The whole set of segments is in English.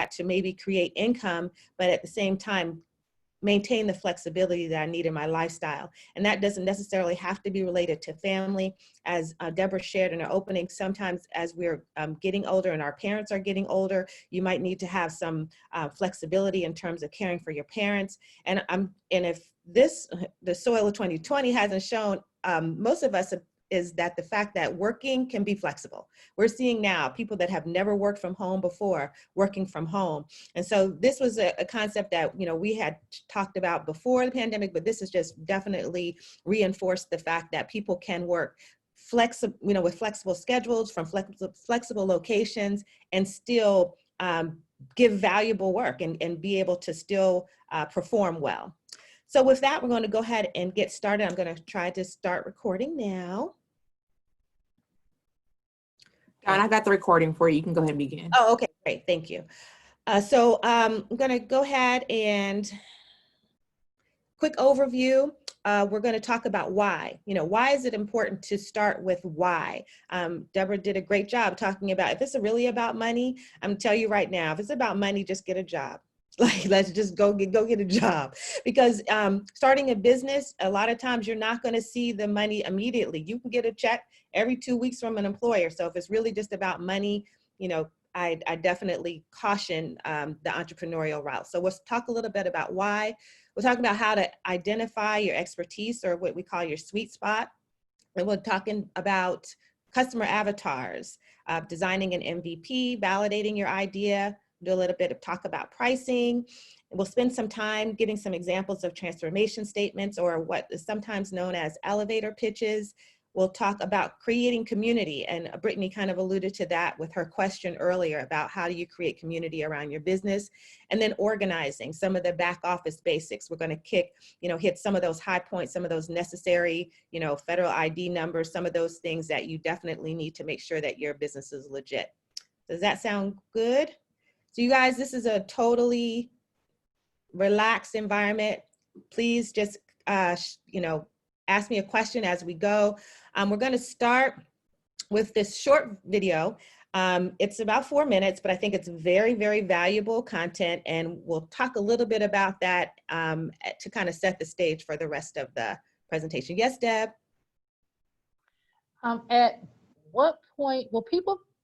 to maybe create income, but at the same time, maintain the flexibility that I need in my lifestyle. And that doesn't necessarily have to be related to family. As Deborah shared in her opening, sometimes as we're getting older and our parents are getting older, you might need to have some flexibility in terms of caring for your parents. And if the soil of 2020 hasn't shown most of us is that the fact that working can be flexible. We're seeing now people that have never worked from home before working from home. And so this was a concept that, we had talked about before the pandemic, but this has just definitely reinforced the fact that people can work with flexible schedules from flexible locations and still give valuable work and be able to still perform well. So with that, we're going to go ahead and get started. I'm going to try to start recording now. And I got the recording for you. You can go ahead and begin. Oh, okay, great. Thank you. So I'm going to go ahead and quick overview. We're going to talk about why. Why is it important to start with why? Deborah did a great job talking about if it's really about money. I'm going to tell you right now, if it's about money, just get a job. Like, let's just go get a job, because starting a business, a lot of times you're not going to see the money immediately. You can get a check every 2 weeks from an employer. So if it's really just about money, I definitely caution the entrepreneurial route. So let's talk a little bit about why. We're talking about how to identify your expertise, or what we call your sweet spot. And we're talking about customer avatars, designing an MVP, validating your idea, do a little bit of talk about pricing. We'll spend some time giving some examples of transformation statements, or what is sometimes known as elevator pitches. We'll talk about creating community, and Brittany kind of alluded to that with her question earlier about how do you create community around your business, and then organizing some of the back office basics. We're going to hit some of those high points, some of those necessary, federal ID numbers, some of those things that you definitely need to make sure that your business is legit. Does that sound good? So you guys, this is a totally relaxed environment. Please just, ask me a question as we go. We're going to start with this short video. It's about 4 minutes, but I think it's very, very valuable content. And we'll talk a little bit about that to kind of set the stage for the rest of the presentation. Yes, Deb? At what point will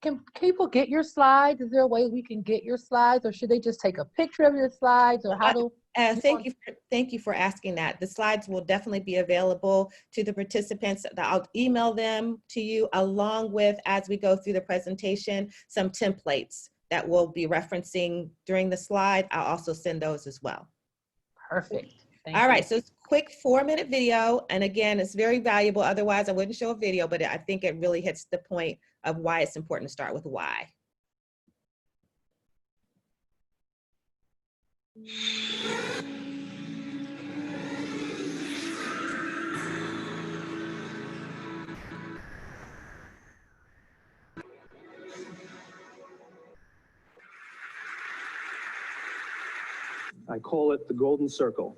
can people get your slides? Is there a way we can get your slides, or should they just take a picture of your slides, or how do? Thank you for asking that. The slides will definitely be available to the participants. I'll email them to you, along with, as we go through the presentation, some templates that we'll be referencing during the slide. I'll also send those as well. Perfect. All right, so it's a quick 4-minute video. And again, it's very valuable. Otherwise, I wouldn't show a video, but I think it really hits the point of why it's important to start with why. I call it the golden circle.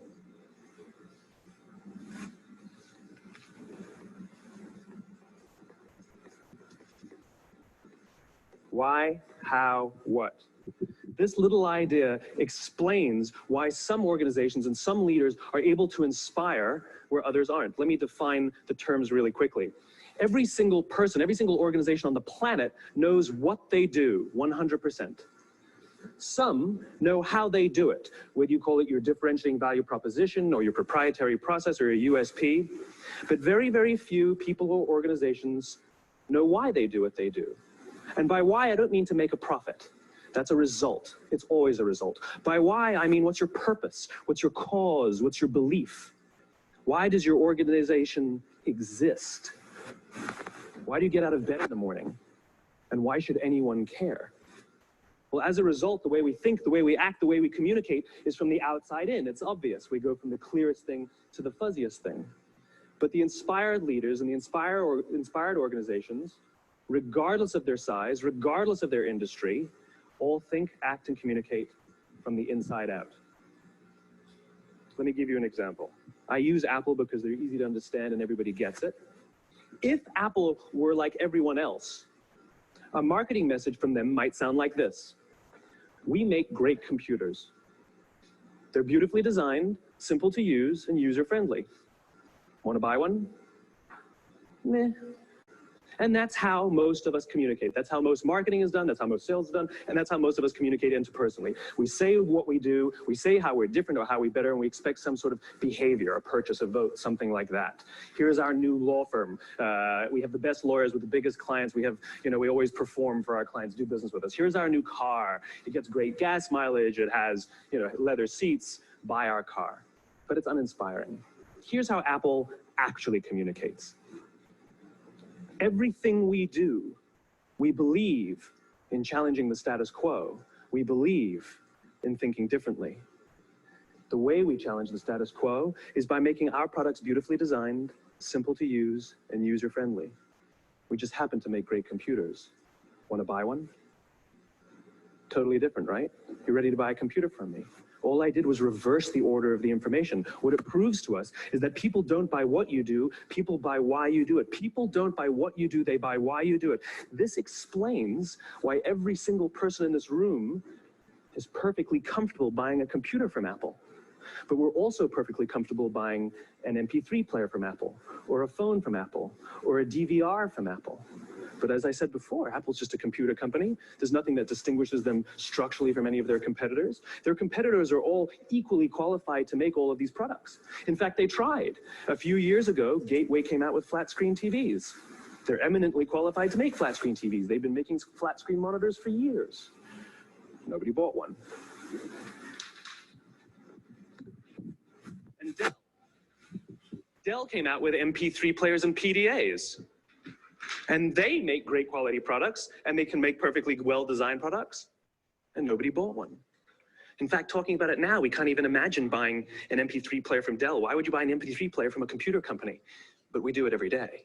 Why, how, what? This little idea explains why some organizations and some leaders are able to inspire where others aren't. Let me define the terms really quickly. Every single person, every single organization on the planet knows what they do 100%. Some know how they do it, whether you call it your differentiating value proposition or your proprietary process or your USP. But very, very few people or organizations know why they do what they do. And by why, I don't mean to make a profit. That's a result. It's always a result. By why, I mean what's your purpose? What's your cause? What's your belief? Why does your organization exist? Why do you get out of bed in the morning? And why should anyone care? Well, as a result, the way we think, the way we act, the way we communicate is from the outside in. It's obvious. We go from the clearest thing to the fuzziest thing. But the inspired leaders and the inspired organizations, regardless of their size, regardless of their industry, all think, act, and communicate from the inside out. Let me give you an example. I use Apple because they're easy to understand and everybody gets it. If Apple were like everyone else, a marketing message from them might sound like this. We make great computers. They're beautifully designed, simple to use, and user-friendly. Want to buy one? Meh. And that's how most of us communicate. That's how most marketing is done. That's how most sales is done. And that's how most of us communicate interpersonally. We say what we do. We say how we're different or how we better, and we expect some sort of behavior, a purchase, a vote, something like that. Here's our new law firm. We have the best lawyers with the biggest clients. We have, we always perform for our clients, do business with us. Here's our new car. It gets great gas mileage. It has, leather seats. Buy our car. But it's uninspiring. Here's how Apple actually communicates. Everything we do, we believe in challenging the status quo. We believe in thinking differently. The way we challenge the status quo is by making our products beautifully designed, simple to use, and user-friendly. We just happen to make great computers. Want to buy one? Totally different, right? You're ready to buy a computer from me. All I did was reverse the order of the information. What it proves to us is that people don't buy what you do, people buy why you do it. People don't buy what you do, they buy why you do it. This explains why every single person in this room is perfectly comfortable buying a computer from Apple. But we're also perfectly comfortable buying an MP3 player from Apple, or a phone from Apple, or a DVR from Apple. But as I said before, Apple's just a computer company. There's nothing that distinguishes them structurally from any of their competitors. Their competitors are all equally qualified to make all of these products. In fact, they tried. A few years ago, Gateway came out with flat screen TVs. They're eminently qualified to make flat screen TVs. They've been making flat screen monitors for years. Nobody bought one. And Dell came out with MP3 players and PDAs. And they make great quality products, and they can make perfectly well-designed products, and nobody bought one. In fact, talking about it now, we can't even imagine buying an MP3 player from Dell. Why would you buy an MP3 player from a computer company? But we do it every day.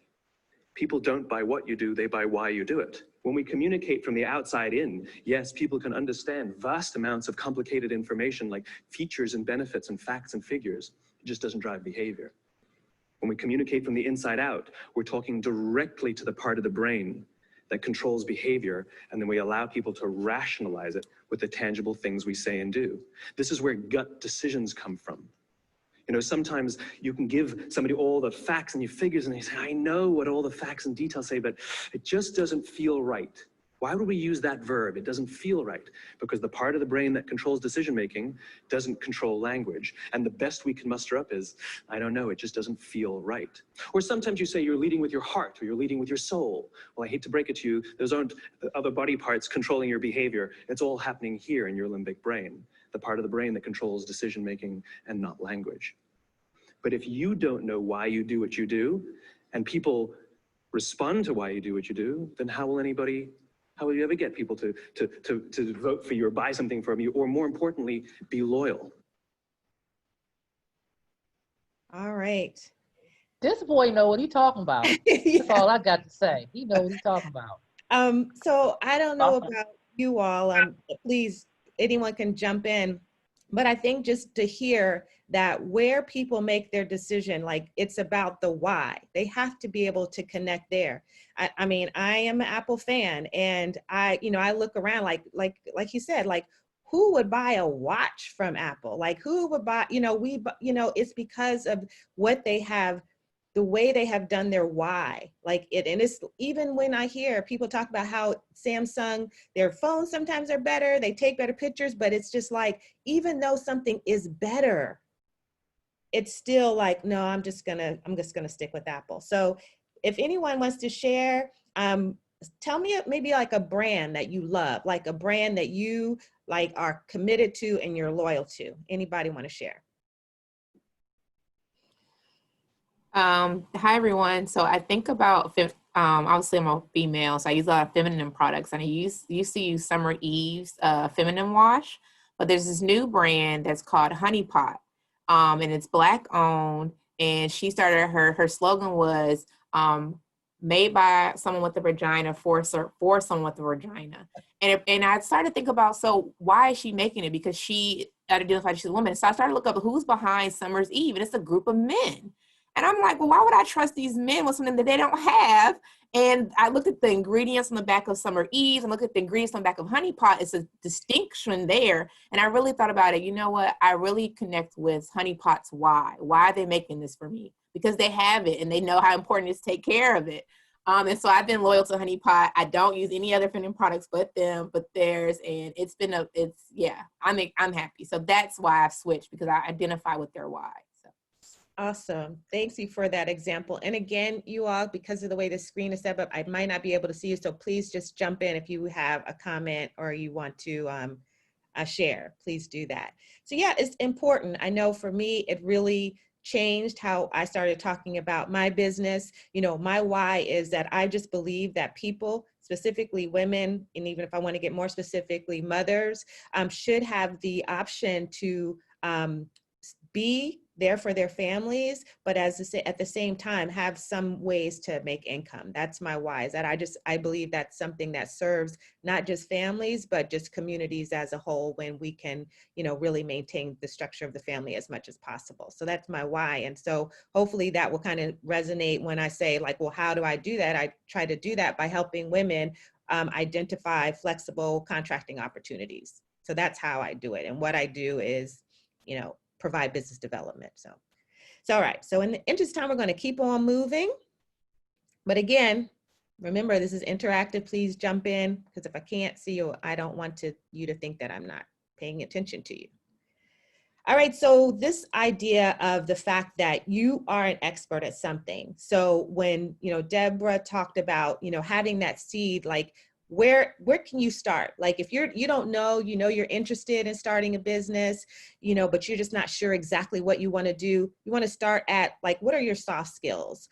People don't buy what you do, they buy why you do it. When we communicate from the outside in, yes, people can understand vast amounts of complicated information like features and benefits and facts and figures. It just doesn't drive behavior. When we communicate from the inside out, we're talking directly to the part of the brain that controls behavior, and then we allow people to rationalize it with the tangible things we say and do. This is where gut decisions come from. Sometimes you can give somebody all the facts and figures, and they say, I know what all the facts and details say, but it just doesn't feel right. Why would we use that verb? It doesn't feel right, because the part of the brain that controls decision-making doesn't control language. And the best we can muster up is, I don't know, it just doesn't feel right. Or sometimes you say you're leading with your heart, or you're leading with your soul. Well, I hate to break it to you, those aren't other body parts controlling your behavior. It's all happening here in your limbic brain, the part of the brain that controls decision-making and not language. But if you don't know why you do what you do, and people respond to why you do what you do, then how will you ever get people to vote for you or buy something from you, or more importantly, be loyal? All right. This boy know what he talking about. That's all I got to say. He know what he talking about. So I don't know about you all. Please, anyone can jump in. But I think just to hear that where people make their decision, like it's about the why. They have to be able to connect there. I mean, I am an Apple fan, and I look around like you said, like who would buy a watch from Apple? Like who would buy, it's because of what they have, the way they have done their why, like it. And it's even when I hear people talk about how Samsung, their phones sometimes are better, they take better pictures, but it's just like, even though something is better, it's still like, no, I'm just gonna stick with Apple. So if anyone wants to share, tell me maybe like a brand that you love, like a brand that you like are committed to and you're loyal to. Anybody want to share? Hi everyone. So I think about, obviously I'm a female, so I use a lot of feminine products, and I used to use Summer Eve's feminine wash, but there's this new brand that's called Honey Pot, and it's Black owned, and she started, her slogan was made by someone with a vagina for someone with a vagina. And I started to think about, so why is she making it? Because she identified she's a woman. So I started to look up who's behind Summer's Eve, and it's a group of men. And I'm like, well, why would I trust these men with something that they don't have? And I looked at the ingredients on the back of Summer Eves and looked at the ingredients on the back of Honey Pot. It's a distinction there. And I really thought about it. You know what? I really connect with Honey Pot's why. Why are they making this for me? Because they have it and they know how important it is to take care of it. And so I've been loyal to Honey Pot. I don't use any other feminine products but theirs. And I'm happy. So that's why I've switched, because I identify with their why. So. Awesome. Thanks you for that example. And again, you all, because of the way the screen is set up, I might not be able to see you. So please just jump in if you have a comment or you want to share, please do that. So yeah, it's important. I know for me, it really changed how I started talking about my business. You know, my why is that I just believe that people, specifically women, and even if I want to get more specifically, mothers, should have the option to be there for their families, but at the same time, have some ways to make income. That's my why, is that I believe that's something that serves not just families, but just communities as a whole, when we can, you know, really maintain the structure of the family as much as possible. So that's my why. And so hopefully that will kind of resonate when I say, like, well, how do I do that? I try to do that by helping women identify flexible contracting opportunities. So that's how I do it. And what I do is, you know, provide business development. So all right. So in the interest of time, we're going to keep on moving. But again, remember, this is interactive. Please jump in, because if I can't see you, I don't want you to think that I'm not paying attention to you. All right. So this idea of the fact that you are an expert at something. So when, you know, Deborah talked about, you know, having that seed, like, where can you start? Like, if you don't know, you know, you're interested in starting a business, you know, but you're just not sure exactly what you want to do. You want to start at, like, what are your soft skills?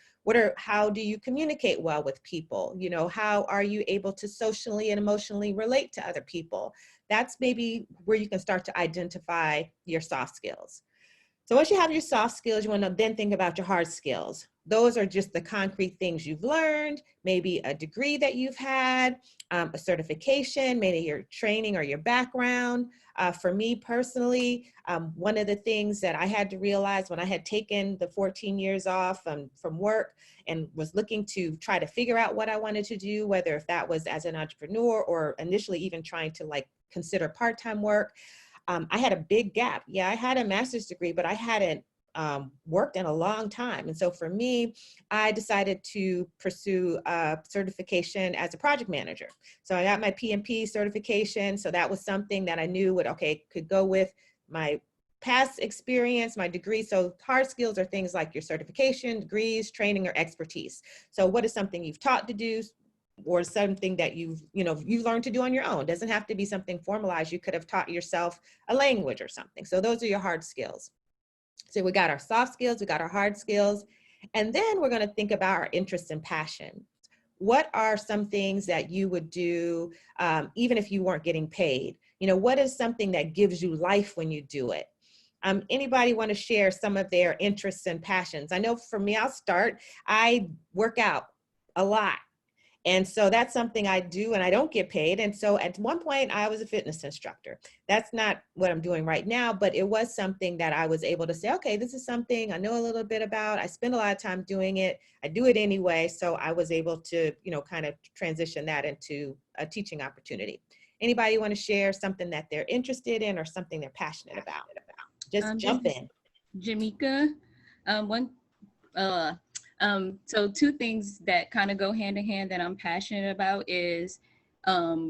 How do you communicate well with people? You know, how are you able to socially and emotionally relate to other people? That's maybe where you can start to identify your soft skills. So once you have your soft skills, you want to then think about your hard skills. Those are just the concrete things you've learned, maybe a degree that you've had, a certification, maybe your training or your background. For me personally, one of the things that I had to realize when I had taken the 14 years off from work and was looking to try to figure out what I wanted to do, whether if that was as an entrepreneur or initially even trying to, like, consider part-time work, I had a big gap. Yeah, I had a master's degree, but I hadn't worked in a long time. And so for me, I decided to pursue a certification as a project manager. So I got my PMP certification. So that was something that I knew could go with my past experience, my degree. So hard skills are things like your certification, degrees, training, or expertise. So what is something you've taught to do, or something that you've learned to do on your own? It doesn't have to be something formalized. You could have taught yourself a language or something. So those are your hard skills. So we got our soft skills, we got our hard skills, and then we're going to think about our interests and passion. What are some things that you would do even if you weren't getting paid? You know, what is something that gives you life when you do it? Anybody want to share some of their interests and passions? I know for me, I'll start. I work out a lot. And so that's something I do, and I don't get paid. And so at one point I was a fitness instructor. That's not what I'm doing right now, but it was something that I was able to say, okay, this is something I know a little bit about. I spend a lot of time doing it. I do it anyway. So I was able to, you know, kind of transition that into a teaching opportunity. Anybody want to share something that they're interested in or something they're passionate about? Just jump in. Jamaica, so two things that kind of go hand in hand that I'm passionate about is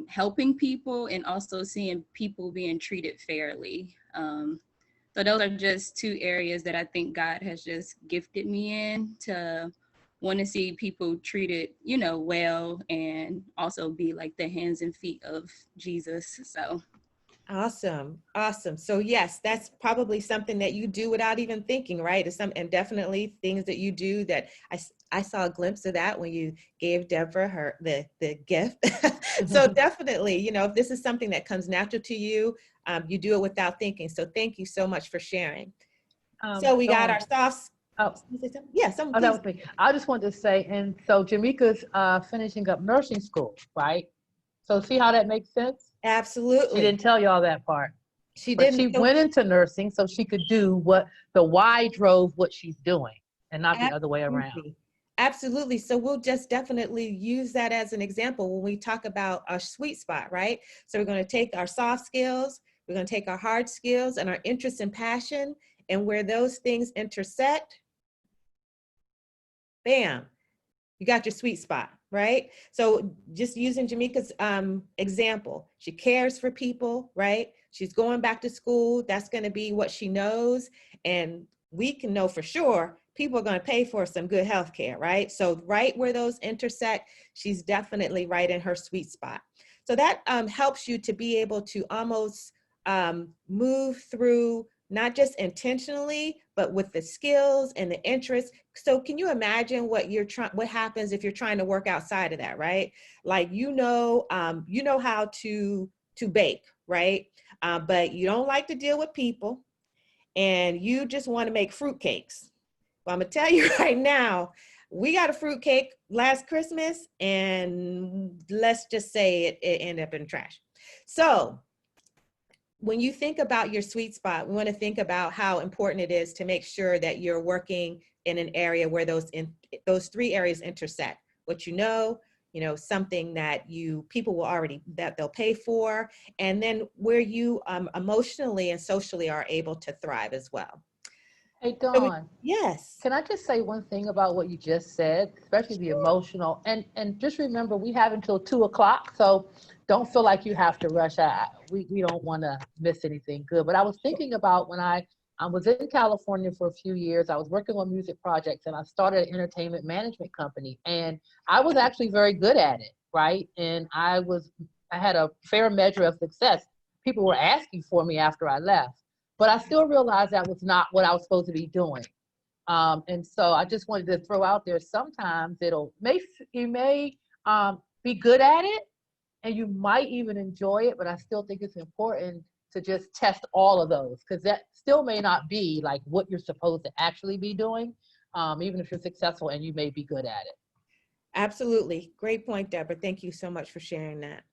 helping people and also seeing people being treated fairly. So those are just two areas that I think God has just gifted me in, to want to see people treated, you know, well, and also be like the hands and feet of Jesus. So. Awesome. Awesome. So yes, that's probably something that you do without even thinking, right? And definitely things that you do that I saw a glimpse of that when you gave Deborah the gift. So definitely, you know, if this is something that comes natural to you, you do it without thinking. So thank you so much for sharing. So we got our softs. Oh, yeah, that was me. I just wanted to say, and so Jamaica's finishing up nursing school, right? So see how that makes sense? Absolutely. She didn't tell y'all that part. She But didn't. she went into nursing so she could do what the why drove what she's doing. and not the other way around. Absolutely. Absolutely. So we'll just definitely use that as an example when we talk about our sweet spot, right? So we're going to take our soft skills, we're going to take our hard skills and our interest and passion, and where those things intersect, bam, you got your sweet spot, right? So just using Jamaica's example, she cares for people, right? She's going back to school. That's going to be what she knows. And we can know for sure people are going to pay for some good health care, right? So right where those intersect, she's definitely right in her sweet spot. So that helps you to be able to almost move through, not just intentionally, but with the skills and the interests. So can you imagine what happens if you're trying to work outside of that, right? Like, you know how to bake, right? But you don't like to deal with people, and you just want to make fruitcakes. Well, I'm gonna tell you right now, we got a fruitcake last Christmas, and let's just say it ended up in the trash. So when you think about your sweet spot, we want to think about how important it is to make sure that you're working in an area where those three areas intersect. What you know, something that people will already, that they'll pay for, and then where you emotionally and socially are able to thrive as well. Hey, So Dawn, yes. can I just say one thing about what you just said, especially the emotional, and just remember, we have until 2:00, so don't feel like you have to rush. We don't want to miss anything good. But I was thinking about when I was in California for a few years. I was working on music projects, and I started an entertainment management company, and I was actually very good at it, right? And I had a fair measure of success. People were asking for me after I left, but I still realized that was not what I was supposed to be doing. And so I just wanted to throw out there, sometimes you may be good at it, and you might even enjoy it, but I still think it's important to just test all of those, because that still may not be like what you're supposed to actually be doing, even if you're successful and you may be good at it. Absolutely. Great point, Deborah. Thank you so much for sharing that.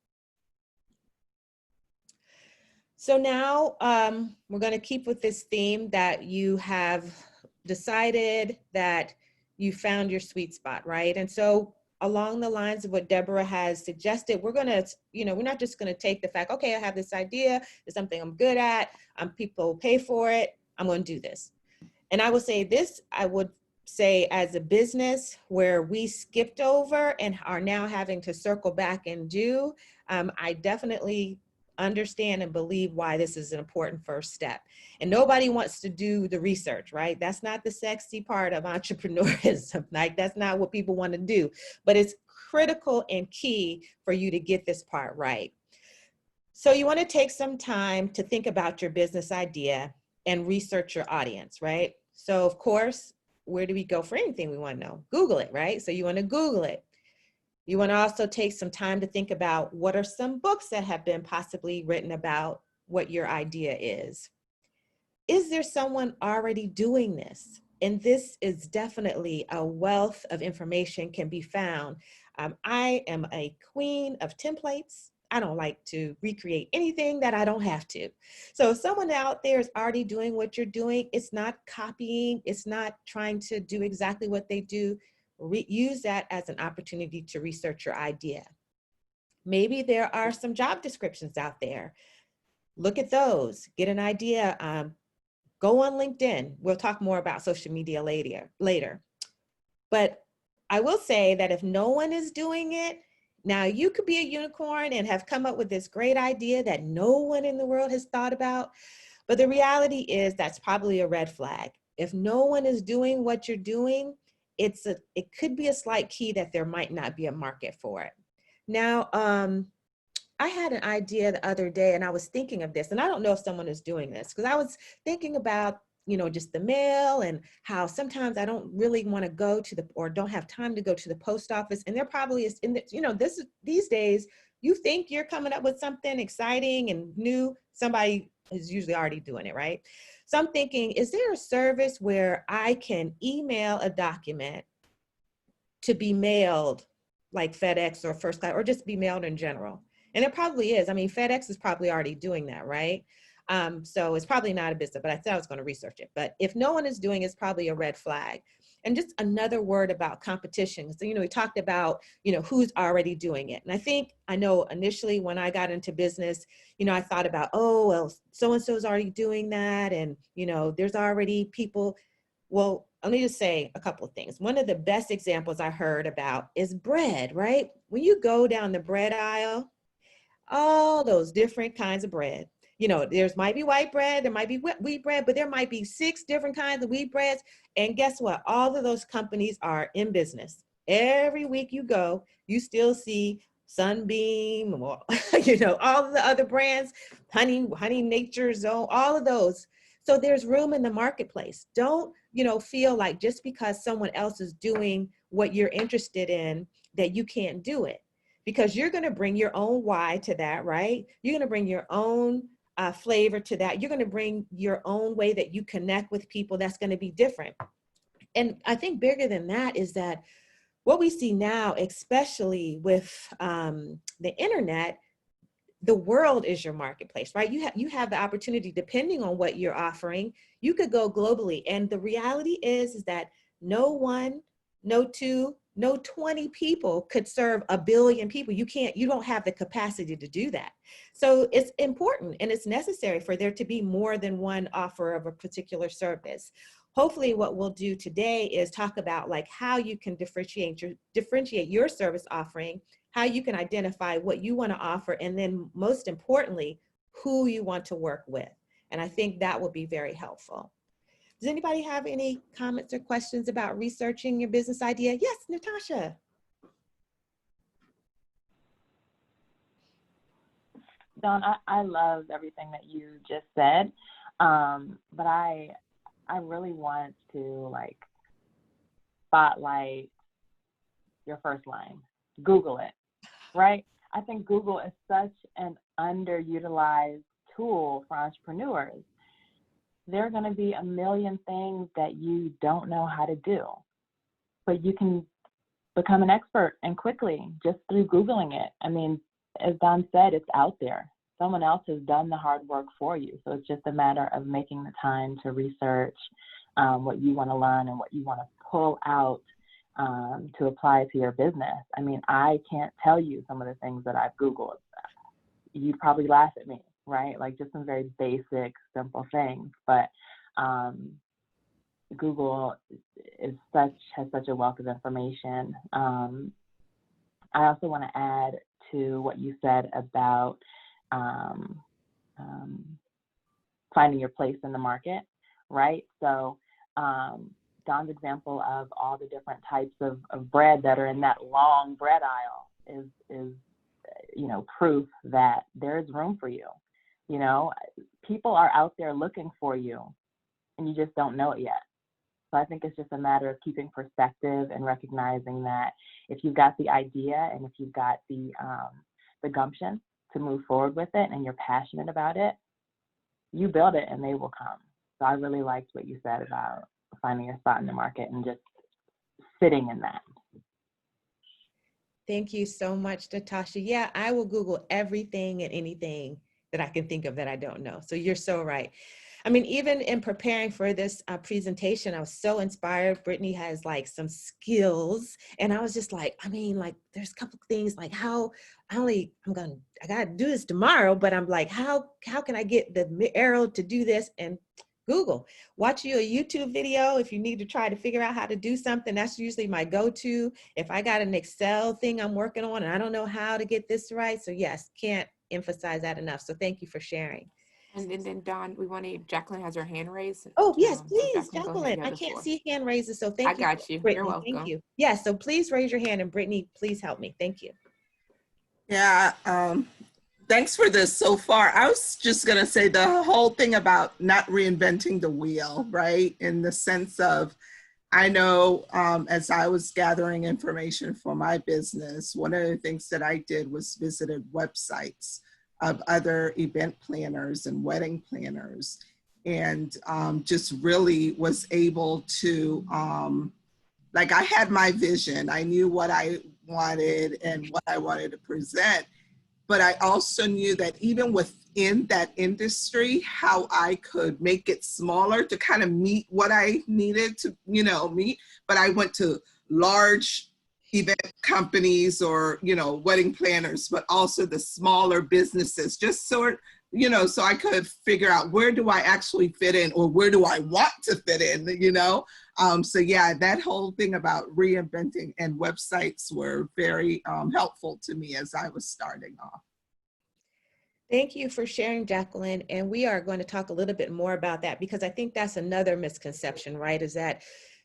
So now we're going to keep with this theme that you have decided that you found your sweet spot, right? And so along the lines of what Deborah has suggested, we're going to, we're not just going to take the fact, okay, I have this idea, it's something I'm good at, people pay for it, I'm going to do this. And I would say as a business where we skipped over and are now having to circle back and do, I definitely understand and believe why this is an important first step. And nobody wants to do the research, right? That's not the sexy part of entrepreneurism. Like, that's not what people want to do, but it's critical and key for you to get this part right. So you want to take some time to think about your business idea and research your audience, right? So of course, where do we go for anything we want to know? Google it, right? So you want to Google it. You want to also take some time to think about what are some books that have been possibly written about what your idea is. Is there someone already doing this? And this is definitely a wealth of information can be found. I am a queen of templates. I don't like to recreate anything that I don't have to. So if someone out there is already doing what you're doing, it's not copying, it's not trying to do exactly what they do. Use that as an opportunity to research your idea. Maybe there are some job descriptions out there. Look at those, get an idea. Go on LinkedIn. We'll talk more about social media later. But I will say that if no one is doing it, now you could be a unicorn and have come up with this great idea that no one in the world has thought about. But the reality is that's probably a red flag. If no one is doing what you're doing, it could be a slight key that there might not be a market for it. Now, I had an idea the other day, and I was thinking of this, and I don't know if someone is doing this, because I was thinking about, just the mail and how sometimes I don't really want to go to or don't have time to go to the post office. And there probably is, these days, you think you're coming up with something exciting and new, somebody is usually already doing it, right? So I'm thinking, is there a service where I can email a document to be mailed like FedEx or First Class, or just be mailed in general? And it probably is. I mean, FedEx is probably already doing that, right? So it's probably not a business, but I said I was going to research it. But if no one is doing it, it's probably a red flag. And just another word about competition. So, we talked about, who's already doing it. And I know initially when I got into business, I thought about, oh, well, so-and-so's already doing that. And, there's already people. Well, let me just say a couple of things. One of the best examples I heard about is bread, right? When you go down the bread aisle, all those different kinds of bread. There's might be white bread, there might be wheat bread, but there might be 6 different kinds of wheat breads. And guess what? All of those companies are in business. Every week you go, you still see Sunbeam, or, all of the other brands, Honey Nature Zone, all of those. So there's room in the marketplace. Don't, feel like just because someone else is doing what you're interested in, that you can't do it. Because you're going to bring your own why to that, right? You're going to bring your own flavor to that. You're going to bring your own way that you connect with people that's going to be different. And I think bigger than that is that what we see now, especially with the internet, the world is your marketplace, right? You have the opportunity, depending on what you're offering, you could go globally. And the reality is that no one, no two, no 20 people could serve 1 billion people. You don't have the capacity to do that. So it's important and it's necessary for there to be more than one offer of a particular service. Hopefully what we'll do today is talk about like how you can differentiate your service offering, how you can identify what you want to offer, and then most importantly, who you want to work with. And I think that will be very helpful. Does anybody have any comments or questions about researching your business idea? Yes, Natasha. Dawn, I love everything that you just said, but I really want to like spotlight your first line. Google it, right? I think Google is such an underutilized tool for entrepreneurs. There are going to be a million things that you don't know how to do, but you can become an expert and quickly just through Googling it. I mean, as Don said, it's out there. Someone else has done the hard work for you. So it's just a matter of making the time to research what you want to learn and what you want to pull out to apply to your business. I mean, I can't tell you some of the things that I've Googled. You'd probably laugh at me, right? Like just some very basic, simple things. But Google has such a wealth of information. I also want to add to what you said about finding your place in the market, right? So Don's example of all the different types of bread that are in that long bread aisle is proof that there is room for you. People are out there looking for you and you just don't know it yet. So I think it's just a matter of keeping perspective and recognizing that if you've got the idea and if you've got the gumption to move forward with it and you're passionate about it, you build it and they will come. So I really liked what you said about finding your spot in the market and just sitting in that. Thank you so much, Natasha. Yeah, I will Google everything and anything that I can think of that I don't know. So you're so right. I mean, even in preparing for this presentation, I was so inspired. Brittany has like some skills, and I was just like, there's a couple of things like I gotta do this tomorrow, but I'm like, how can I get the arrow to do this? And Google, watch you a YouTube video if you need to try to figure out how to do something. That's usually my go-to. If I got an Excel thing I'm working on and I don't know how to get this right. So yes, can't emphasize that enough. So thank you for sharing. And then Dawn, Jacqueline has her hand raised. Oh, yes, So please, go ahead. Jacqueline. You I have the can't floor. see hand raises, so thank you. I got you. Brittany. You're welcome. Thank you. Yeah, so please raise your hand, and Brittany, please help me. Thank you. Yeah, thanks for this so far. I was just going to say the whole thing about not reinventing the wheel, right? In the sense of, I know as I was gathering information for my business, one of the things that I did was visited websites of other event planners and wedding planners, and just really was able to, like I had my vision. I knew what I wanted and what I wanted to present. But I also knew that even with in that industry, how I could make it smaller to kind of meet what I needed to, meet. But I went to large event companies or, wedding planners, but also the smaller businesses, just so I could figure out where do I actually fit in or where do I want to fit in, So yeah, that whole thing about reinventing and websites were very helpful to me as I was starting off. Thank you for sharing, Jacqueline. And we are going to talk a little bit more about that because I think that's another misconception, right? Is that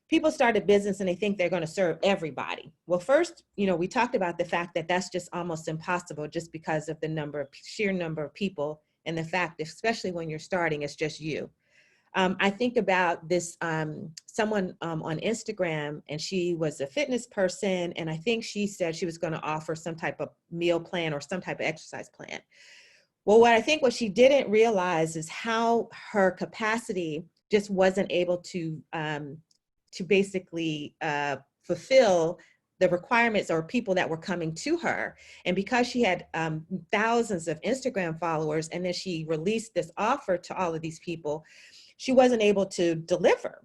people start a business and they think they're going to serve everybody. Well, first, we talked about the fact that that's just almost impossible just because of the sheer number of people and the fact, especially when you're starting, it's just you. I think about this, someone on Instagram, and she was a fitness person. And I think she said she was going to offer some type of meal plan or some type of exercise plan. Well, what she didn't realize is how her capacity just wasn't able to basically fulfill the requirements or people that were coming to her. And because she had thousands of Instagram followers, and then she released this offer to all of these people, she wasn't able to deliver.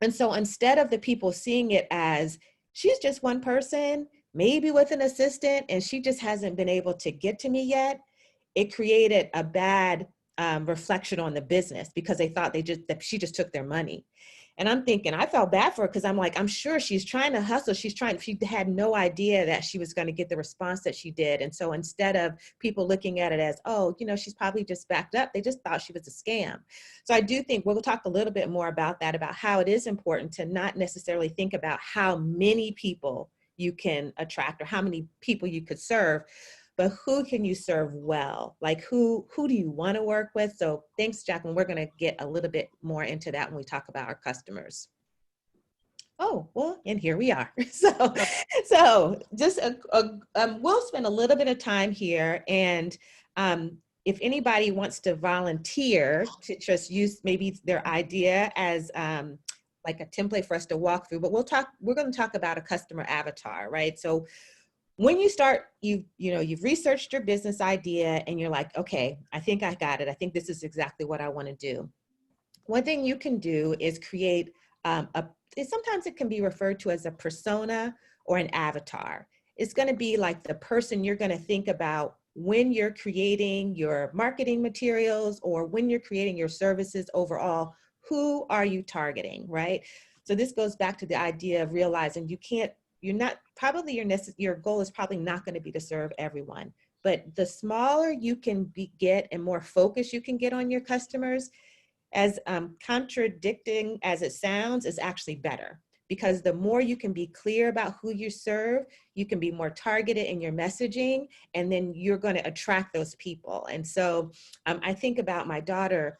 And so instead of the people seeing it as she's just one person, maybe with an assistant, and she just hasn't been able to get to me yet, it created a bad reflection on the business because they thought that she just took their money. And I'm thinking, I felt bad for her because I'm like, I'm sure she's trying to hustle. She had no idea that she was going to get the response that she did. And so instead of people looking at it as, oh, she's probably just backed up, they just thought she was a scam. So I do think we'll talk a little bit more about that, about how it is important to not necessarily think about how many people you can attract or how many people you could serve, but who can you serve well? Like who do you want to work with? So thanks, Jacqueline. We're going to get a little bit more into that when we talk about our customers. Oh, well, and here we are. So just we'll spend a little bit of time here. And if anybody wants to volunteer to just use maybe their idea as like a template for us to walk through, but we're going to talk about a customer avatar, right? So when you start, you've researched your business idea and you're like, okay, I think I got it. I think this is exactly what I want to do. One thing you can do is create sometimes it can be referred to as a persona or an avatar. It's going to be like the person you're going to think about when you're creating your marketing materials or when you're creating your services overall. Who are you targeting, right? So this goes back to the idea of realizing your goal is probably not going to be to serve everyone, but the smaller you can get and more focus you can get on your customers, as contradicting as it sounds, is actually better, because the more you can be clear about who you serve, you can be more targeted in your messaging, and then you're going to attract those people. And so I think about my daughter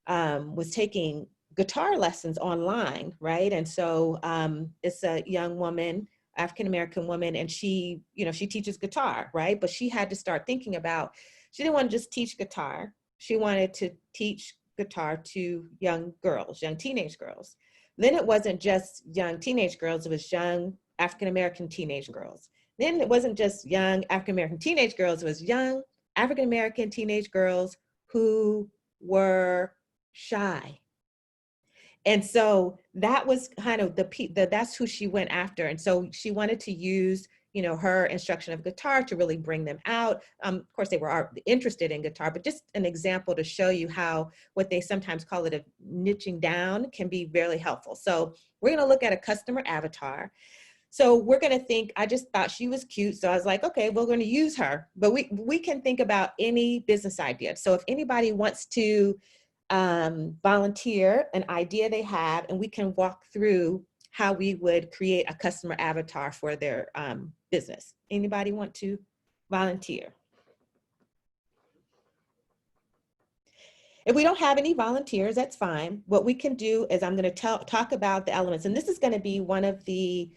was taking guitar lessons online, right? And so it's a young woman, African-American woman, and she teaches guitar, right? But she had to start thinking about, she didn't want to just teach guitar. She wanted to teach guitar to young teenage girls. Then it wasn't just young teenage girls, it was young African-American teenage girls. Then it wasn't just young African-American teenage girls, it was young African-American teenage girls who were shy. And so that was kind of that's who she went after. And so she wanted to use, her instruction of guitar to really bring them out. Of course, they were interested in guitar, but just an example to show you how what they sometimes call it a niching down can be very helpful. So we're going to look at a customer avatar. So we're going to think, I just thought she was cute. So I was like, okay, we're going to use her, but we can think about any business idea. So if anybody wants to volunteer an idea they have, and we can walk through how we would create a customer avatar for their business. Anybody want to volunteer? If we don't have any volunteers, that's fine. What we can do is I'm going to talk about the elements, and this is going to be one of the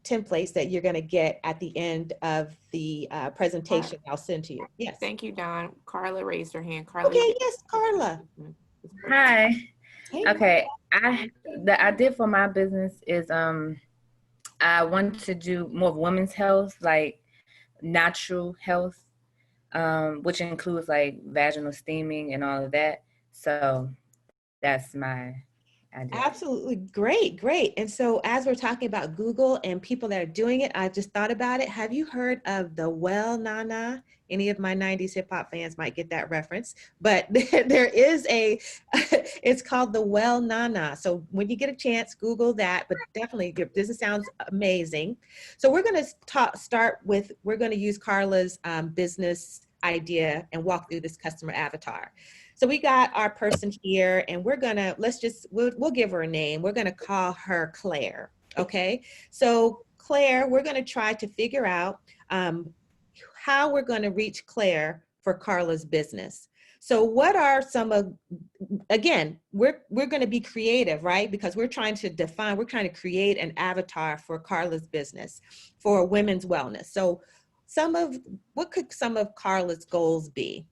templates that you're going to get at the end of the presentation I'll send to you. Yes. Thank you, Dawn. Carla raised her hand. Carla, okay, yes, Carla. Hi. Hey. Okay, the idea for my business is I want to do more women's health, like natural health. which includes like vaginal steaming and all of that. So that's my idea. Absolutely great, great. And so as we're talking about Google and people that are doing it, I just thought about it. Have you heard of the Well Nana? Any of my 90s hip hop fans might get that reference, but there is a, it's called the Well Nana. So when you get a chance, Google that, but definitely this sounds amazing. So we're going to start with, we're going to use Carla's business idea and walk through this customer avatar. So we got our person here and we're gonna, we'll give her a name. We're gonna call her Claire, okay? So Claire, we're gonna try to figure out how we're gonna reach Claire for Carla's business. So what are some of, again, we're gonna be creative, right? Because we're trying to define, we're trying to create an avatar for Carla's business, for women's wellness. So what could some of Carla's goals be?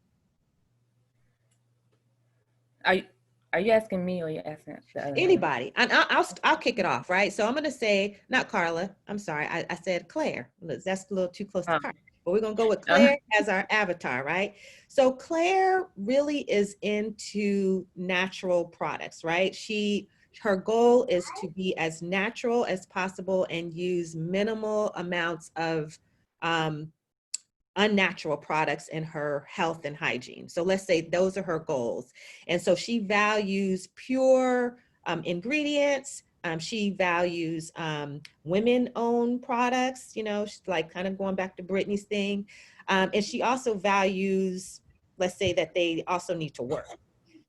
Are you asking me or are you asking the other? Anybody, and I'll kick it off, right? So I'm gonna say, not Carla, I'm sorry, I said Claire. That's a little too close to Carla, but we're gonna go with Claire as our avatar, right? So Claire really is into natural products, right? Her goal is to be as natural as possible and use minimal amounts of unnatural products in her health and hygiene. So let's say those are her goals. And so she values pure ingredients. She values women-owned products, you know, she's like kind of going back to Brittany's thing. And she also values, let's say that they also need to work.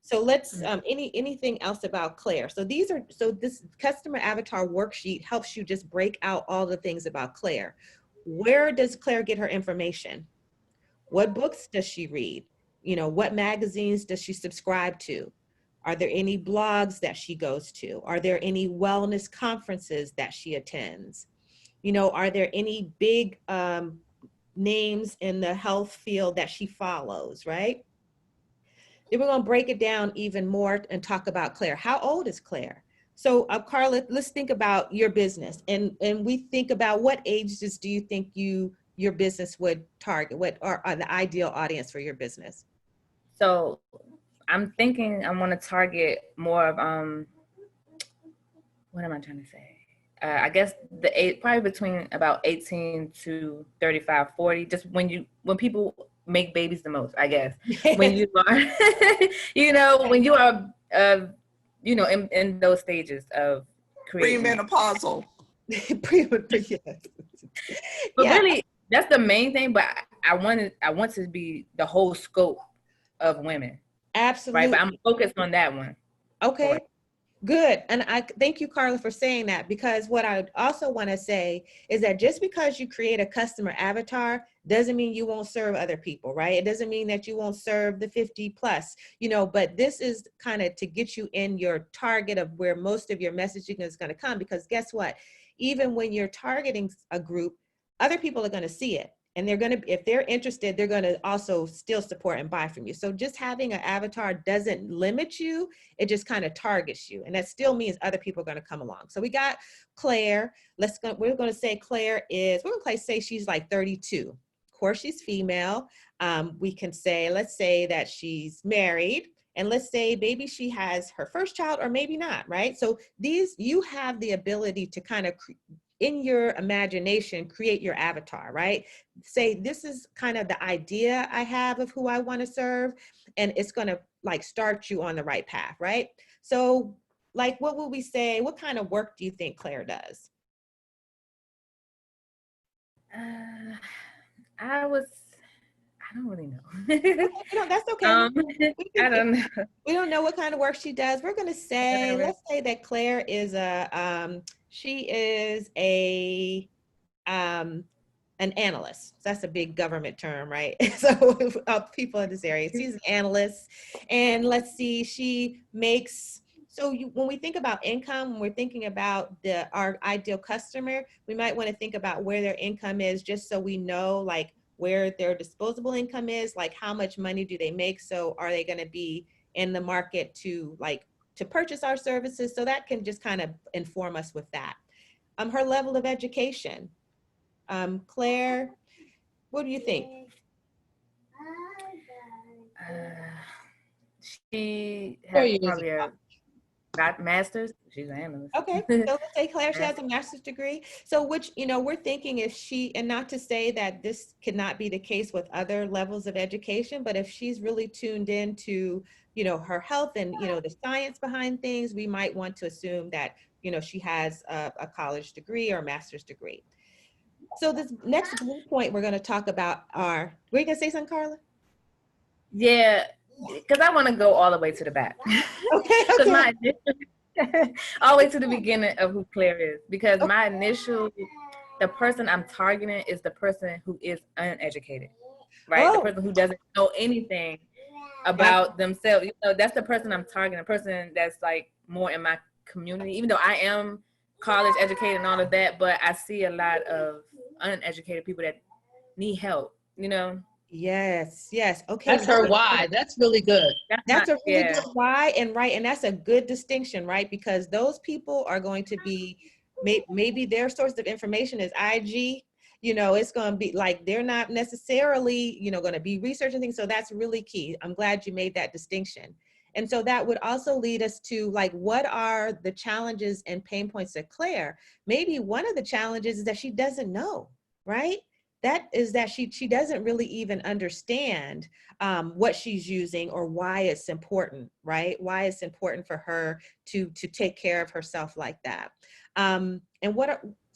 So let's, anything else about Claire? So this customer avatar worksheet helps you just break out all the things about Claire. Where does Claire get her information? What books does she read? You know, what magazines does she subscribe to? Are there any blogs that she goes to? Are there any wellness conferences that she attends? You know, are there any big names in the health field that she follows, right? Then we're gonna break it down even more and talk about Claire. How old is Claire? So Carla, let's think about your business and we think about what ages do you think your business would target? What are the ideal audience for your business? So I'm thinking I want to target more of, what am I trying to say? I guess probably between about 18 to 35, 40, just when people make babies the most, I guess. When you are, when you are, in those stages of creating. Premenopausal. But really, that's the main thing. But I want to be the whole scope of women. Absolutely. Right, but I'm focused on that one. Okay. Good. And I thank you, Carla, for saying that, because what I also want to say is that just because you create a customer avatar doesn't mean you won't serve other people, right? It doesn't mean that you won't serve the 50 plus, but this is kind of to get you in your target of where most of your messaging is going to come, because guess what? Even when you're targeting a group, other people are going to see it. And they're going to, if they're interested, they're going to also still support and buy from you. So just having an avatar doesn't limit you. It just kind of targets you. And that still means other people are going to come along. So we got Claire. We're going to say Claire is, we're going to say she's like 32. Of course, she's female. We can say, let's say that she's married. And let's say maybe she has her first child or maybe not, right? So you have the ability to kind of in your imagination, create your avatar, right? Say, this is kind of the idea I have of who I want to serve, and it's going to like start you on the right path, right? So like, what would we say, what kind of work do you think Claire does? I don't really know. Okay, that's okay. I don't know. We don't know what kind of work she does. We're going to say, let's say that Claire is she is an analyst. That's a big government term, right? So people in this area, she's an analyst. And let's see, she makes, when we think about income, when we're thinking about our ideal customer, we might want to think about where their income is, just so we know like where their disposable income is, like how much money do they make? So are they going to be in the market to purchase our services? So that can just kind of inform us with that. Her level of education. Claire, what do you think? She 4 has years. probably a master's. She's an analyst. Okay, so let's say Claire, she has a master's degree. So which, we're thinking if she, and not to say that this could not be the case with other levels of education, but if she's really tuned into, her health and, the science behind things, we might want to assume that, she has a college degree or a master's degree. So this next bullet point we're going to talk about were you going to say something, Carla? Yeah, because I want to go all the way to the back. Okay, Because okay. all the way to the beginning of who Claire is. Because my initial, the person I'm targeting is the person who is uneducated, right? The person who doesn't know anything about themselves. That's the person I'm targeting, a person that's like more in my community, even though I am college educated and all of that, but I see a lot of uneducated people that need help, Yes, yes. Okay. That's her why. That's really good. That's a really good why, and right, and that's a good distinction, right? Because those people are going to be, maybe their source of information is IG, it's going to be like, they're not necessarily, going to be researching things. So that's really key. I'm glad you made that distinction. And so that would also lead us to like, what are the challenges and pain points of Claire? Maybe one of the challenges is that she doesn't know, right? That is that she doesn't really even understand what she's using or why it's important, right? Why it's important for her to take care of herself like that.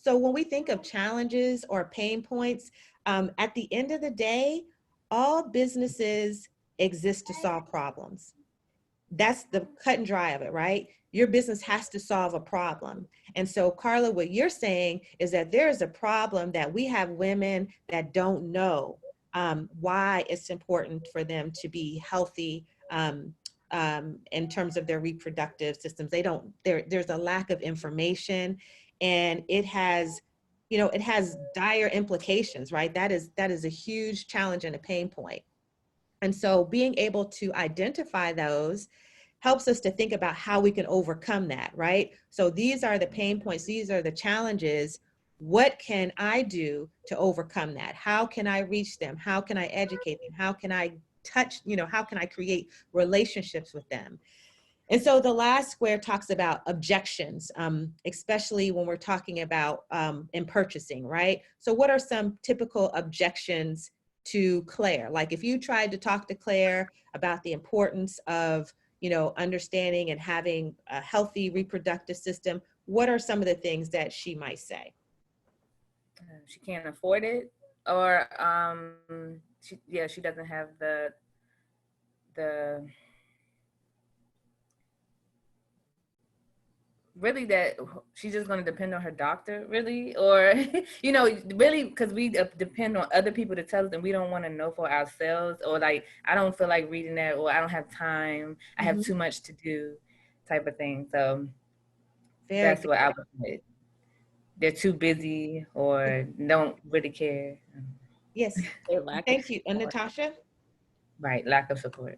So when we think of challenges or pain points, at the end of the day, all businesses exist to solve problems. That's the cut and dry of it, right? Your business has to solve a problem. And so, Carla, what you're saying is that there is a problem that we have women that don't know why it's important for them to be healthy in terms of their reproductive systems. There's a lack of information, and it has dire implications, right? That is a huge challenge and a pain point. And so being able to identify those helps us to think about how we can overcome that, right? So these are the pain points, these are the challenges. What can I do to overcome that? How can I reach them? How can I educate them? How can I touch, how can I create relationships with them? And so the last square talks about objections, especially when we're talking about in purchasing, right? So what are some typical objections to Claire? Like if you tried to talk to Claire about the importance of, understanding and having a healthy reproductive system, what are some of the things that she might say? She can't afford it, or she doesn't have the really, that she's just going to depend on her doctor, really, or really, because we depend on other people to tell us, and we don't want to know for ourselves, or like, I don't feel like reading that, or I don't have time, I have too much to do, type of thing. So that's what I would say. They're too busy or don't really care. Yes, thank you. And Natasha? Right, lack of support.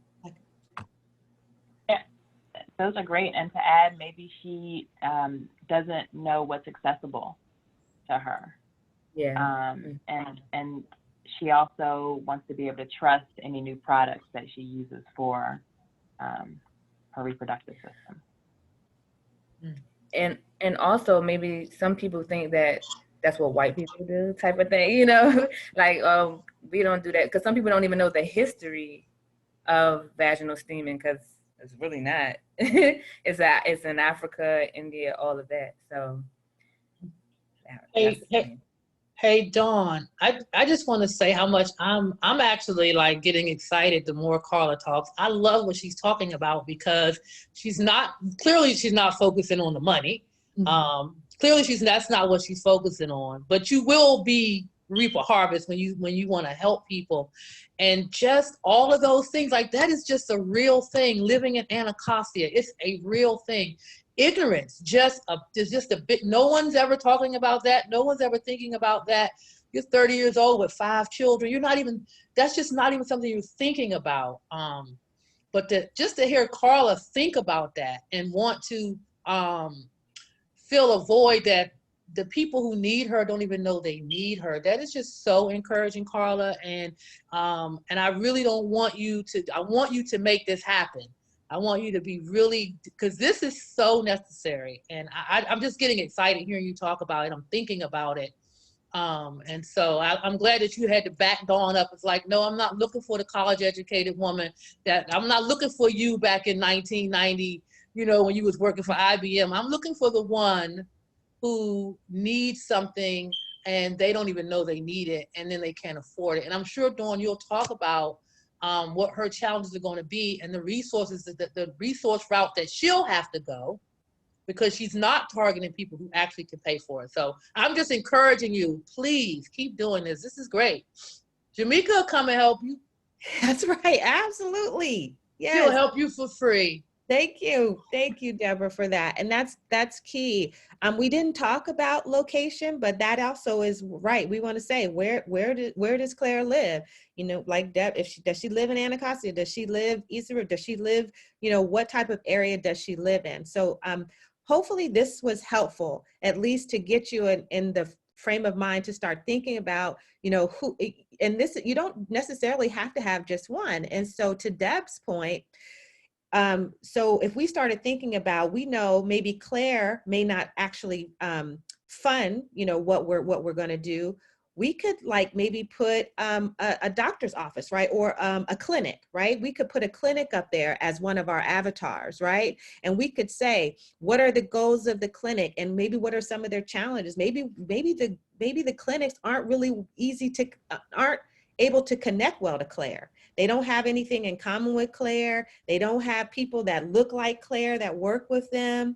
Those are great. And to add, maybe she doesn't know what's accessible to her. Yeah. And she also wants to be able to trust any new products that she uses for her reproductive system. And also maybe some people think that that's what white people do, type of thing, like we don't do that, because some people don't even know the history of vaginal steaming, because it's really not. It's in Africa, India, all of that. So Hey, Dawn, I just want to say how much I'm actually like getting excited the more Carla talks. I love what she's talking about, because clearly she's not focusing on the money. Clearly that's not what she's focusing on, but you will reap a harvest when you want to help people. And just all of those things, like that is just a real thing. Living in Anacostia, it's a real thing. Ignorance, just a bit. No one's ever talking about that. No one's ever thinking about that. You're 30 years old with 5 children. That's just not even something you're thinking about. But just to hear Carla think about that and want to fill a void that the people who need her don't even know they need her. That is just so encouraging, Carla. And I really don't want you to, I want you to make this happen. I want you to be really, because this is so necessary. And I'm just getting excited hearing you talk about it. I'm thinking about it. And so I'm glad that you had to back Dawn up. It's like, no, I'm not looking for the college educated woman that I'm not looking for you back in 1990, you know, when you was working for IBM. I'm looking for the one who needs something and they don't even know they need it, and then they can't afford it. And I'm sure, Dawn, you'll talk about what her challenges are going to be and the resources, the resource route that she'll have to go, because she's not targeting people who actually can pay for it. So I'm just encouraging you, please keep doing this. This is great. Jamaica will come and help you. That's right. Absolutely. She'll Yes. help you for free. Thank you. Thank you, Deborah, for that. And that's key. We didn't talk about location, but that also is right. We want to say where does Claire live? You know, like Deb, does she live in Anacostia? Does she live East River? Does she live, you know, what type of area does she live in? So hopefully this was helpful, at least to get you in the frame of mind to start thinking about, you know, who, and this, you don't necessarily have to have just one. And so to Deb's point, so if we started thinking about, we know maybe Claire may not actually fund, you know, what we're going to do. We could like maybe put a doctor's office, right? Or a clinic, right? We could put a clinic up there as one of our avatars, right? And we could say, what are the goals of the clinic? And maybe what are some of their challenges? Maybe the clinics aren't really easy to, aren't able to connect well to Claire. They don't have anything in common with Claire. They don't have people that look like Claire that work with them.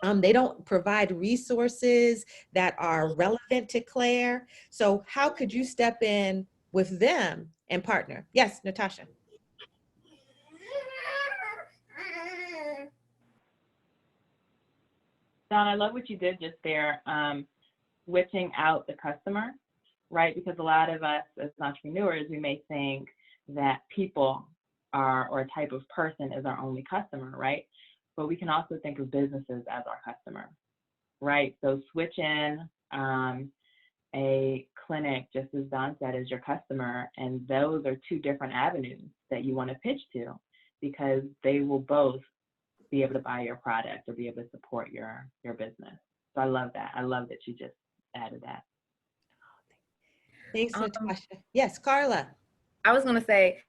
They don't provide resources that are relevant to Claire. So how could you step in with them and partner? Yes, Natasha. Don, I love what you did just there, switching out the customer, right? Because a lot of us as entrepreneurs, we may think that people are, or a type of person is our only customer, right? But we can also think of businesses as our customer, right? So switch in a clinic, just as Don said, is your customer, and those are two different avenues that you want to pitch to, because they will both be able to buy your product or be able to support your business. So I love that. I love that you just added that. Thanks, Natasha. Yes, Carla. I was gonna say,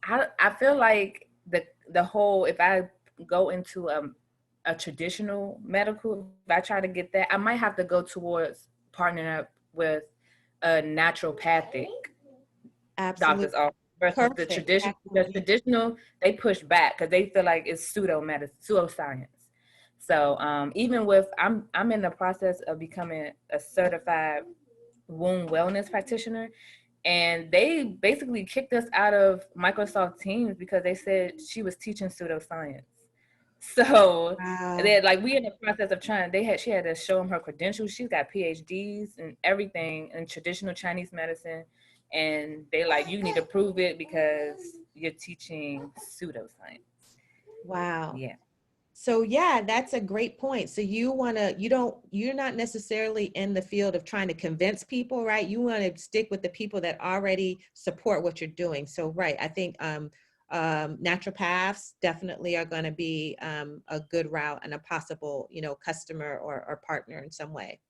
I feel like the whole, if I go into a traditional medical, if I try to get that, I might have to go towards partnering up with a naturopathic doctor's office versus the traditional. The traditional, they push back because they feel like it's pseudoscience. So even with, I'm in the process of becoming a certified wound wellness practitioner. And they basically kicked us out of Microsoft Teams because they said she was teaching pseudoscience. So they like, we in the process of trying, she had to show them her credentials. She's got PhDs and everything in traditional Chinese medicine. And they like, you need to prove it because you're teaching pseudoscience. Wow. Yeah. So yeah, that's a great point. So you're not necessarily in the field of trying to convince people, right? You want to stick with the people that already support what you're doing. So right, I think naturopaths definitely are going to be a good route and a possible, you know, customer or partner in some way.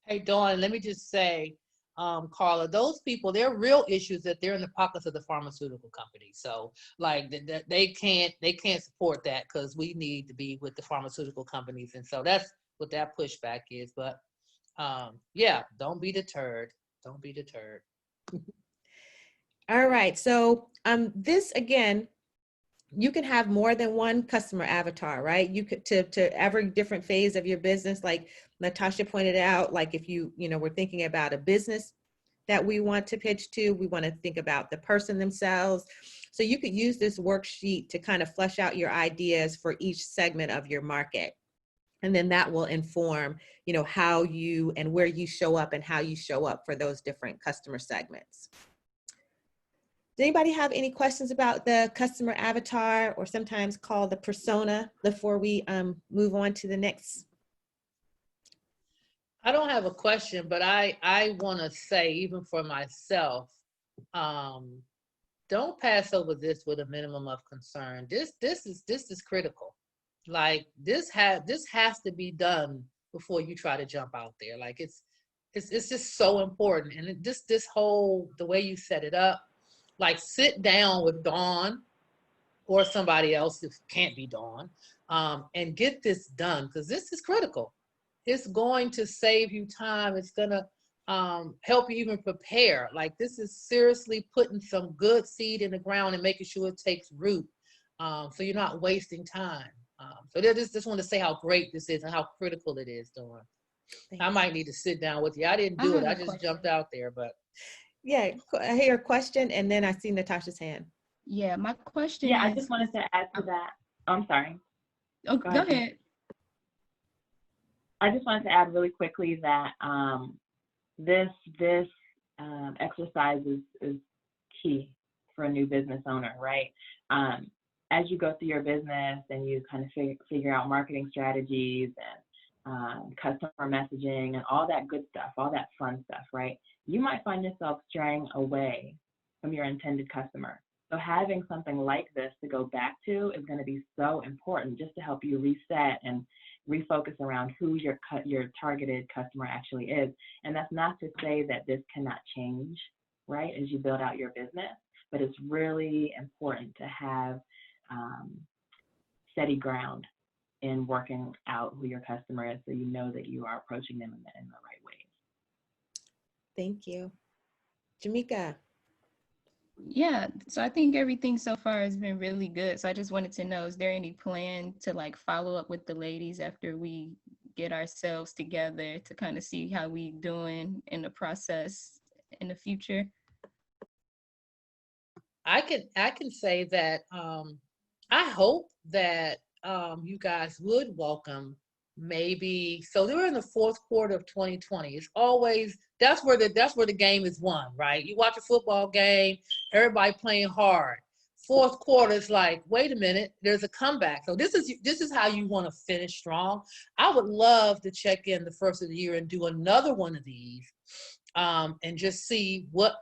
Hey, Dawn, let me just say, Carla, those people, their real issues that they're in the pockets of the pharmaceutical company. So like they can't support that because we need to be with the pharmaceutical companies. And so that's what that pushback is. But yeah, don't be deterred. Don't be deterred. All right. So this again, you can have more than one customer avatar, right? You could to every different phase of your business, like Natasha pointed out, like if we're thinking about a business that we want to pitch to, we want to think about the person themselves. So you could use this worksheet to kind of flesh out your ideas for each segment of your market. And then that will inform, you know, how you and where you show up and how you show up for those different customer segments. Does anybody have any questions about the customer avatar, or sometimes called the persona, before we move on to the next? I don't have a question, but I want to say, even for myself, don't pass over this with a minimum of concern. This is critical. Like this has to be done before you try to jump out there. Like it's just so important. And this whole, the way you set it up, like sit down with Dawn or somebody else if can't be Dawn, and get this done, because this is critical. It's going to save you time. It's gonna help you even prepare. Like this is seriously putting some good seed in the ground and making sure it takes root, so you're not wasting time. So I just want to say how great this is and how critical it is, Dawn. I might need to sit down with you. I didn't do it. I just jumped out there, but. Yeah, I hear a question, and then I see Natasha's hand. Yeah, my question Yeah, is, I just wanted to add to that. I'm sorry. oh, go ahead. I just wanted to add really quickly that this exercise is key for a new business owner, right? As you go through your business and you kind of figure out marketing strategies and customer messaging and all that good stuff, all that fun stuff, right? You might find yourself straying away from your intended customer. So having something like this to go back to is going to be so important, just to help you reset and refocus around who your targeted customer actually is. And that's not to say that this cannot change, right, as you build out your business, but it's really important to have steady ground in working out who your customer is, so you know that you are approaching them in the right ways. Thank you. Jamika. Yeah, so I think everything so far has been really good. So I just wanted to know, is there any plan to like follow up with the ladies after we get ourselves together to kind of see how we doing in the process in the future? I can say that I hope that you guys would welcome, maybe, so they're in the fourth quarter of 2020. It's always, that's where the game is won, right? You watch a football game, everybody playing hard. Fourth quarter is like, wait a minute, there's a comeback. So this is how you want to finish strong. I would love to check in the first of the year and do another one of these, and just see what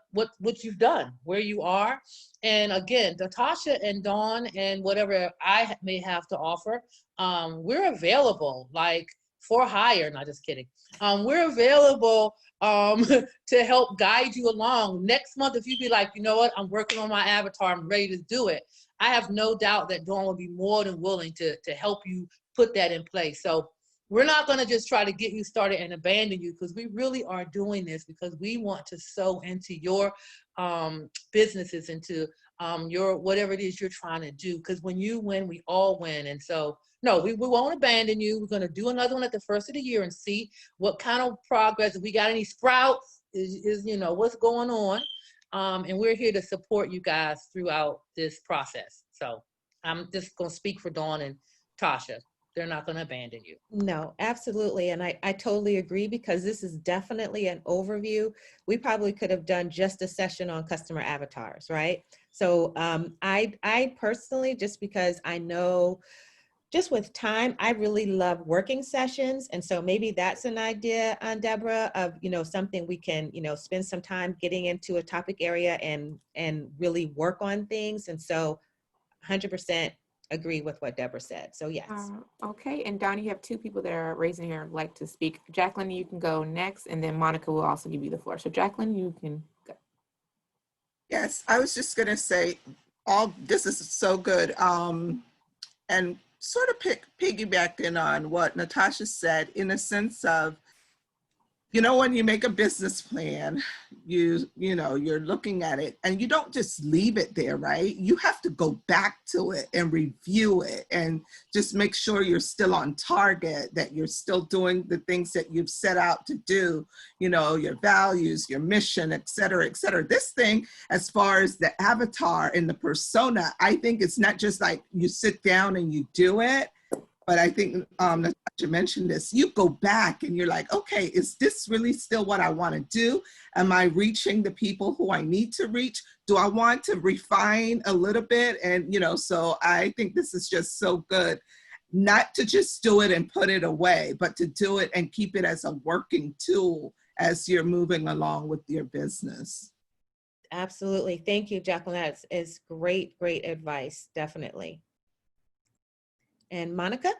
you've done, where you are. And again, Natasha and Dawn and whatever I may have to offer, we're available, like for hire. Not just kidding. We're available to help guide you along. Next month, if you be like, you know what, I'm working on my avatar, I'm ready to do it, I have no doubt that Dawn will be more than willing to help you put that in place. So we're not going to just try to get you started and abandon you, because we really are doing this because we want to sow into your businesses, into your whatever it is you're trying to do. Because when you win, we all win. And so, no, we won't abandon you. We're going to do another one at the first of the year and see what kind of progress. If we got any sprouts, is you know what's going on. And we're here to support you guys throughout this process. So I'm just going to speak for Dawn and Tasha. They're not going to abandon you. No, absolutely. And I totally agree, because this is definitely an overview. We probably could have done just a session on customer avatars, right? So I personally, just because I know just with time, I really love working sessions. And so maybe that's an idea, Deborah, of, something we can, spend some time getting into a topic area and really work on things. And so 100% agree with what Deborah said. So yes. Okay, and Donnie, you have two people that are raising their hand like to speak. Jacqueline, you can go next, and then Monica will also give you the floor. So Jacqueline, you can go. Yes, I was just gonna say, this is so good. And sort of piggybacking on what Natasha said, in a sense of, when you make a business plan, you're looking at it and you don't just leave it there, right? You have to go back to it and review it and just make sure you're still on target, that you're still doing the things that you've set out to do, your values, your mission, et cetera, et cetera. This thing, as far as the avatar and the persona, I think it's not just like you sit down and you do it. But I think Natasha mentioned this, you go back and you're like, okay, is this really still what I want to do? Am I reaching the people who I need to reach? Do I want to refine a little bit? And, so I think this is just so good, not to just do it and put it away, but to do it and keep it as a working tool as you're moving along with your business. Absolutely. Thank you, Jacqueline. That is great, great advice, definitely. And Monica?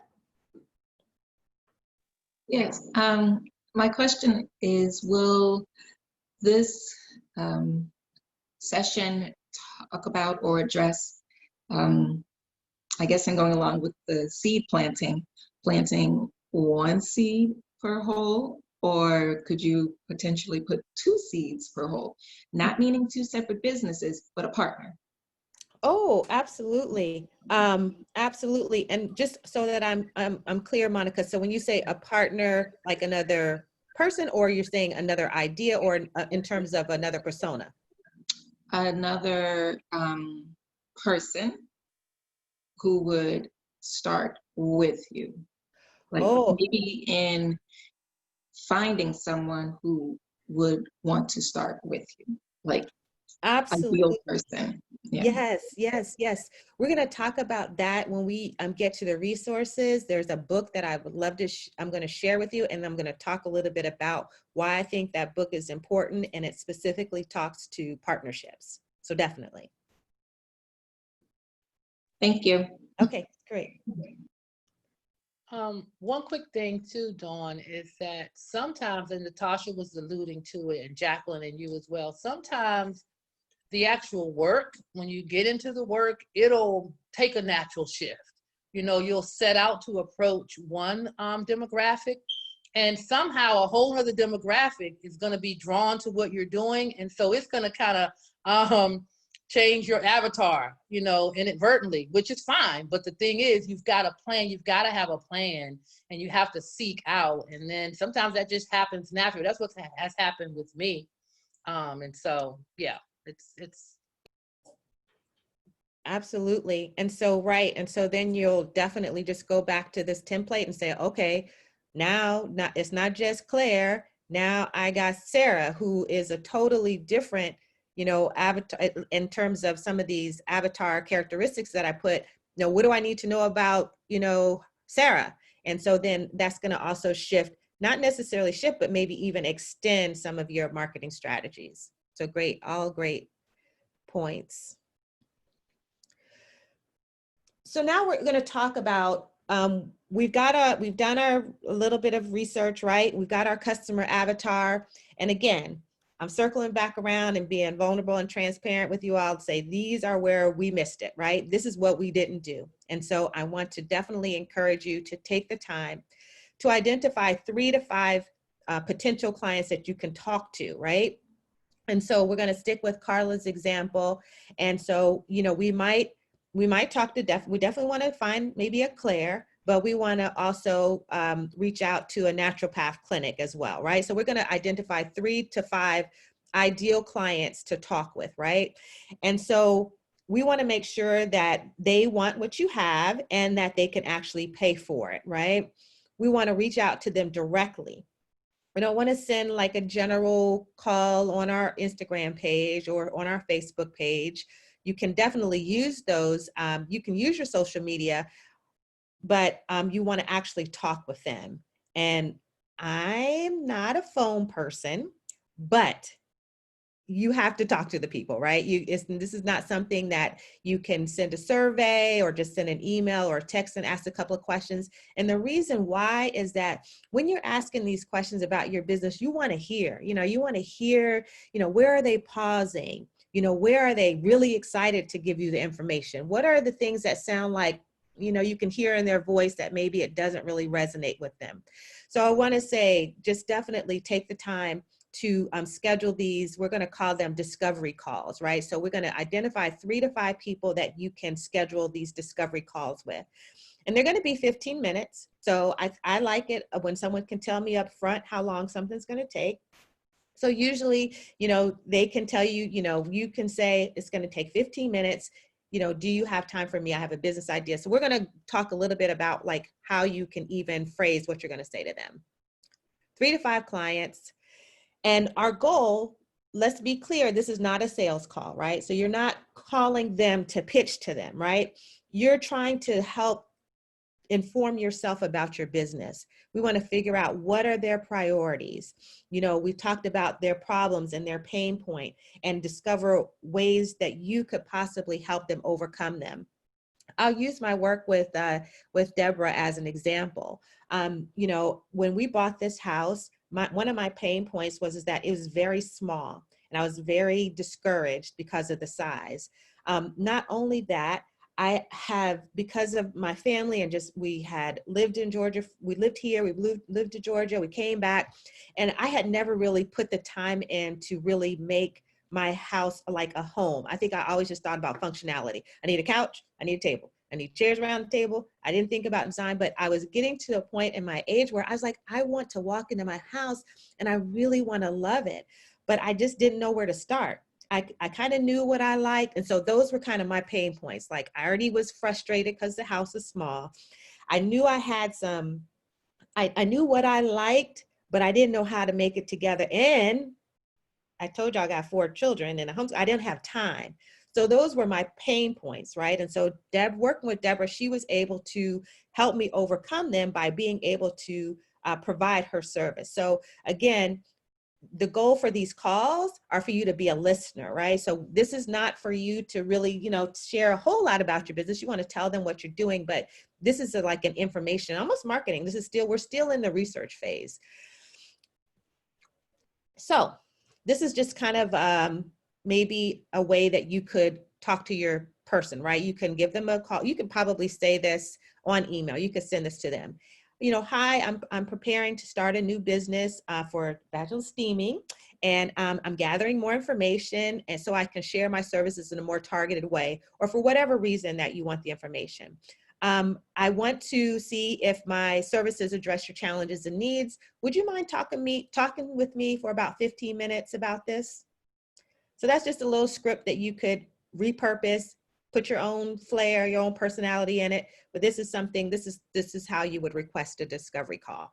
Yes. My question is, will this session talk about or address, I guess, in going along with the seed planting one seed per hole, or could you potentially put 2 seeds per hole? Not meaning 2 separate businesses, but a partner. Oh, absolutely. Absolutely. And just so that I'm clear, Monica, so when you say a partner, like another person, or you're saying another idea, or in terms of another persona? Another person who would start with you. Like Oh, maybe in finding someone who would want to start with you, like ideal absolutely. person. Yeah. Yes, yes, yes. We're going to talk about that when we get to the resources. There's a book that I would love to, I'm going to share with you, and I'm going to talk a little bit about why I think that book is important, and it specifically talks to partnerships. So definitely. Thank you. Okay, great. One quick thing too, Dawn, is that sometimes, and Natasha was alluding to it, and Jacqueline and you as well, sometimes the actual work, when you get into the work, it'll take a natural shift. You know, you'll set out to approach one demographic, and somehow a whole other demographic is going to be drawn to what you're doing. And so it's going to kind of change your avatar, you know, inadvertently, which is fine. But the thing is, you've got a plan, you've got to have a plan, and you have to seek out. And then sometimes that just happens naturally. That's what has happened with me. And so, yeah, it's Absolutely. And so, right. And so then you'll definitely just go back to this template and say, okay, now it's not just Claire. Now I got Sarah, who is a totally different, you know, avatar in terms of some of these avatar characteristics that I put. You know, what do I need to know about, you know, Sarah? And so then that's going to also shift, not necessarily shift, but maybe even extend some of your marketing strategies. So great, all great points. So now we're going to talk about, we've done a little bit of research, right? We've got our customer avatar. And again, I'm circling back around and being vulnerable and transparent with you all to say, these are where we missed it, right? This is what we didn't do. And so I want to definitely encourage you to take the time to identify 3 to 5 potential clients that you can talk to, right? And so we're going to stick with Carla's example. And so, you know, we might talk to we definitely want to find maybe a Claire, but we want to also reach out to a naturopath clinic as well, right? So we're going to identify 3 to 5 ideal clients to talk with, right? And so we want to make sure that they want what you have and that they can actually pay for it, right? We want to reach out to them directly. We don't want to send like a general call on our Instagram page or on our Facebook page. You can definitely use those. You can use your social media, but you want to actually talk with them. And I'm not a phone person, but you have to talk to the people, right? This is not something that you can send a survey or just send an email or text and ask a couple of questions. And the reason why is that when you're asking these questions about your business, you want to hear, where are they pausing? You know, where are they really excited to give you the information? What are the things that sound like, you can hear in their voice that maybe it doesn't really resonate with them? So I want to say, just definitely take the time to schedule these. We're going to call them discovery calls, right? So we're going to identify 3 to 5 people that you can schedule these discovery calls with. And they're going to be 15 minutes. So I like it when someone can tell me up front how long something's going to take. So usually, they can tell you, you can say it's going to take 15 minutes. Do you have time for me? I have a business idea. So we're going to talk a little bit about like how you can even phrase what you're going to say to them. 3 to 5 clients. And our goal, let's be clear, this is not a sales call, right? So you're not calling them to pitch to them, right? You're trying to help inform yourself about your business. We want to figure out what are their priorities. You know, we've talked about their problems and their pain point, and discover ways that you could possibly help them overcome them. I'll use my work with Deborah as an example. You know, when we bought this house, one of my pain points was that it was very small, and I was very discouraged because of the size. Not only that, I have, because of my family and just, we had lived in Georgia, we lived here, we lived to Georgia, we came back, and I had never really put the time in to really make my house like a home. I think I always just thought about functionality. I need a couch, I need a table, I need chairs around the table. I didn't think about design, but I was getting to a point in my age where I was like, I want to walk into my house and I really want to love it, but I just didn't know where to start. I kind of knew what I liked. And so those were kind of my pain points. Like, I already was frustrated because the house is small. I knew I had some, I knew what I liked, but I didn't know how to make it together. And I told you I got 4 children and I didn't have time. So those were my pain points, right? And so working with Deborah, she was able to help me overcome them by being able to provide her service. So again, the goal for these calls are for you to be a listener, right? So this is not for you to really, you know, share a whole lot about your business. You want to tell them what you're doing, but this is like an information, almost marketing. This is still, we're still in the research phase. So this is just kind of maybe a way that you could talk to your person, right? You can give them a call. You can probably say this on email. You could send this to them. You know, hi, I'm preparing to start a new business for vaginal steaming, and I'm gathering more information, and so I can share my services in a more targeted way, or for whatever reason that you want the information. I want to see if my services address your challenges and needs. Would you mind talking with me for about 15 minutes about this? So that's just a little script that you could repurpose, put your own flair, your own personality in it. But this is something, this is how you would request a discovery call.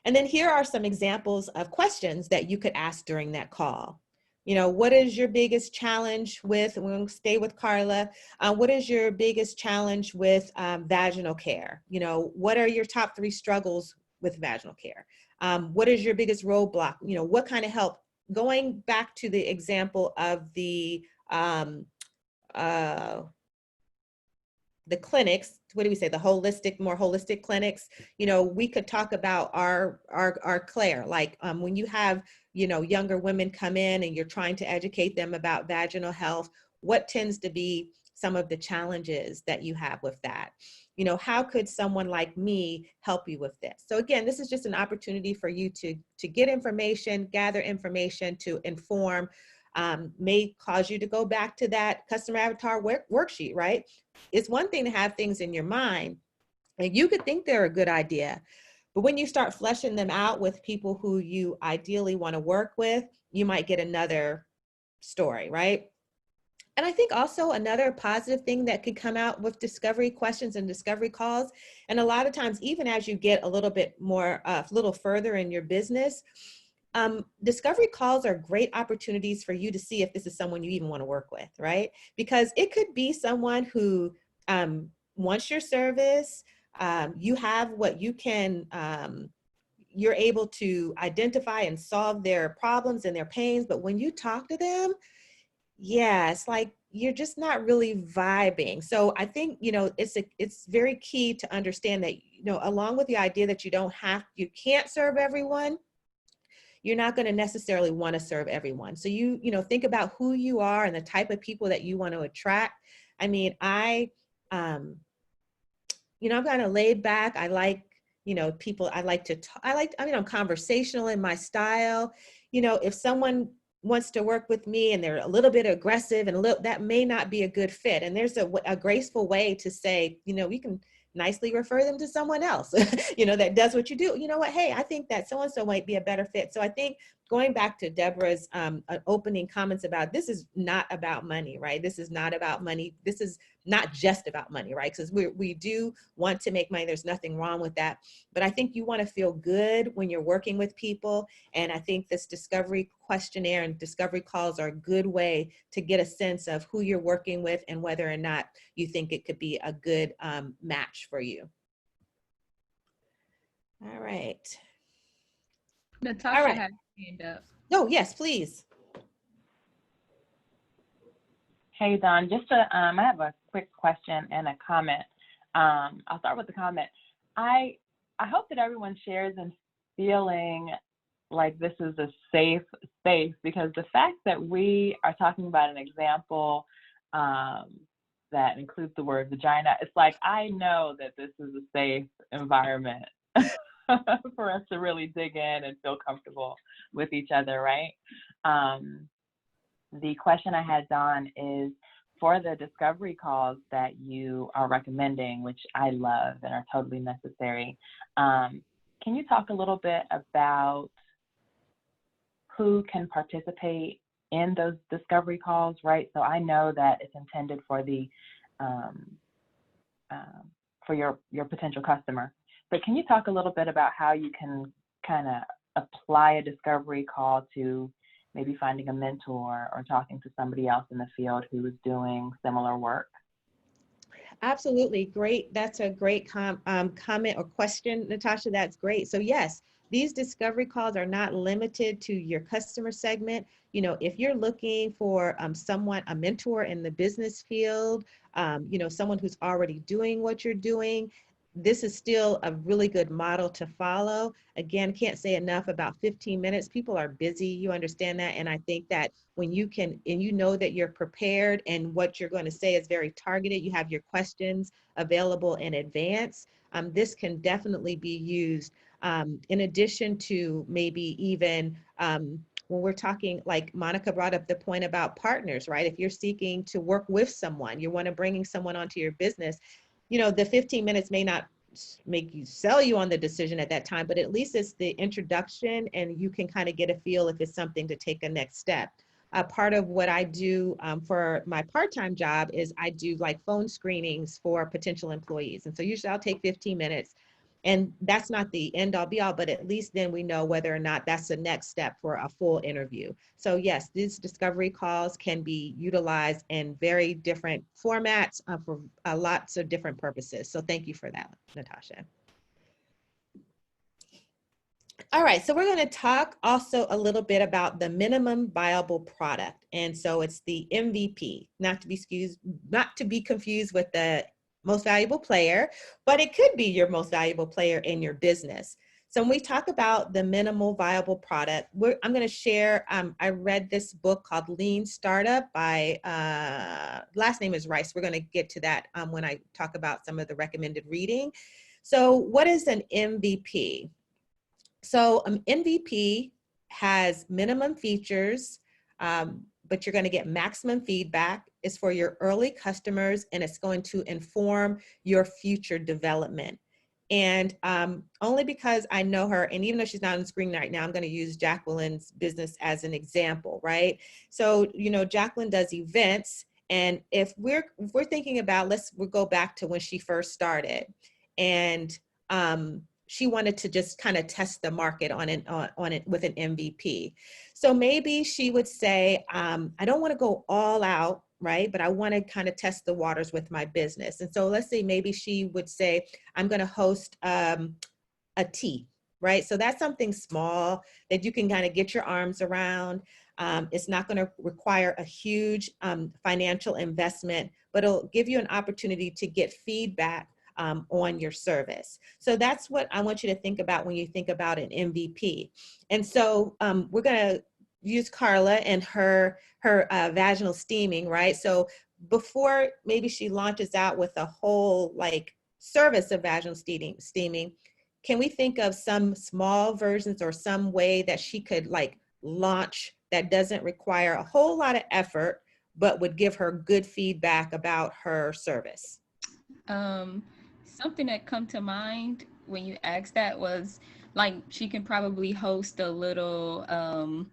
And then here are some examples of questions that you could ask during that call. You know, what is your biggest challenge with, we're going to stay with Carla, what is your biggest challenge with vaginal care? You know, what are your top 3 struggles with vaginal care? What is your biggest roadblock? You know, what kind of help? Going back to the example of the clinics, what do we say, the holistic, more holistic clinics, you know, we could talk about our Claire, like when you have, you know, younger women come in and you're trying to educate them about vaginal health, what tends to be some of the challenges that you have with that? You know, how could someone like me help you with this? So again, this is just an opportunity for you to get information, gather information to inform, may cause you to go back to that customer avatar worksheet, right? It's one thing to have things in your mind, and you could think they're a good idea, but when you start fleshing them out with people who you ideally want to work with, you might get another story, right? And I think also another positive thing that could come out with discovery questions and discovery calls, and a lot of times, even as you get a little bit more, a little further in your business, discovery calls are great opportunities for you to see if this is someone you even want to work with, right? Because it could be someone who wants your service, you have what you can, you're able to identify and solve their problems and their pains, but when you talk to them, yeah, it's like you're just not really vibing. So I think, you know, it's very key to understand that, you know, along with the idea that you can't serve everyone, you're not going to necessarily want to serve everyone. So you know, think about who you are and the type of people that you want to attract. I mean, you know, I'm kind of laid back. I like, you know, people, I mean, I'm conversational in my style. You know, if someone wants to work with me and they're a little bit aggressive and that may not be a good fit. And there's a graceful way to say, you know, we can nicely refer them to someone else, you know, that does what you do. You know what, hey, I think that so-and-so might be a better fit. So I think going back to Deborah's opening comments about this is not about money, right? This is not about money. This is not just about money, right? Because we do want to make money. There's nothing wrong with that. But I think you want to feel good when you're working with people. And I think this discovery questionnaire and discovery calls are a good way to get a sense of who you're working with and whether or not you think it could be a good match for you. All right. Natasha All right. has her hand up. Oh, yes, please. Hey, Don, just to, I have a quick question and a comment. I'll start with the comment. I hope that everyone shares in feeling like this is a safe space, because the fact that we are talking about an example that includes the word vagina, it's like, I know that this is a safe environment for us to really dig in and feel comfortable with each other, right? The question I had, Dawn, is for the discovery calls that you are recommending, which I love and are totally necessary, can you talk a little bit about who can participate in those discovery calls, right? So I know that it's intended for the for your potential customer, but can you talk a little bit about how you can kind of apply a discovery call to maybe finding a mentor or talking to somebody else in the field who is doing similar work? Absolutely. Great. That's a great comment or question, Natasha. That's great. So yes, these discovery calls are not limited to your customer segment. You know, if you're looking for someone, a mentor in the business field, you know, someone who's already doing what you're doing, this is still a really good model to follow. Again, can't say enough about 15 minutes. People are busy, you understand that. And I think that when you can, and you know that you're prepared and what you're going to say is very targeted, you have your questions available in advance, this can definitely be used in addition to maybe even when we're talking, like Monica brought up the point about partners, right? If you're seeking to work with someone, you want to bringing someone onto your business, you know, the 15 minutes may not make you sell you on the decision at that time, but at least it's the introduction and you can kind of get a feel if it's something to take a next step. Part of what I do for my part-time job is I do like phone screenings for potential employees. And so usually I'll take 15 minutes. And that's not the end all be all, but at least then we know whether or not that's the next step for a full interview. So yes, these discovery calls can be utilized in very different formats for lots of different purposes. So thank you for that, Natasha. All right, so we're going to talk also a little bit about the minimum viable product. And so it's the MVP, not to be confused with the most valuable player, but it could be your most valuable player in your business. So when we talk about the minimal viable product, I'm going to share, I read this book called Lean Startup by, last name is Rice. We're going to get to that when I talk about some of the recommended reading. So what is an MVP? So MVP has minimum features, but you're going to get maximum feedback. It's for your early customers, and it's going to inform your future development. And only because I know her, and even though she's not on the screen right now, I'm going to use Jacqueline's business as an example, right? So, you know, Jacqueline does events, and if we're thinking about, we'll go back to when she first started, and she wanted to just kind of test the market on it with an MVP. So maybe she would say, I don't want to go all out, right? But I want to kind of test the waters with my business. And so let's say maybe she would say, I'm going to host a tea, right? So that's something small that you can kind of get your arms around. It's not going to require a huge financial investment, but it'll give you an opportunity to get feedback on your service. So that's what I want you to think about when you think about an MVP. And so we're going to use Carla and her vaginal steaming, right? So before maybe she launches out with a whole like service of vaginal steaming, can we think of some small versions or some way that she could like launch that doesn't require a whole lot of effort, but would give her good feedback about her service? Something that come to mind when you asked that was like she can probably host a little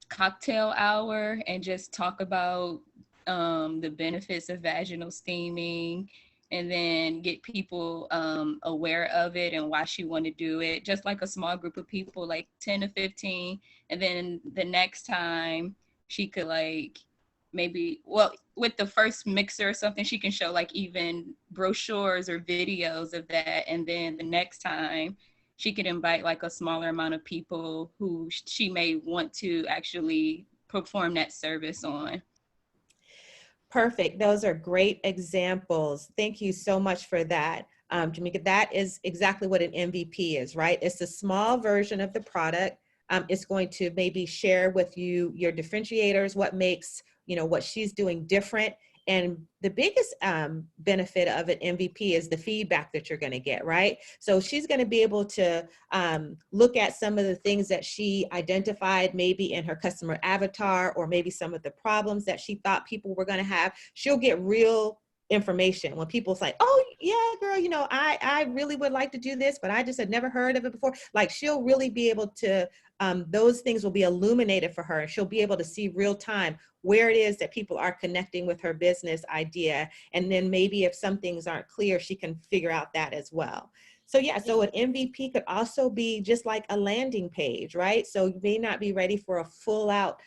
cocktail hour and just talk about the benefits of vaginal steaming, and then get people aware of it and why she want to do it, just like a small group of people, like 10 to 15. And then the next time she could like maybe, well, with the first mixer or something, she can show like even brochures or videos of that. And then the next time she could invite like a smaller amount of people who she may want to actually perform that service on. Perfect. Those are great examples. Thank you so much for that. Jamaica, that is exactly what an MVP is, right? It's a small version of the product. It's going to maybe share with you your differentiators, what makes, what she's doing different. And the biggest benefit of an MVP is the feedback that you're going to get, right? So she's going to be able to look at some of the things that she identified maybe in her customer avatar, or maybe some of the problems that she thought people were going to have. She'll get real information when people say, oh yeah, girl, I really would like to do this, but I just had never heard of it before. Like, she'll really be able to, those things will be illuminated for her. She'll be able to see real time where it is that people are connecting with her business idea. And then maybe if some things aren't clear, she can figure out that as well. So yeah, so an MVP could also be just like a landing page, right? So you may not be ready for a full out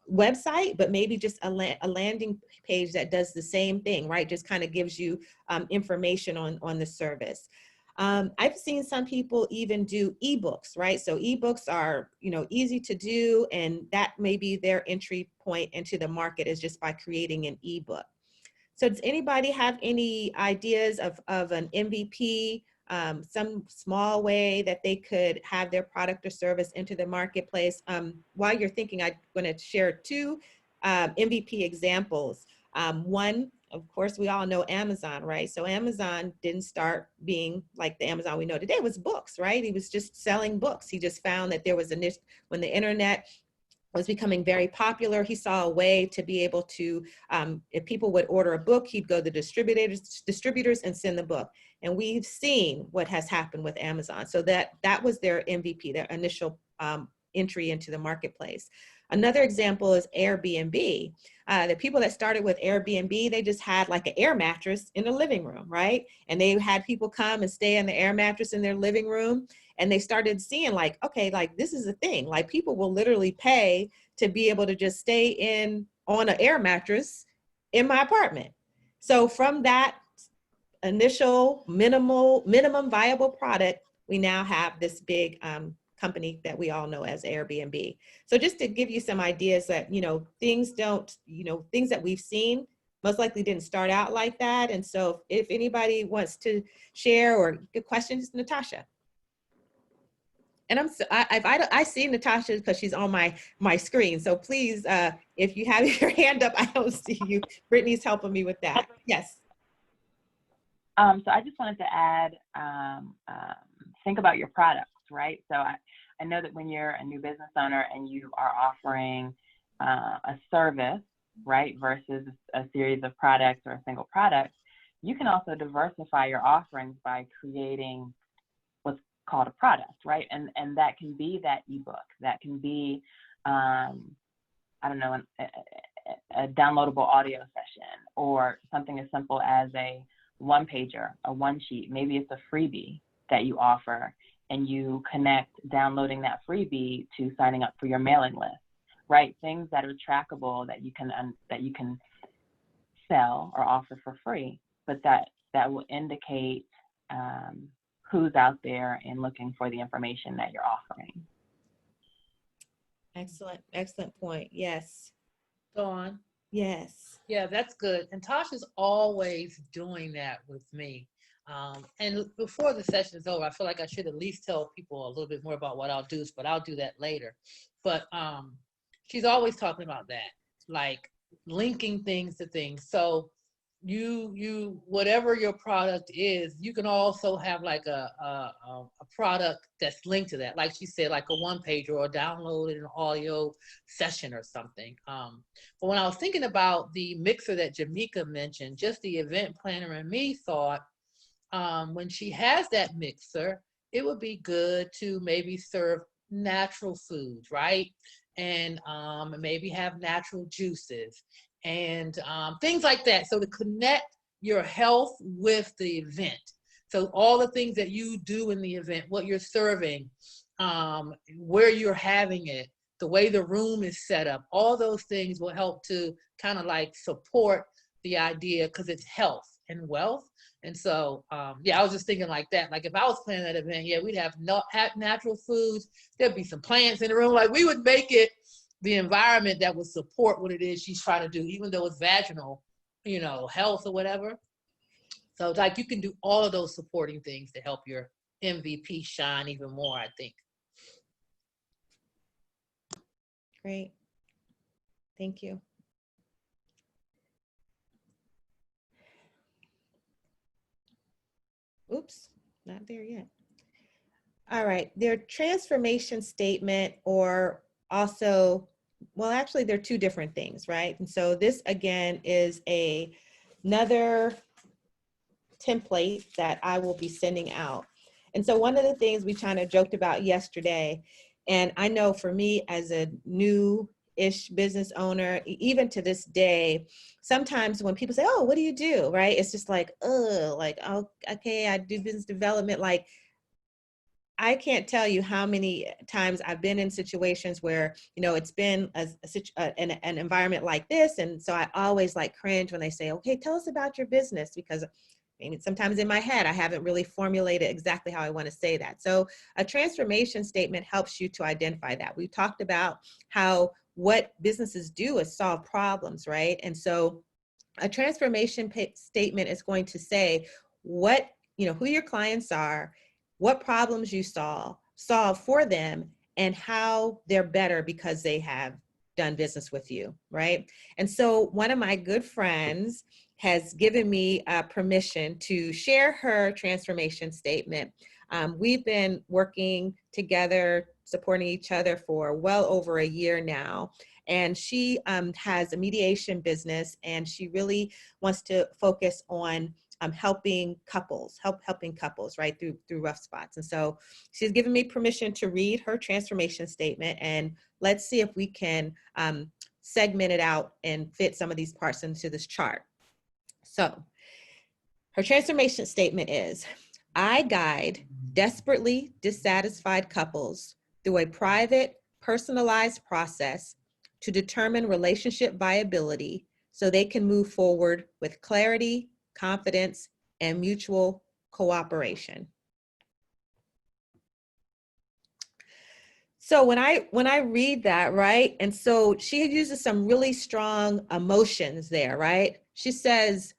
website, but maybe just a landing page that does the same thing, right? Just kind of gives you information on the service. I've seen some people even do ebooks, right? So ebooks are, easy to do, and that may be their entry point into the market, is just by creating an ebook. So does anybody have any ideas of an MVP, some small way that they could have their product or service into the marketplace? While you're thinking, I'm going to share two MVP examples. One, of course, we all know Amazon, right? So Amazon didn't start being like the Amazon we know today. It was books, right? He was just selling books. He just found that there was a niche when the internet was becoming very popular. He saw a way to be able to, if people would order a book, he'd go to distributors and send the book. And we've seen what has happened with Amazon. So that was their MVP, their initial entry into the marketplace. Another example is Airbnb. The people that started with Airbnb, they just had like an air mattress in the living room, right? And they had people come and stay in the air mattress in their living room. And they started seeing like, okay, like this is a thing. Like, people will literally pay to be able to just stay on an air mattress in my apartment. So from that initial minimum viable product, we now have this big company that we all know as Airbnb. So just to give you some ideas that, things that we've seen most likely didn't start out like that. And so if anybody wants to share or get questions, Natasha. And I see Natasha because she's on my screen. So please, if you have your hand up, I don't see you. Brittany's helping me with that. Yes. So I just wanted to add, think about your products, right? So I know that when you're a new business owner and you are offering a service, right, versus a series of products or a single product, you can also diversify your offerings by creating what's called a product, right? And that can be that ebook, that can be, I don't know, a downloadable audio session, or something as simple as a one pager, a one sheet. Maybe it's a freebie that you offer, and you connect downloading that freebie to signing up for your mailing list, right? Things that are trackable that you can sell or offer for free, but that will indicate who's out there and looking for the information that you're offering. Excellent point. Yes. Dawn. Yes. Yeah, that's good. And Tasha's always doing that with me. And before the session is over, I feel like I should at least tell people a little bit more about what I'll do, but I'll do that later. But she's always talking about that, like linking things to things. So you whatever your product is, you can also have like a product that's linked to that. Like she said, like a one page or a downloaded an audio session or something. But when I was thinking about the mixer that Jamaica mentioned, just the event planner and me thought, when she has that mixer, it would be good to maybe serve natural foods, right? And maybe have natural juices and things like that. So to connect your health with the event. So all the things that you do in the event, what you're serving, where you're having it, the way the room is set up, all those things will help to kind of like support the idea because it's health and wealth. And so, yeah, I was just thinking like that. Like if I was planning that event, yeah, we'd have natural foods. There'd be some plants in the room. Like we would make it the environment that would support what it is she's trying to do, even though it's vaginal, you know, health or whatever. So it's like you can do all of those supporting things to help your MVP shine even more, I think. Great. Thank you. Oops, not there yet. All right, their transformation statement, or also, well, actually they're two different things, right? And so this again is another template that I will be sending out. And so one of the things we kind of joked about yesterday, and I know for me as a new-ish business owner, even to this day, sometimes when people say, oh, what do you do, right? It's just like, like, oh, okay, I do business development. Like, I can't tell you how many times I've been in situations where, you know, it's been an environment like this. And so I always like cringe when they say, okay, tell us about your business, because maybe sometimes in my head, I haven't really formulated exactly how I want to say that. So a transformation statement helps you to identify that. We talked about how what businesses do is solve problems, right? And so a transformation statement is going to say what, you know, who your clients are, what problems you solve for them, and how they're better because they have done business with you, right? And so one of my good friends has given me permission to share her transformation statement. We've been working together, supporting each other for well over a year now. And she has a mediation business, and she really wants to focus on helping couples, helping couples, right, through rough spots. And so she's given me permission to read her transformation statement, and let's see if we can segment it out and fit some of these parts into this chart. So her transformation statement is, I guide desperately dissatisfied couples through a private, personalized process to determine relationship viability so they can move forward with clarity, confidence, and mutual cooperation. So when I read that, right, and so she uses some really strong emotions there, right? She says,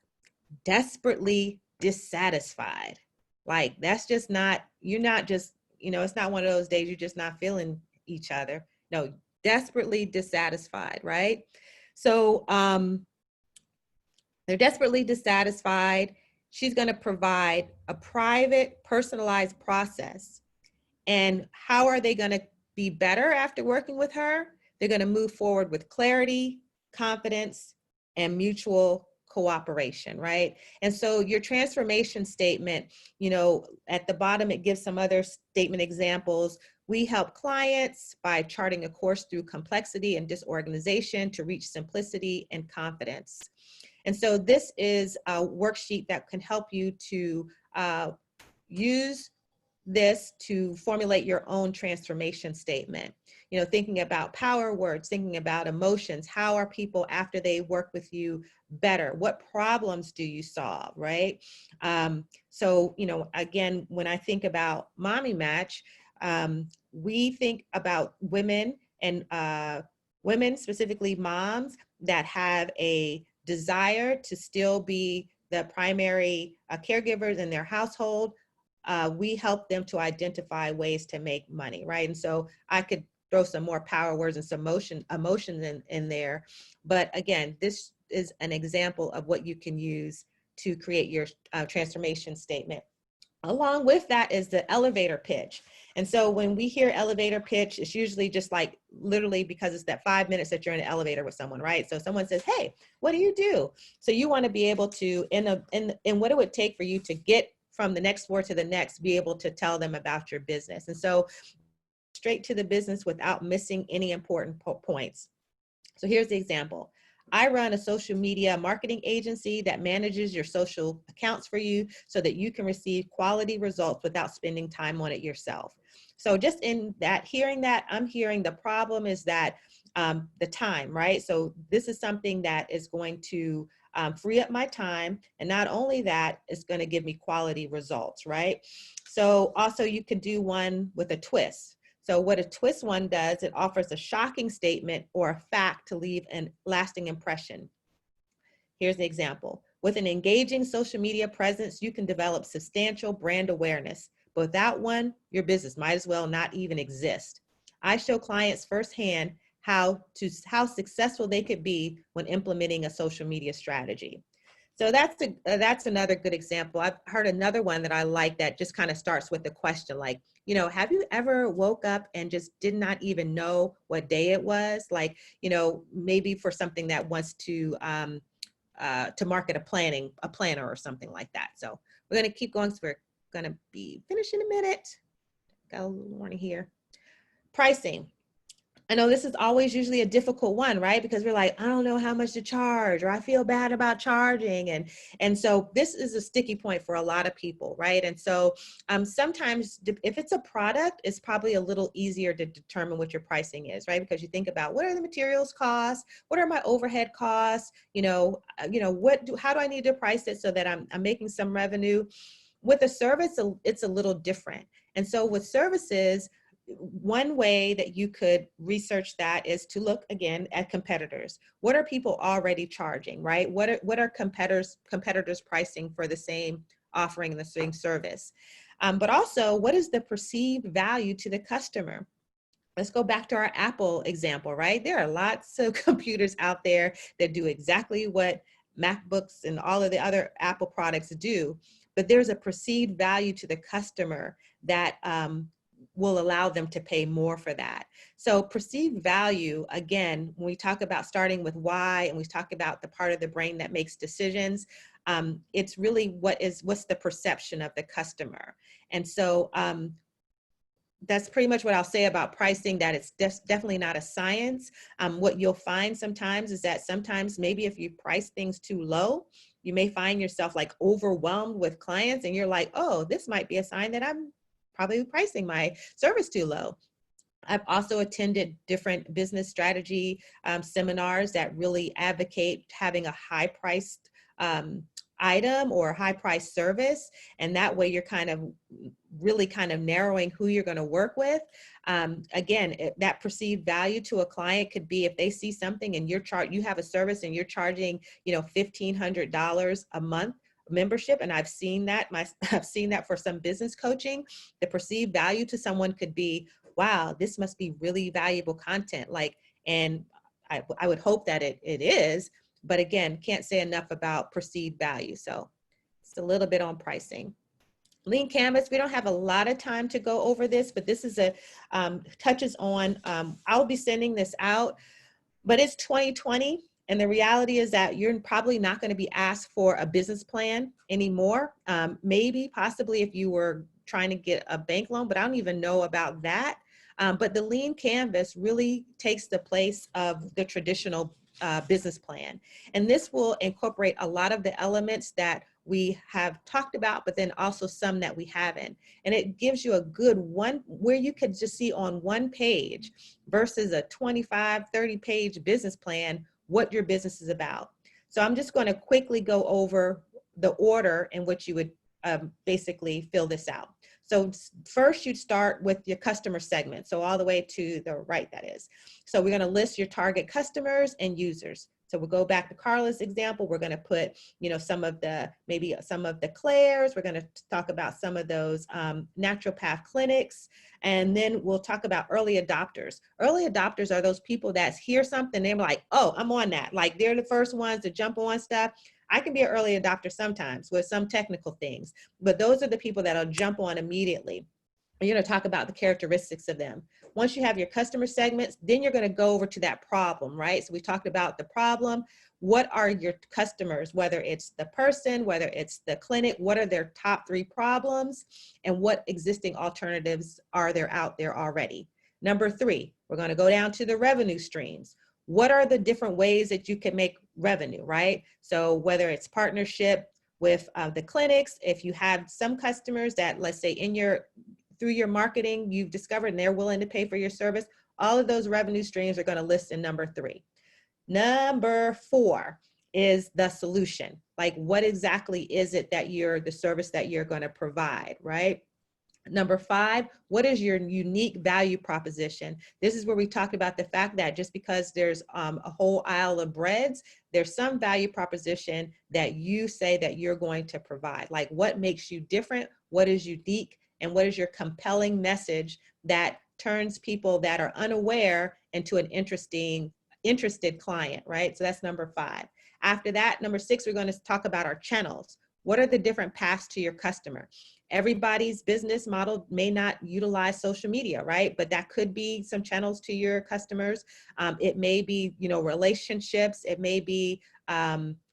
desperately dissatisfied. Like that's just not, you're not just, you know, it's not one of those days you're just not feeling each other. No, desperately dissatisfied, right? So they're desperately dissatisfied. She's going to provide a private, personalized process. And how are they going to be better after working with her? They're going to move forward with clarity, confidence, and mutual cooperation, right? And so your transformation statement, you know, at the bottom, it gives some other statement examples. We help clients by charting a course through complexity and disorganization to reach simplicity and confidence. And so this is a worksheet that can help you to use this to formulate your own transformation statement. You know, thinking about power words, thinking about emotions. How are people after they work with you better? What problems do you solve, right? So, you know, again, when I think about Mommy Match, we think about women and women, specifically moms, that have a desire to still be the primary caregivers in their household. We help them to identify ways to make money, right? And so I could throw some more power words and some emotions in there. But again, this is an example of what you can use to create your transformation statement. Along with that is the elevator pitch. And so when we hear elevator pitch, it's usually just like literally because it's that 5 minutes that you're in an elevator with someone, right? So someone says, hey, what do you do? So you want to be able to, in what it would take for you to get from the next floor to the next, be able to tell them about your business. And so straight to the business without missing any important points. So here's the example. I run a social media marketing agency that manages your social accounts for you so that you can receive quality results without spending time on it yourself. So just in that, hearing that, I'm hearing the problem is that the time, right? So this is something that is going to free up my time. And not only that, it's going to give me quality results, right? So also you could do one with a twist. So what a twist one does, it offers a shocking statement or a fact to leave a lasting impression. Here's the example. With an engaging social media presence, you can develop substantial brand awareness. But without one, your business might as well not even exist. I show clients firsthand how successful they could be when implementing a social media strategy. So that's another good example. I've heard another one that I like that just kind of starts with a question like, you know, have you ever woke up and just did not even know what day it was? Like, you know, maybe for something that wants to market a planner or something like that. So we're going to keep going. So we're going to be finished in a minute. Got a little warning here. Pricing. I know this is always usually a difficult one, right? Because we're like, I don't know how much to charge, or I feel bad about charging. And so this is a sticky point for a lot of people, right? And so sometimes if it's a product, it's probably a little easier to determine what your pricing is, right? Because you think about what are the materials costs? What are my overhead costs? How do I need to price it so that I'm making some revenue? With a service, it's a little different. And so with services, one way that you could research that is to look again at competitors. What are people already charging, right? What are competitors pricing for the same offering, the same service? But also, what is the perceived value to the customer? Let's go back to our Apple example, right? There are lots of computers out there that do exactly what MacBooks and all of the other Apple products do, but there's a perceived value to the customer that will allow them to pay more for that. So perceived value, again, when we talk about starting with why, and we talk about the part of the brain that makes decisions, it's really what's the perception of the customer. And so that's pretty much what I'll say about pricing, that it's definitely not a science. What you'll find sometimes is that sometimes maybe if you price things too low, you may find yourself like overwhelmed with clients and you're like, oh, this might be a sign that I'm probably pricing my service too low. I've also attended different business strategy seminars that really advocate having a high priced item or high priced service. And that way you're really narrowing who you're going to work with. Again, that perceived value to a client could be if they see something and you have a service and you're charging, $1,500 a month membership. And I've seen that for some business coaching. The perceived value to someone could be, wow, this must be really valuable content. And I would hope that it is, but again, can't say enough about perceived value. So it's a little bit on pricing. Lean Canvas, we don't have a lot of time to go over this, but this is touches on, I'll be sending this out, but it's 2020. And the reality is that you're probably not going to be asked for a business plan anymore. Maybe possibly if you were trying to get a bank loan, but I don't even know about that. But the Lean Canvas really takes the place of the traditional business plan. And this will incorporate a lot of the elements that we have talked about, but then also some that we haven't. And it gives you a good one where you could just see on one page versus a 25, 30 page business plan, what your business is about. So I'm just going to quickly go over the order in which you would basically fill this out. So first you'd start with your customer segment. So all the way to the right, that is. So we're going to list your target customers and users. So we'll go back to Carla's example. We're going to put, maybe some of the Claire's. We're going to talk about some of those naturopath clinics. And then we'll talk about early adopters. Early adopters are those people that hear something, they're like, oh, I'm on that. Like they're the first ones to jump on stuff. I can be an early adopter sometimes with some technical things, but those are the people that'll jump on immediately. You're going to talk about the characteristics of them. Once you have your customer segments, then you're going to go over to that problem, right? So we talked about the problem. what are your customers, whether it's the person, whether it's the clinic, what are their top 3 problems, and what existing alternatives are there out there already. Number 3, we're going to go down to the revenue streams. What are the different ways that you can make revenue, right? So whether it's partnership with the clinics, if you have some customers that, let's say, through your marketing, you've discovered and they're willing to pay for your service, all of those revenue streams are going to list in number 3. Number 4 is the solution. Like, what exactly is it that the service that you're going to provide, right? Number 5, what is your unique value proposition? This is where we talk about the fact that just because there's a whole aisle of breads, there's some value proposition that you say that you're going to provide. Like, what makes you different? What is unique? And what is your compelling message that turns people that are unaware into an interested client, right? So that's number 5. After that, number 6, we're going to talk about our channels. What are the different paths to your customer? Everybody's business model may not utilize social media, right? But that could be some channels to your customers. It may be, relationships. It may be,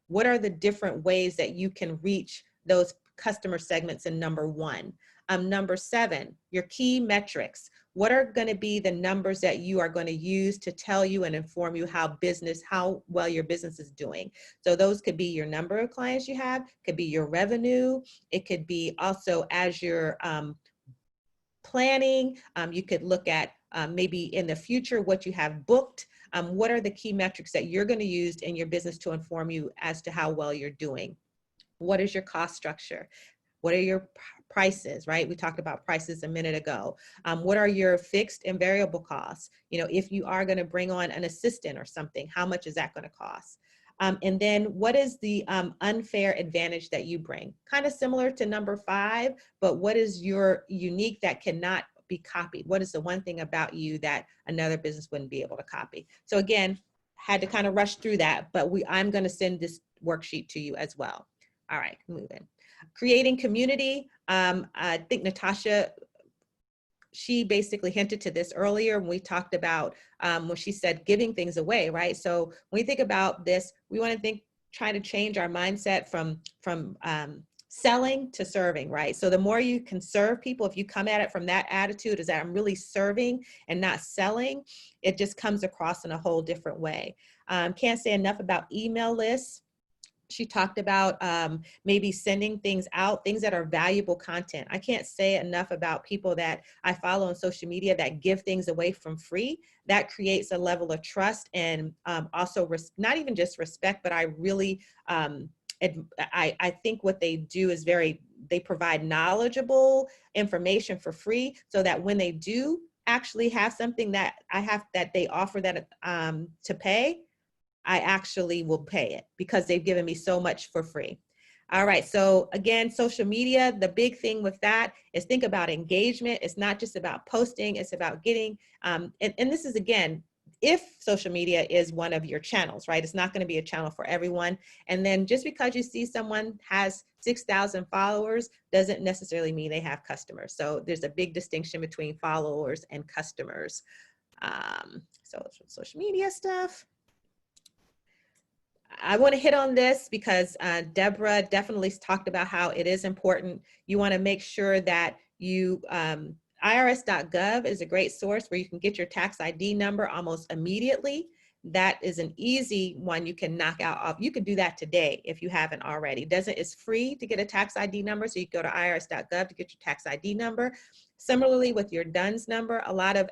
what are the different ways that you can reach those customer segments in number 1. Number 7, your key metrics. What are going to be the numbers that you are going to use to tell you and inform you how well your business is doing? So those could be your number of clients you have, could be your revenue. It could be also as you're planning, you could look at maybe in the future what you have booked. What are the key metrics that you're going to use in your business to inform you as to how well you're doing? What is your cost structure? What are your prices, right? We talked about prices a minute ago. What are your fixed and variable costs? If you are going to bring on an assistant or something, how much is that going to cost? And then what is the unfair advantage that you bring? Kind of similar to number 5, but what is your unique that cannot be copied? What is the one thing about you that another business wouldn't be able to copy? So again, had to kind of rush through that, but I'm going to send this worksheet to you as well. All right, moving. Creating community. I think Natasha, she basically hinted to this earlier when we talked about when she said giving things away, right? So when we think about this, we want to try to change our mindset from selling to serving, right? So the more you can serve people, if you come at it from that attitude, is that I'm really serving and not selling, it just comes across in a whole different way. Can't say enough about email lists. She talked about maybe sending things out, things that are valuable content. I can't say enough about people that I follow on social media that give things away from free. That creates a level of trust and also not even just respect, but I really, I think what they do is they provide knowledgeable information for free so that when they do actually have something that they offer that to pay, I actually will pay it because they've given me so much for free. All right, so again, social media, the big thing with that is think about engagement. It's not just about posting, it's about getting, and this is again, if social media is one of your channels, right? It's not gonna be a channel for everyone. And then just because you see someone has 6,000 followers doesn't necessarily mean they have customers. So there's a big distinction between followers and customers. So social media stuff. I want to hit on this because Deborah definitely talked about how it is important. You want to make sure that you, irs.gov is a great source where you can get your tax ID number almost immediately. That is an easy one you can knock out. You can do that today if you haven't already. It's free to get a tax ID number, so you go to irs.gov to get your tax ID number. Similarly with your DUNS number,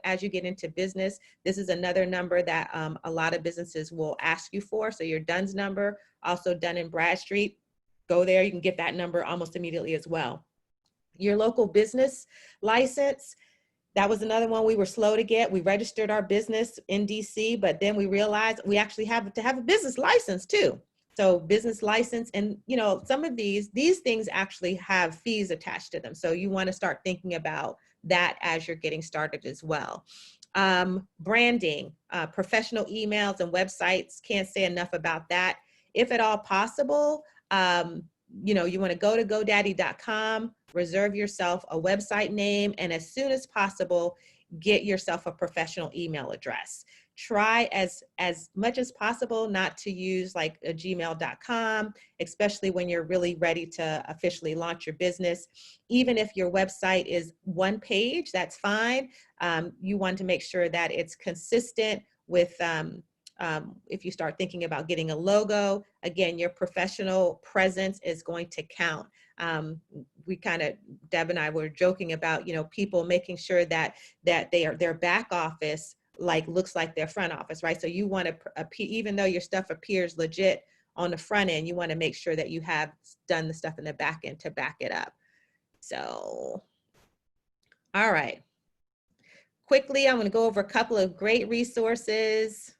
as you get into business, this is another number that a lot of businesses will ask you for. So your DUNS number, also Dun & Bradstreet, go there, you can get that number almost immediately as well. Your local business license, that was another one we were slow to get. We registered our business in DC, but then we realized we actually have to have a business license too. So business license, and some of these things actually have fees attached to them. So you want to start thinking about that as you're getting started as well. Branding, professional emails and websites, can't say enough about that. If at all possible, you want to go to GoDaddy.com, reserve yourself a website name, and as soon as possible, get yourself a professional email address. try as much as possible not to use like a gmail.com, especially when you're really ready to officially launch your business. Even if your website is one page, that's fine. You want to make sure that it's consistent with, if you start thinking about getting a logo, again, your professional presence is going to count. We kind of, Deb and I were joking about, people making sure that their back office like looks like their front office, right? So you want to, even though your stuff appears legit on the front end, you want to make sure that you have done the stuff in the back end to back it up. So, all right. Quickly, I'm going to go over a couple of great resources.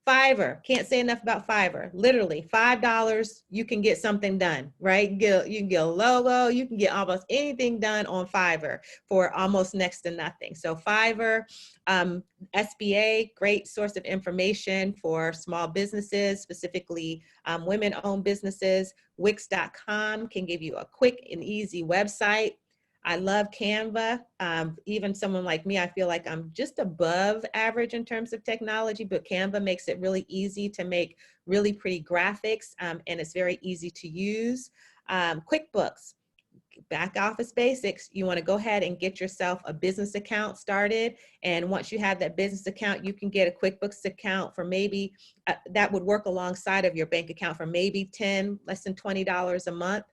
Fiverr, can't say enough about Fiverr. Literally $5, you can get something done, right? You can get a logo, you can get almost anything done on Fiverr for almost next to nothing. So Fiverr, SBA, great source of information for small businesses, specifically women-owned businesses. Wix.com can give you a quick and easy website. I love Canva. Even someone like me, I feel like I'm just above average in terms of technology, but Canva makes it really easy to make really pretty graphics, and it's very easy to use. QuickBooks, back office basics. You want to go ahead and get yourself a business account started. And once you have that business account, you can get a QuickBooks account for maybe, that would work alongside of your bank account for maybe less than $20 a month.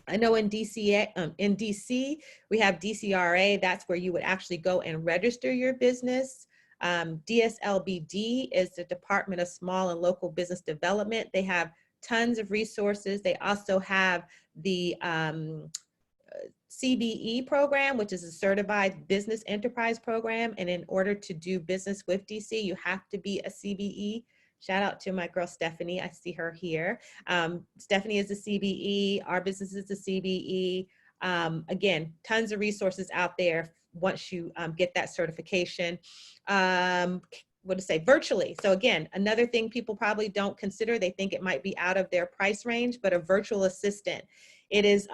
I know in DC, we have DCRA. That's where you would actually go and register your business. DSLBD is the Department of Small and Local Business Development. They have tons of resources. They also have the CBE program, which is a Certified Business Enterprise Program. And in order to do business with DC, you have to be a CBE. Shout out to my girl, Stephanie. I see her here. Stephanie is a CBE. Our business is a CBE. Again, tons of resources out there once you get that certification. What to say, virtually. So again, another thing people probably don't consider, they think it might be out of their price range, but a virtual assistant. It is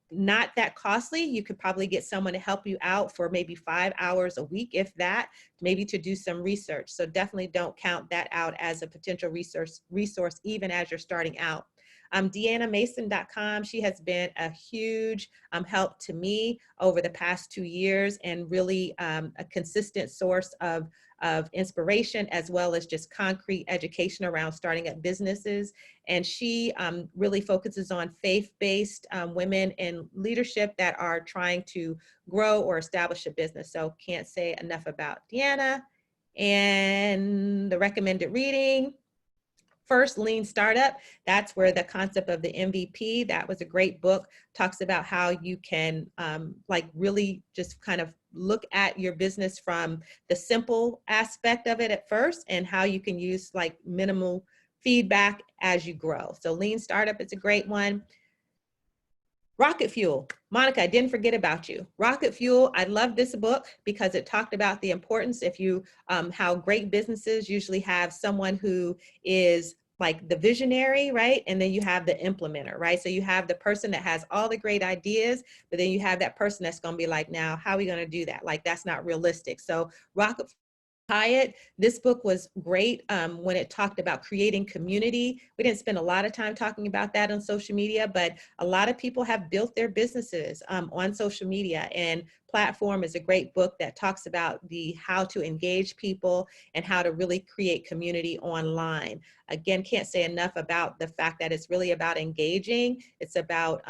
not that costly. You could probably get someone to help you out for maybe 5 hours a week, if that, maybe to do some research. So definitely don't count that out as a potential resource even as you're starting out. DeannaMason.com, she has been a huge help to me over the past 2 years, and really a consistent source of inspiration, as well as just concrete education around starting up businesses. And she really focuses on faith-based women in leadership that are trying to grow or establish a business. So can't say enough about Deanna. And the recommended reading, first, Lean Startup. That's where the concept of the MVP, that was a great book, talks about how you can like really just kind of look at your business from the simple aspect of it at first, and how you can use like minimal feedback as you grow. So Lean Startup is a great one. Rocket Fuel. Monica, I didn't forget about you. Rocket Fuel, I love this book because it talked about the importance, if you, how great businesses usually have someone who is like the visionary, right? And then you have the implementer, right? So you have the person that has all the great ideas, but then you have that person that's gonna be like, now, how are we gonna do that? Like, that's not realistic. So Rocket Hyatt, this book was great when it talked about creating community. We didn't spend a lot of time talking about that on social media, but a lot of people have built their businesses on social media, and Platform is a great book that talks about how to engage people and how to really create community online. Again, can't say enough about the fact that it's really about engaging. It's about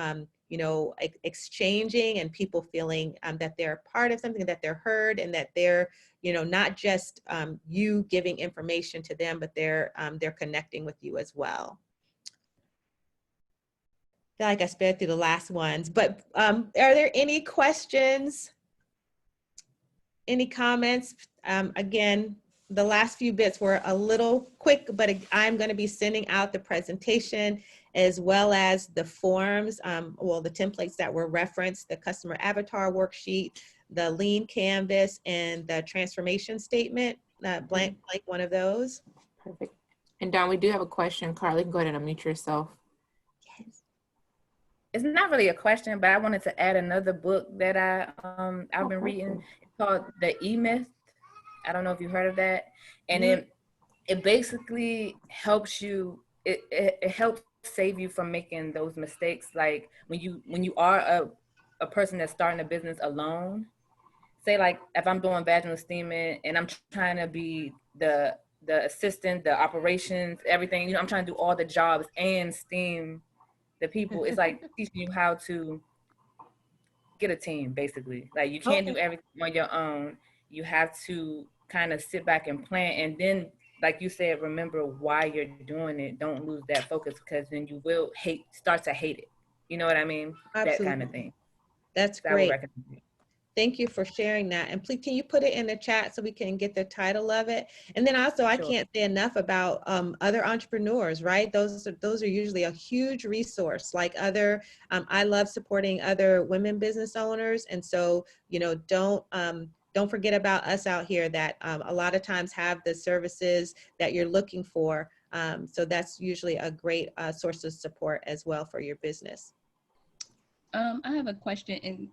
exchanging, and people feeling that they're part of something, that they're heard, and that they're not just you giving information to them, but they're connecting with you as well. I feel like I sped through the last ones, but are there any questions? Any comments? Again, the last few bits were a little quick, but I'm going to be sending out the presentation as well as the forms, well, the templates that were referenced, the customer avatar worksheet, the lean canvas, and the transformation statement, blank one of those. Perfect. And Dawn, we do have a question. Carly, go ahead and unmute yourself. Yes. It's not really a question, but I wanted to add another book that I've been reading. It's called The E-Myth. I don't know if you heard of that. And Mhm. it basically helps you, it helps save you from making those mistakes. Like when you are a person that's starting a business alone, say like if I'm doing vaginal steaming and I'm trying to be the assistant, the operations, everything, I'm trying to do all the jobs and steam the people. It's like teaching you how to get a team, basically. Like you can't do Okay. everything on your own. You have to kind of sit back and plan, and then like you said, remember why you're doing it. Don't lose that focus, because then you will start to hate it. You know what I mean? That kind of Absolutely. thing. That's So I would great. recommend it. Thank you for sharing that. And please, can you put it in the chat so we can get the title of it? And then also, I Sure. can't say enough about other entrepreneurs, right? Those are usually a huge resource. Like I love supporting other women business owners. And so, don't forget about us out here that a lot of times have the services that you're looking for. So that's usually a great source of support as well for your business. I have a question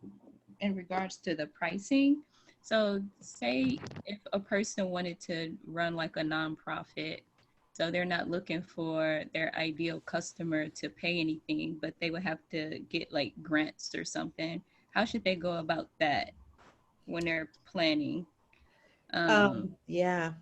in regards to the pricing. So say if a person wanted to run like a nonprofit, so they're not looking for their ideal customer to pay anything, but they would have to get like grants or something. How should they go about that when they're planning? Yeah.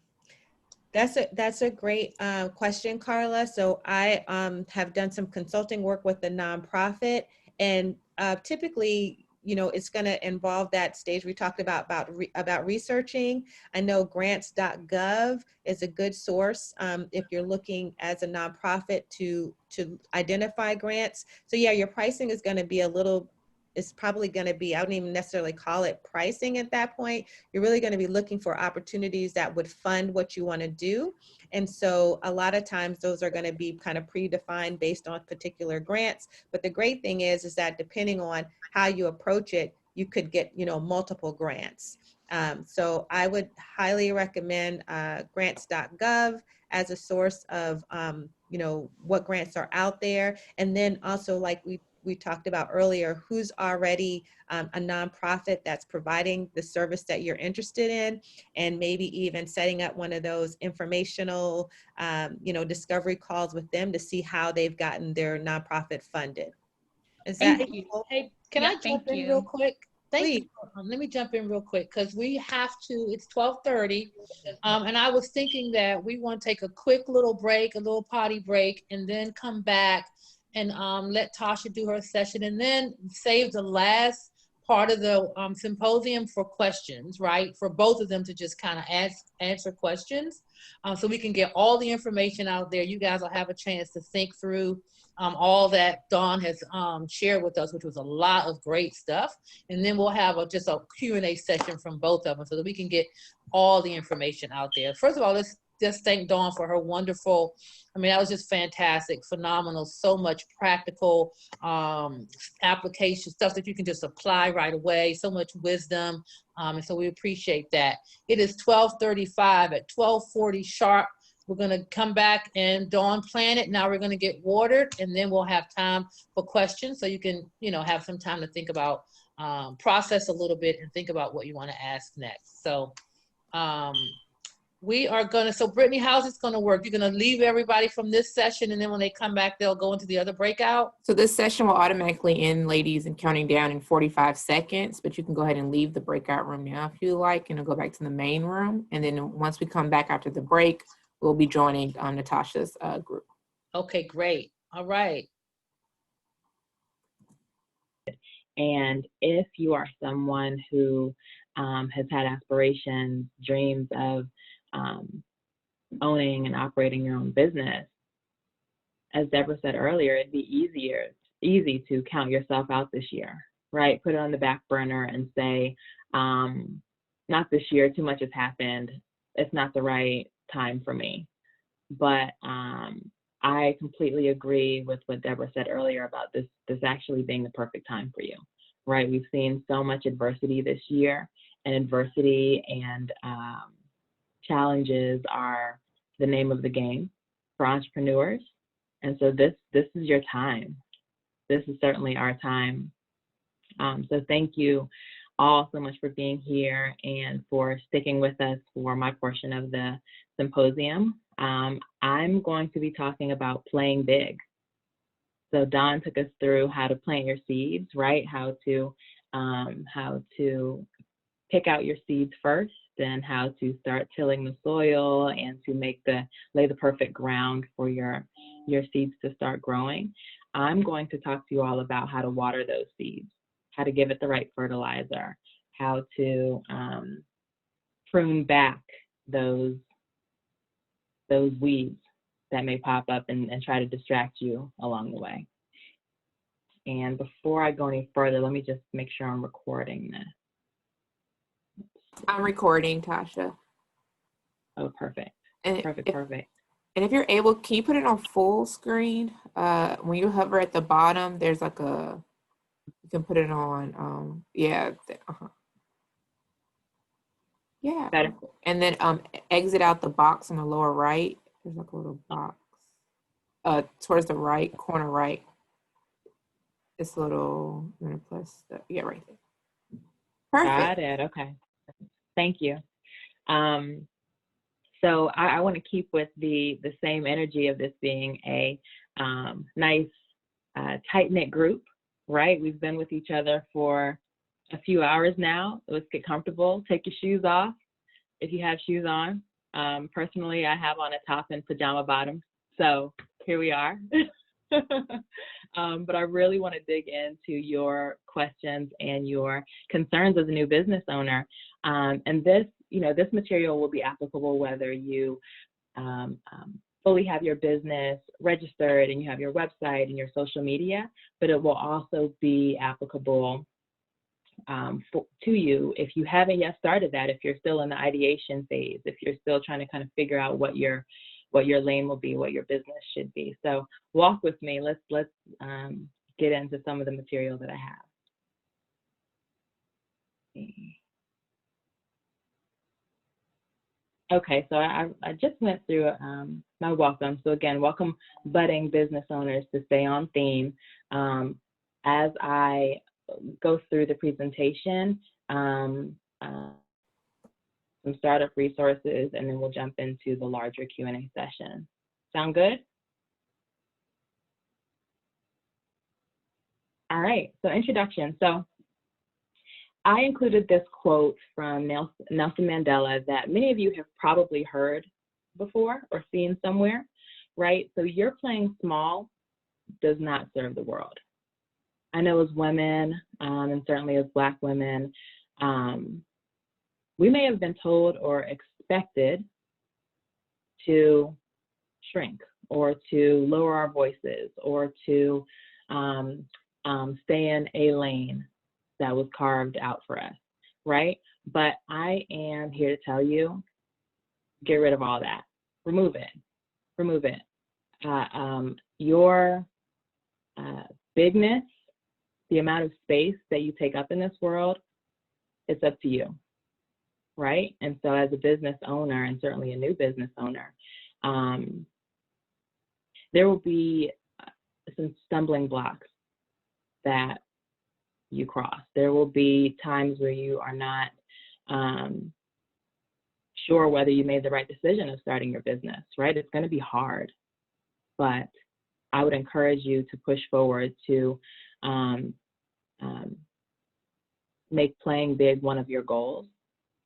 That's a great question, Carla. So I have done some consulting work with the nonprofit, and typically, it's going to involve that stage we talked about researching. I know grants.gov is a good source if you're looking as a nonprofit to identify grants. So yeah, your pricing is going to be it's probably going to be, I wouldn't even necessarily call it pricing at that point. You're really going to be looking for opportunities that would fund what you want to do. And so a lot of times those are going to be kind of predefined based on particular grants. But the great thing is that depending on how you approach it, you could get, multiple grants. So I would highly recommend grants.gov as a source of, what grants are out there. And then also, like we talked about earlier, who's already a nonprofit that's providing the service that you're interested in, and maybe even setting up one of those informational, discovery calls with them to see how they've gotten their nonprofit funded. Is that Thank you. helpful? Hey, can Yeah, I jump thank in you. real quick? Thank Please. you. Let me jump in real quick because we have to, it's 12:30. And I was thinking that we want to take a quick little break, a little potty break, and then come back and let Tasha do her session, and then save the last part of the symposium for questions, right? For both of them to just kind of answer questions. So we can get all the information out there. You guys will have a chance to think through all that Dawn has shared with us, which was a lot of great stuff. And then we'll have just a Q&A session from both of them so that we can get all the information out there. First of all, let's just thank Dawn for her wonderful, that was just fantastic, phenomenal, so much practical application stuff that you can just apply right away, so much wisdom. And so we appreciate that. It is 12:35. At 12:40 sharp, we're going to come back and Dawn plan it. Now we're going to get watered, and then we'll have time for questions. So you can, have some time to think about, process a little bit and think about what you want to ask next. So we are going to, so Brittany, how's this going to work? You're going to leave everybody from this session, and then when they come back, they'll go into the other breakout? So this session will automatically end, ladies, and counting down in 45 seconds, but you can go ahead and leave the breakout room now if you like, and go back to the main room. And then once we come back after the break, we'll be joining Natasha's group. Okay, great. All right. And if you are someone who has had aspirations, dreams of owning and operating your own business, as Deborah said earlier, it'd be easy to count yourself out this year, right? Put it on the back burner and say, not this year, too much has happened. It's not the right time for me. But I completely agree with what Deborah said earlier about this actually being the perfect time for you, right? We've seen so much adversity this year, and adversity and challenges are the name of the game for entrepreneurs. And so this is your time. This is certainly our time. So thank you all so much for being here and for sticking with us for my portion of the symposium. I'm going to be talking about playing big. So Don took us through how to plant your seeds, right? How to pick out your seeds first, and how to start tilling the soil and to lay the perfect ground for your seeds to start growing. I'm going to talk to you all about how to water those seeds, how to give it the right fertilizer, how to prune back those weeds that may pop up and try to distract you along the way. And before I go any further, let me just make sure I'm recording this. I'm recording, Tasha. Oh, perfect. And Perfect. And if you're able, can you put it on full screen? When you hover at the bottom, there's like you can put it on, yeah. Yeah. Better. And then exit out the box on the lower right. There's like a little box towards the right, corner right. It's a little, I'm gonna press yeah, right there. Perfect. Got it, okay. Thank you. So I want to keep with the same energy of this being a nice, tight-knit group, right? We've been with each other for a few hours now. Let's get comfortable. Take your shoes off if you have shoes on. Personally, I have on a top and pajama bottoms, so here we are. But I really want to dig into your questions and your concerns as a new business owner. And this material will be applicable whether you fully have your business registered and you have your website and your social media, but it will also be applicable to you if you haven't yet started that, if you're still in the ideation phase, if you're still trying to kind of figure out what your lane will be, what your business should be. So walk with me. Let's get into some of the material that I have. Okay, so I just went through my welcome. So again, welcome budding business owners to stay on theme. As I go through the presentation, some startup resources, and then we'll jump into the larger Q&A session. Sound good? All right, so introduction. So I included this quote from Nelson Mandela that many of you have probably heard before or seen somewhere, right? So your playing small does not serve the world. I know as women, and certainly as Black women, we may have been told or expected to shrink or to lower our voices or to stay in a lane that was carved out for us, right? But I am here to tell you, get rid of all that. Remove it. Remove it. Your bigness, the amount of space that you take up in this world, it's up to you, right? And so as a business owner, and certainly a new business owner, there will be some stumbling blocks that you cross. There will be times where you are not sure whether you made the right decision of starting your business, right? It's going to be hard, but I would encourage you to push forward to make playing big one of your goals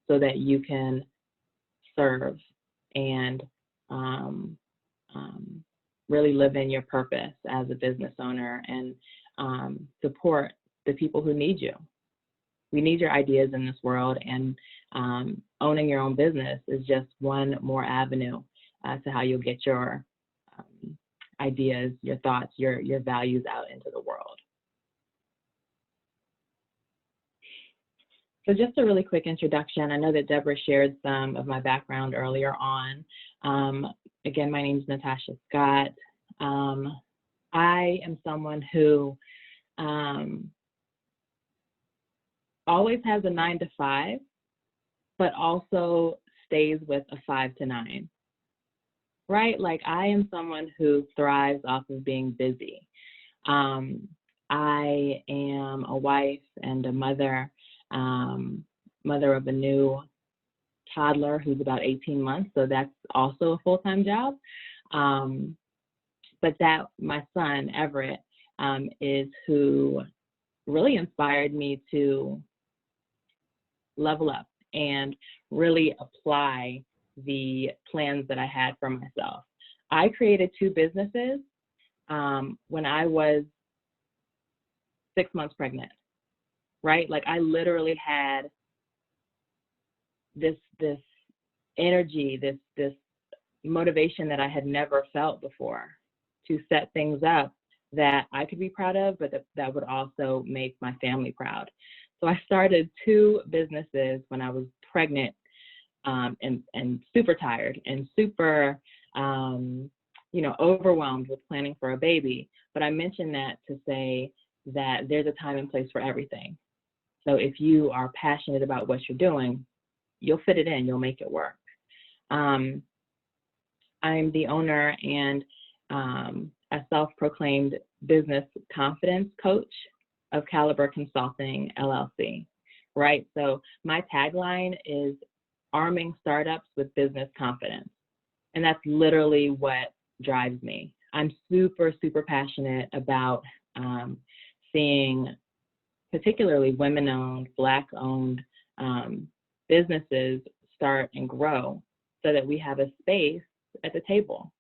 so that you can serve and really live in your purpose as a business owner and support the people who need you. We need your ideas in this world, and owning your own business is just one more avenue to how you'll get your ideas, your thoughts, your values out into the world. So just a really quick introduction. I know that Deborah shared some of my background earlier on. Again, my name is Natasha Scott. I am someone who always has a 9 to 5, but also stays with a 5 to 9, right? Like I am someone who thrives off of being busy. I am a wife and a mother mother of a new toddler who's about 18 months, so that's also a full-time job. But that my son, Everett, is who really inspired me to level up and really apply the plans that I had for myself. I created 2 businesses when I was 6 months pregnant, right? Like I literally had this energy, this motivation that I had never felt before to set things up that I could be proud of, but that would also make my family proud. So I started 2 businesses when I was pregnant and super tired and super, overwhelmed with planning for a baby. But I mentioned that to say that there's a time and place for everything. So if you are passionate about what you're doing, you'll fit it in, you'll make it work. I'm the owner and a self-proclaimed business confidence coach of Caliber Consulting, LLC, right? So my tagline is arming startups with business confidence. And that's literally what drives me. I'm super, super passionate about seeing particularly women-owned, Black-owned businesses start and grow so that we have a space at the table,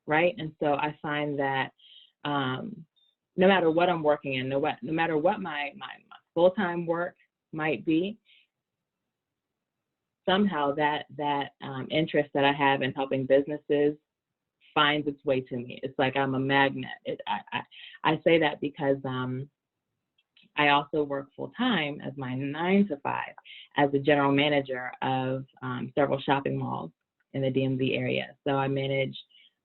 right? And so I find that no matter what I'm working in, no matter what my full-time work might be, somehow that interest that I have in helping businesses finds its way to me. It's like I'm a magnet. I say that because I also work full-time as my 9 to 5 as the general manager of several shopping malls in the DMV area. So I manage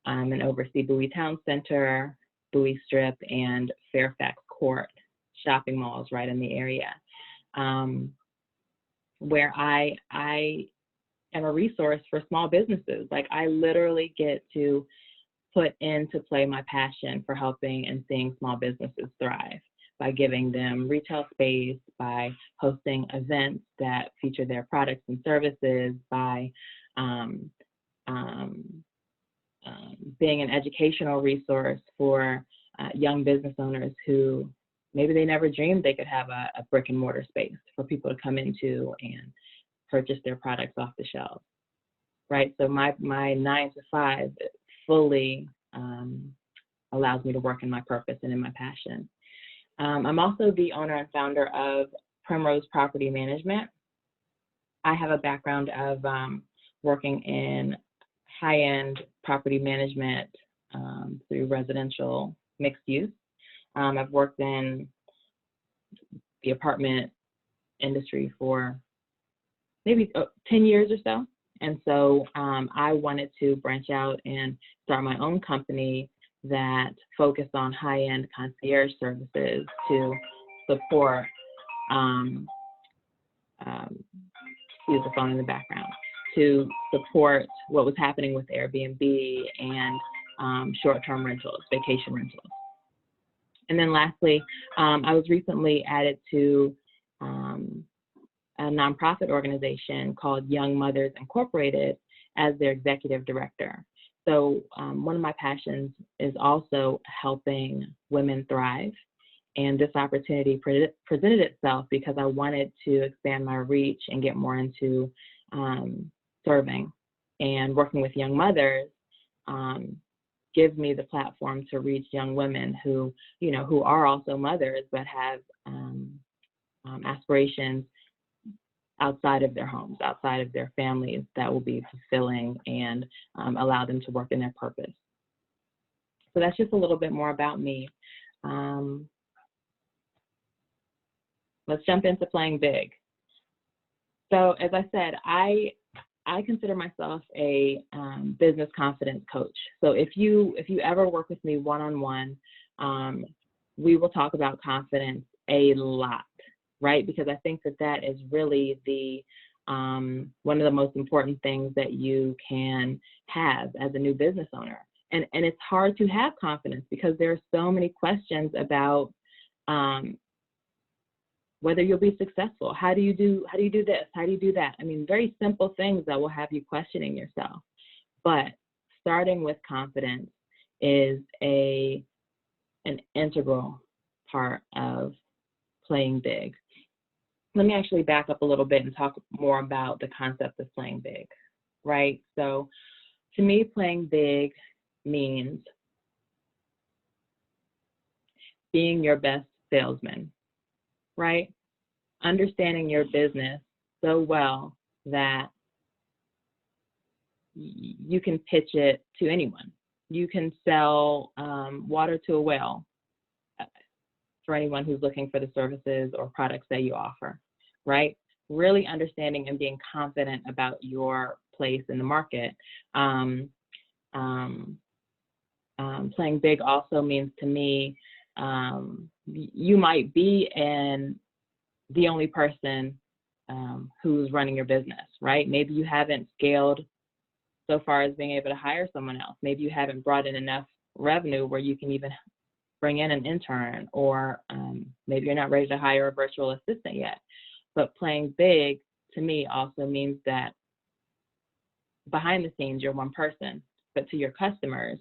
and oversee Bowie Town Center, Bowie Strip, and Fairfax Court shopping malls right in the area, where I am a resource for small businesses. Like I literally get to put into play my passion for helping and seeing small businesses thrive by giving them retail space, by hosting events that feature their products and services, by being an educational resource for young business owners who maybe they never dreamed they could have a brick and mortar space for people to come into and purchase their products off the shelves, right? So my 9 to 5 fully allows me to work in my purpose and in my passion. I'm also the owner and founder of Primrose Property Management. I have a background of working in high-end property management through residential mixed use. I've worked in the apartment industry for maybe 10 years or so. And so I wanted to branch out and start my own company that focused on high-end concierge services to support, excuse the phone in the background, to support what was happening with Airbnb and short-term rentals, vacation rentals. And then lastly, I was recently added to a nonprofit organization called Young Mothers Incorporated as their executive director. So one of my passions is also helping women thrive. And this opportunity presented itself because I wanted to expand my reach and get more into serving. And working with young mothers gives me the platform to reach young women who, who are also mothers, but have aspirations outside of their homes, outside of their families that will be fulfilling and allow them to work in their purpose. So that's just a little bit more about me. Let's jump into playing big. So as I said, I consider myself a business confidence coach. So if you ever work with me one-on-one, we will talk about confidence a lot, right? Because I think that is really the one of the most important things that you can have as a new business owner. And it's hard to have confidence because there are so many questions about whether you'll be successful. How do you do this? How do you do that? I mean, very simple things that will have you questioning yourself. But starting with confidence is an integral part of playing big. Let me actually back up a little bit and talk more about the concept of playing big, right? So to me, playing big means being your best salesman, right? Understanding your business so well that you can pitch it to anyone. You can sell water to a whale for anyone who's looking for the services or products that you offer, right? Really understanding and being confident about your place in the market. Playing big also means to me, you might be the only person who's running your business, right? Maybe you haven't scaled so far as being able to hire someone else. Maybe you haven't brought in enough revenue where you can even bring in an intern, or maybe you're not ready to hire a virtual assistant yet. But playing big to me also means that behind the scenes, you're one person, but to your customers,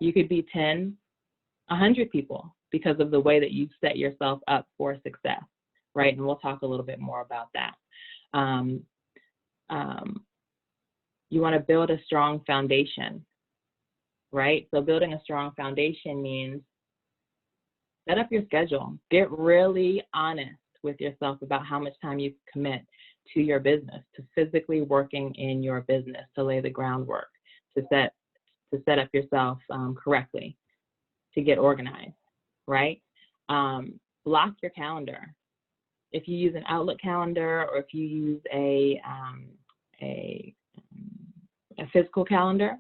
you could be 10, 100 people because of the way that you set yourself up for success, right? And we'll talk a little bit more about that. You want to build a strong foundation, right? So building a strong foundation means set up your schedule. Get really honest with yourself about how much time you commit to your business, to physically working in your business, to lay the groundwork, to set up yourself correctly, to get organized, right? Block your calendar. If you use an Outlook calendar, or if you use a physical calendar,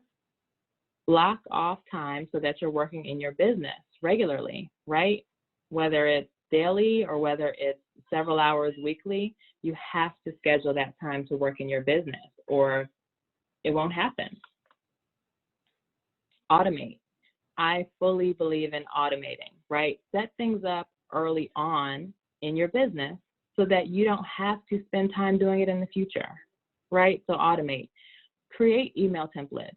block off time so that you're working in your business regularly, right? Whether it's daily or whether it's several hours weekly, you have to schedule that time to work in your business or it won't happen. Automate. I fully believe in automating, right? Set things up early on in your business so that you don't have to spend time doing it in the future, right? So automate. Create email templates.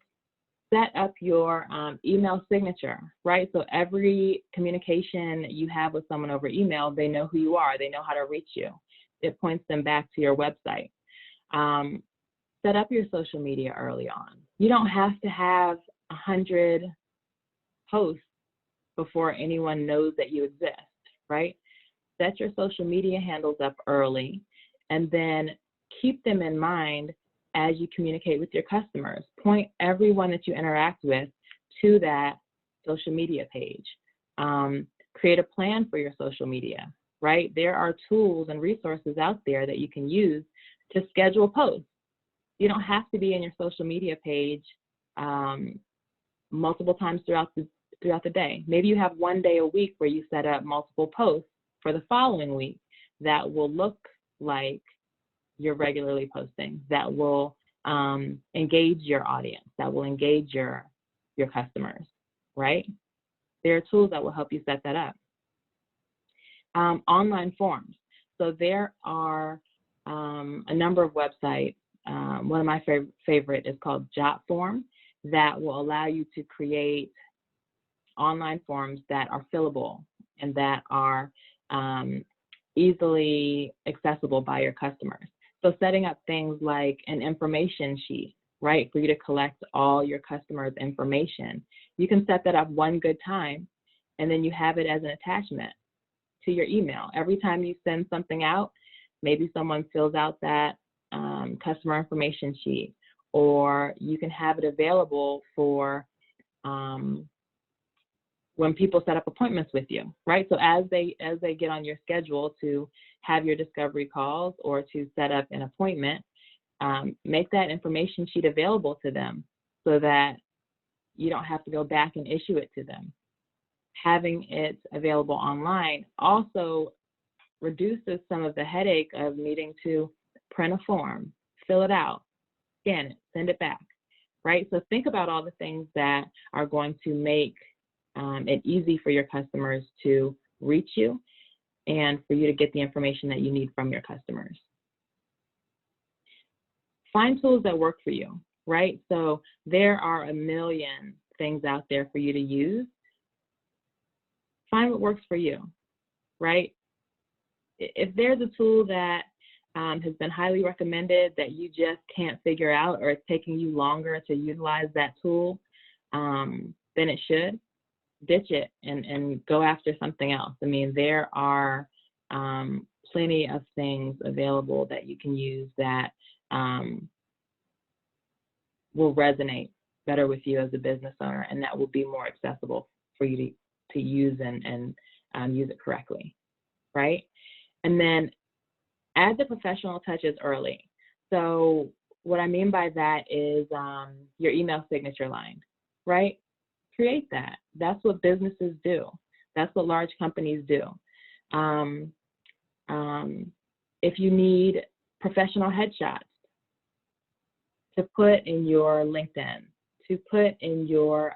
Set up your email signature, right? So every communication you have with someone over email, they know who you are. They know how to reach you. It points them back to your website. Set up your social media early on. You don't have to have 100 posts before anyone knows that you exist, right? Set your social media handles up early and then keep them in mind as you communicate with your customers. Point everyone that you interact with to that social media page. Create a plan for your social media, right? There are tools and resources out there that you can use to schedule posts. You don't have to be in your social media page multiple times throughout the day. Maybe you have one day a week where you set up multiple posts for the following week that will look like you're regularly posting, that will engage your audience, that will engage your customers, right? There are tools that will help you set that up. Online forms. So there are a number of websites. One of my favorite is called Jotform, that will allow you to create online forms that are fillable and that are easily accessible by your customers. So setting up things like an information sheet, right, for you to collect all your customers' information. You can set that up one good time, and then you have it as an attachment to your email. Every time you send something out, maybe someone fills out that customer information sheet, or you can have it available for when people set up appointments with you, right? So as they get on your schedule to have your discovery calls or to set up an appointment, make that information sheet available to them so that you don't have to go back and issue it to them. Having it available online also reduces some of the headache of needing to print a form, fill it out, scan it, send it back, right? So think about all the things that are going to make it easy for your customers to reach you and for you to get the information that you need from your customers. Find tools that work for you, right? So there are a million things out there for you to use. Find what works for you, right? If there's a tool that has been highly recommended that you just can't figure out, or it's taking you longer to utilize that tool than it should, ditch it and go after something else. I mean, there are plenty of things available that you can use that will resonate better with you as a business owner, and that will be more accessible for you to use and use it correctly, right? And then add the professional touches early. So what I mean by that is your email signature line, right? Create that. That's what businesses do. That's what large companies do. If you need professional headshots to put in your LinkedIn, to put in your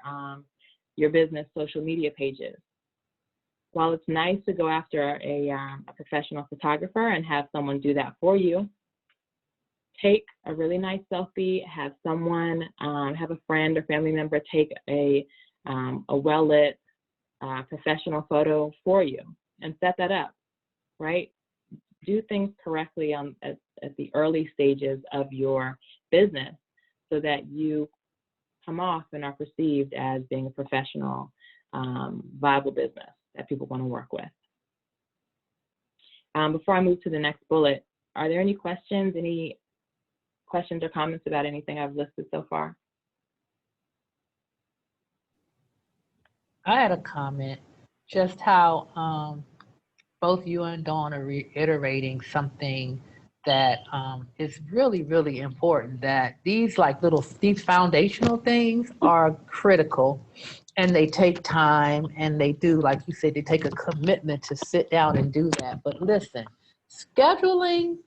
business social media pages, while it's nice to go after a professional photographer and have someone do that for you, take a really nice selfie, have someone, have a friend or family member take a well-lit professional photo for you and set that up, right? Do things correctly at the early stages of your business so that you come off and are perceived as being a professional, viable business that people want to work with. Before I move to the next bullet, are there any questions or comments about anything I've listed so far? I had a comment, just how both you and Dawn are reiterating something that is really, really important, that these foundational things are critical, and they take time, and they do, like you said, they take a commitment to sit down and do that. But listen, scheduling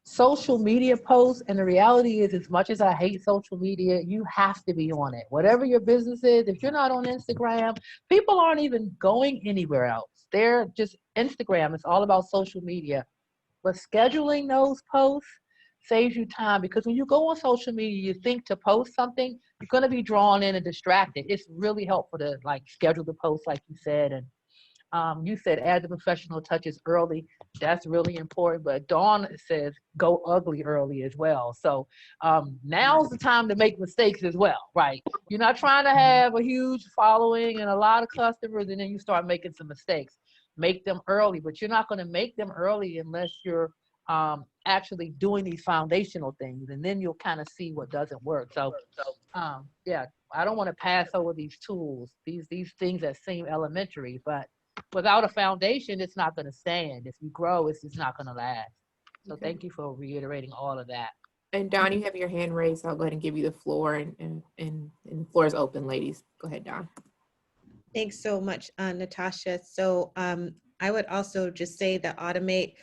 social media posts, and the reality is, as much as I hate social media, you have to be on it. Whatever your business is, if you're not on Instagram, people aren't even going anywhere else. They're just Instagram. It's all about social media. But scheduling those posts saves you time, because when you go on social media, you think to post something, you're going to be drawn in and distracted. It's really helpful to schedule the post, like you said. And you said add the professional touches early. That's really important. But Dawn says go ugly early as well. So now's the time to make mistakes as well, right? You're not trying to have a huge following and a lot of customers, and then you start making some mistakes. Make them early, but you're not going to make them early unless you're actually doing these foundational things, and then you'll kind of see what doesn't work. So yeah, I don't want to pass over these tools, these things that seem elementary, but without a foundation, it's not going to stand. If you grow, it's just not going to last. So Okay. thank you for reiterating all of that. And Dawn, you have your hand raised. I'll go ahead and give you the floor, and the floor is open, ladies. Go ahead, Dawn. Thanks so much, Natasha. So I would also just say that automate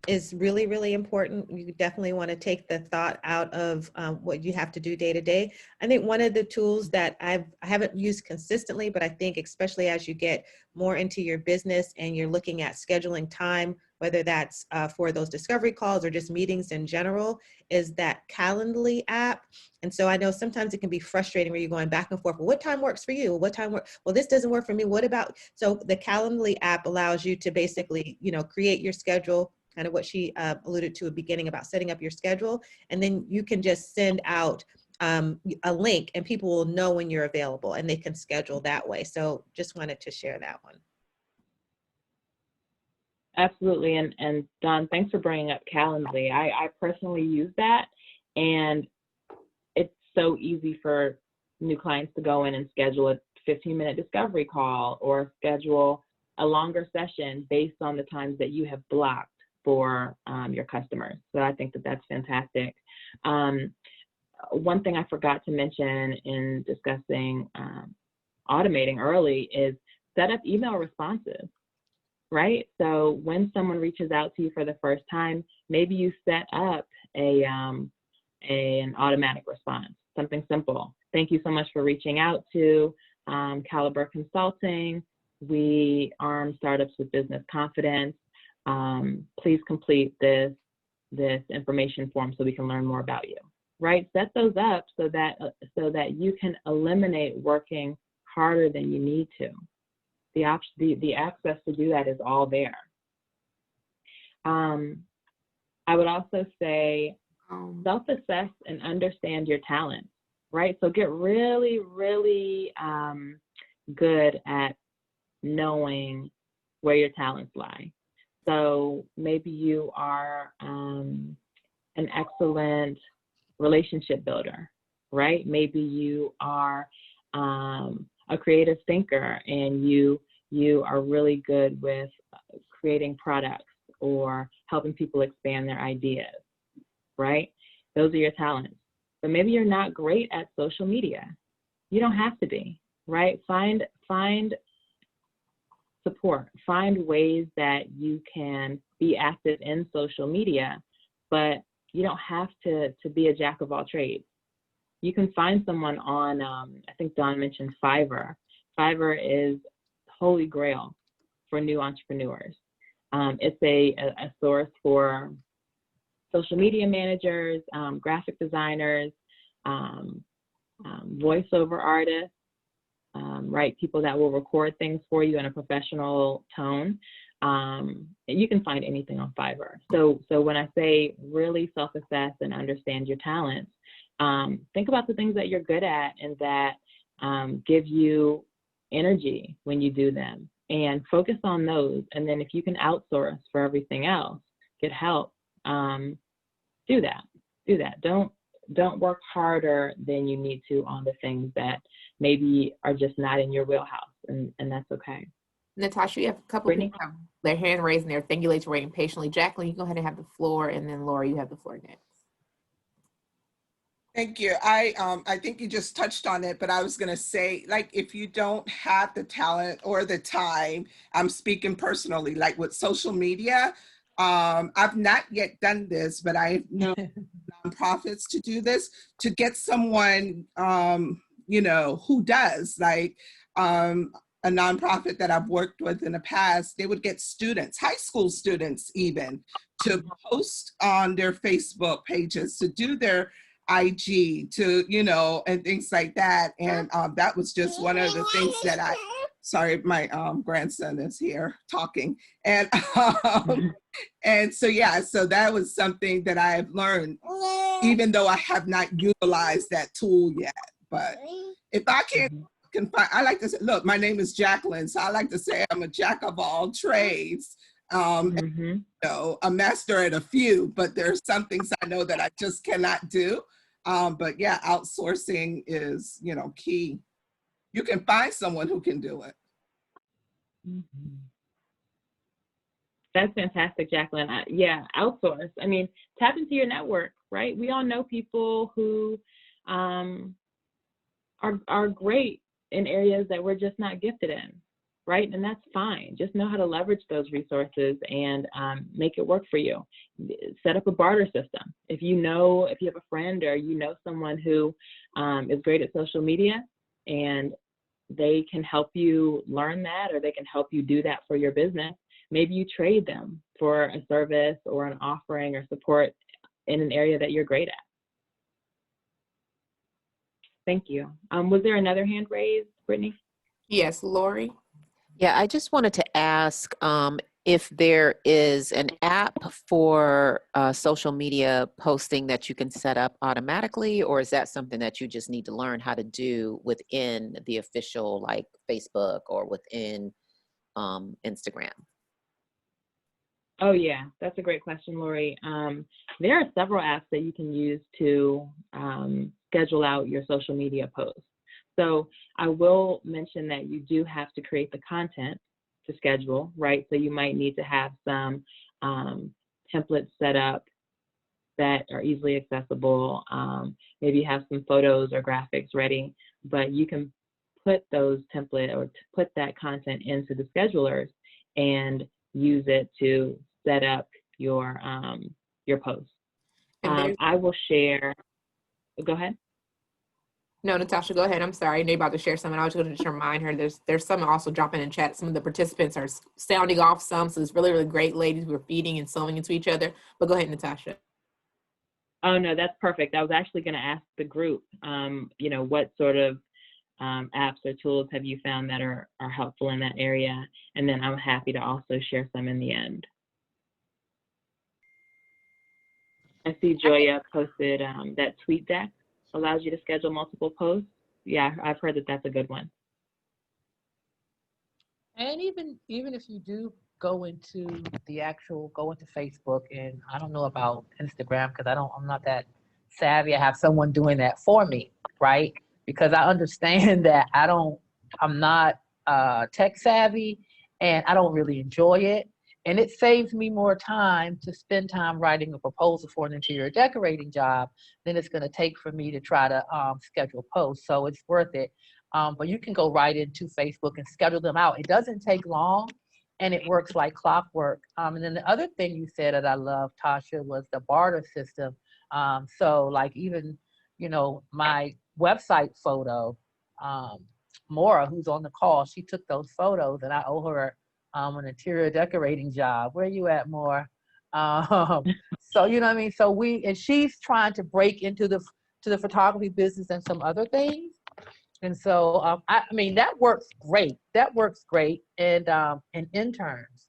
is really, really important. You definitely want to take the thought out of what you have to do day to day. I think one of the tools that I haven't used consistently, but I think especially as you get more into your business and you're looking at scheduling time, whether that's for those discovery calls or just meetings in general, is that Calendly app. And so I know sometimes it can be frustrating where you're going back and forth. Well, what time works for you? What time works? Well, this doesn't work for me. What about? So the Calendly app allows you to basically, create your schedule, kind of what she alluded to at the beginning about setting up your schedule. And then you can just send out a link and people will know when you're available and they can schedule that way. So just wanted to share that one. Absolutely. And Dawn, thanks for bringing up Calendly. I personally use that, and it's so easy for new clients to go in and schedule a 15-minute discovery call or schedule a longer session based on the times that you have blocked for your customers. So I think that that's fantastic. One thing I forgot to mention in discussing automating early is set up email responses, right? So when someone reaches out to you for the first time, maybe you set up an automatic response, something simple. Thank you so much for reaching out to Caliber Consulting. We arm startups with business confidence. Please complete this information form so we can learn more about you, right? Set those up so that you can eliminate working harder than you need to. The access to do that is all there. I would also say self-assess and understand your talents, right? So get really, really good at knowing where your talents lie. So maybe you are an excellent relationship builder, right? Maybe you are a creative thinker and you are really good with creating products or helping people expand their ideas, right? Those are your talents. But maybe you're not great at social media. You don't have to be, right? Find support. Find ways that you can be active in social media, but you don't have to be a jack of all trades. You can find someone on, I think Dawn mentioned Fiverr. Fiverr is holy grail for new entrepreneurs. It's a source for social media managers, graphic designers, voiceover artists, right? People that will record things for you in a professional tone. You can find anything on Fiverr. So when I say really self-assess and understand your talents, think about the things that you're good at and that give you energy when you do them, and focus on those. And then if you can outsource for everything else, get help, do that. Don't work harder than you need to on the things that maybe are just not in your wheelhouse, and that's okay. Natasha, you have a couple people have their hand raised and thank you, ladies, for waiting patiently. Jacqueline, you go ahead and have the floor, and then Laura, you have the floor next. Thank you. I think you just touched on it, but I was going to say, like, if you don't have the talent or the time, I'm speaking personally, like with social media, I've not yet done this, but I know nonprofits to do this, to get someone, who does, like, a nonprofit that I've worked with in the past, they would get students, high school students even, to post on their Facebook pages, to do their IG, to, and things like that. And that was just one of the things that sorry, my grandson is here talking. And, and so, yeah, so that was something that I've learned, even though I have not utilized that tool yet. But if I can find, I like to say, look, my name is Jacqueline, so I like to say I'm a jack of all trades. And, a master at a few, but there's some things I know that I just cannot do. But yeah, outsourcing is, key. You can find someone who can do it. That's fantastic, Jacqueline. Yeah, outsource. I mean, tap into your network, right? We all know people who are great in areas that we're just not gifted in, right? And that's fine. Just know how to leverage those resources and make it work for you. Set up a barter system. If you have a friend or someone who is great at social media and they can help you learn that, or they can help you do that for your business, maybe you trade them for a service or an offering or support in an area that you're great at. Thank you. Was there another hand raised, Brittany? Yes, Lori. Yeah, I just wanted to ask if there is an app for social media posting that you can set up automatically, or is that something that you just need to learn how to do within the official, like Facebook or within Instagram? Oh yeah, that's a great question, Lori. There are several apps that you can use to schedule out your social media posts. So I will mention that you do have to create the content to schedule, right? So you might need to have some templates set up that are easily accessible. Maybe have some photos or graphics ready, but you can put those templates or put that content into the schedulers and use it to set up your posts. I will share. Go ahead. No, Natasha, go ahead. I'm sorry. I know you're about to share something. I was going to just remind her there's some also dropping in chat. Some of the participants are sounding off some. So it's really, really great ladies who are feeding and sewing into each other. But go ahead, Natasha. Oh, no, that's perfect. I was actually going to ask the group, what sort of apps or tools have you found that are helpful in that area? And then I'm happy to also share some in the end. I see Joya posted that TweetDeck allows you to schedule multiple posts. Yeah, I've heard that that's a good one. And even if you do go into Facebook, and I don't know about Instagram because I'm not that savvy. I have someone doing that for me, right? Because I understand that I'm not tech savvy, and I don't really enjoy it. And it saves me more time to spend time writing a proposal for an interior decorating job than it's going to take for me to try to schedule posts. So it's worth it. But you can go right into Facebook and schedule them out. It doesn't take long, and it works like clockwork. And then the other thing you said that I love, Tasha, was the barter system. So like even, my website photo, Maura, who's on the call, she took those photos, and I owe her an interior decorating job. Where you at, Maura? So you know what I mean. So she's trying to break into the photography business and some other things. And so, I mean, that works great. That works great. And interns,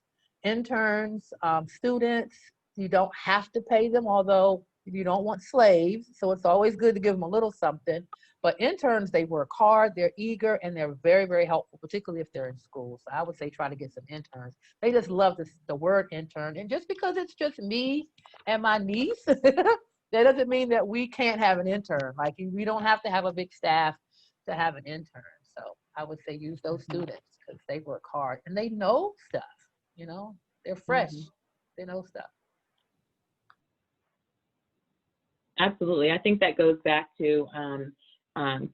students, you don't have to pay them, although you don't want slaves. So it's always good to give them a little something. But interns, they work hard, they're eager, and they're very, very helpful, particularly if they're in school. So I would say try to get some interns. They just love the word intern. And just because it's just me and my niece, that doesn't mean that we can't have an intern. Like, we don't have to have a big staff to have an intern. So I would say use those students because they work hard and they know stuff, they're fresh. They know stuff. Absolutely. I think that goes back to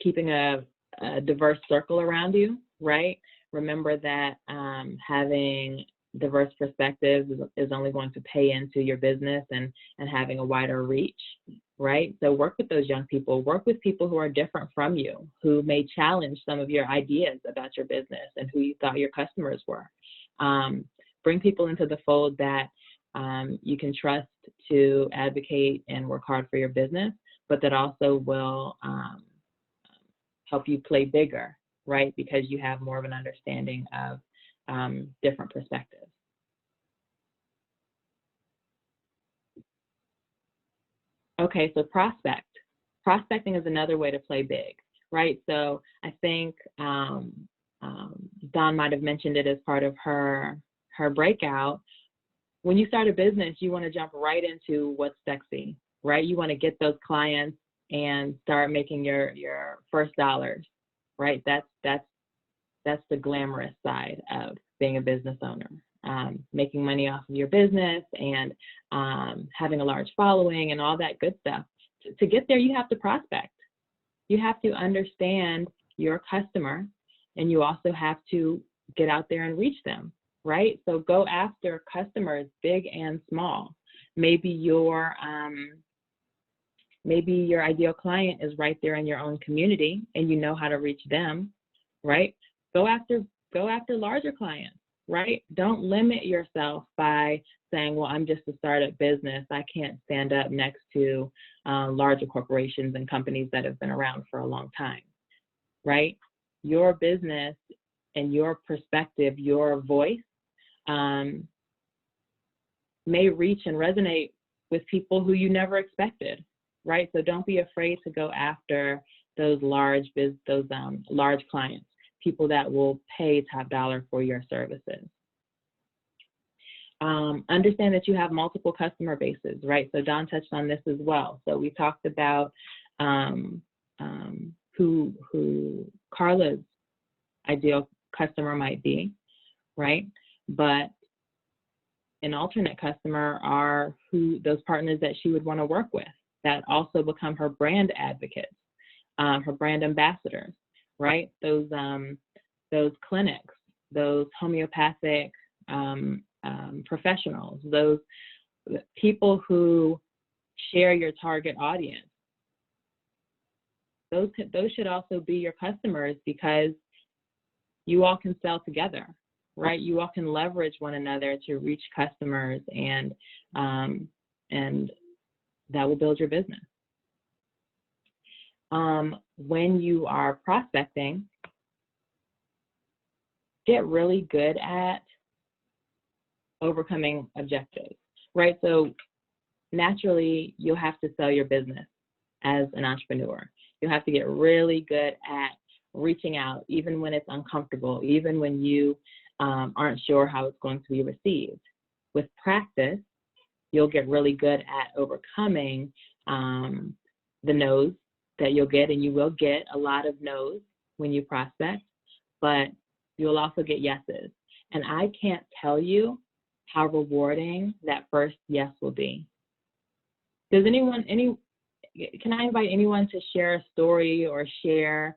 keeping a diverse circle around you, right? Remember that having diverse perspectives is only going to pay into your business and having a wider reach, right? So work with those young people, work with people who are different from you, who may challenge some of your ideas about your business and who you thought your customers were. Bring people into the fold that you can trust to advocate and work hard for your business, but that also will help you play bigger, right? Because you have more of an understanding of different perspectives. Okay, so prospecting is another way to play big, right? So I think Dawn might have mentioned it as part of her breakout. When you start a business, you want to jump right into what's sexy, right? You want to get those clients and start making your first dollars, right? That's the glamorous side of being a business owner. Making money off of your business and having a large following and all that good stuff. To get there, you have to prospect. You have to understand your customer, and you also have to get out there and reach them, right? So go after customers, big and small. Maybe your ideal client is right there in your own community, and you know how to reach them, right? Go after larger clients. Right? Don't limit yourself by saying, well, I'm just a startup business. I can't stand up next to larger corporations and companies that have been around for a long time, right? Your business and your perspective, your voice may reach and resonate with people who you never expected, right? So don't be afraid to go after those large clients. People that will pay top dollar for your services. Understand that you have multiple customer bases, right? So Dawn touched on this as well. So we talked about who Carla's ideal customer might be, right? But an alternate customer are those partners that she would want to work with that also become her brand advocates, her brand ambassadors. Right? Those clinics, those homeopathic professionals, those people who share your target audience. those should also be your customers, because you all can sell together, right? You all can leverage one another to reach customers, and that will build your business. When you are prospecting, get really good at overcoming objectives, right? So naturally, you'll have to sell your business as an entrepreneur. You'll have to get really good at reaching out, even when it's uncomfortable, even when you aren't sure how it's going to be received. With practice, you'll get really good at overcoming the no's that you'll get, and you will get a lot of no's when you prospect, but you'll also get yeses. And I can't tell you how rewarding that first yes will be. Does can I invite anyone to share a story or share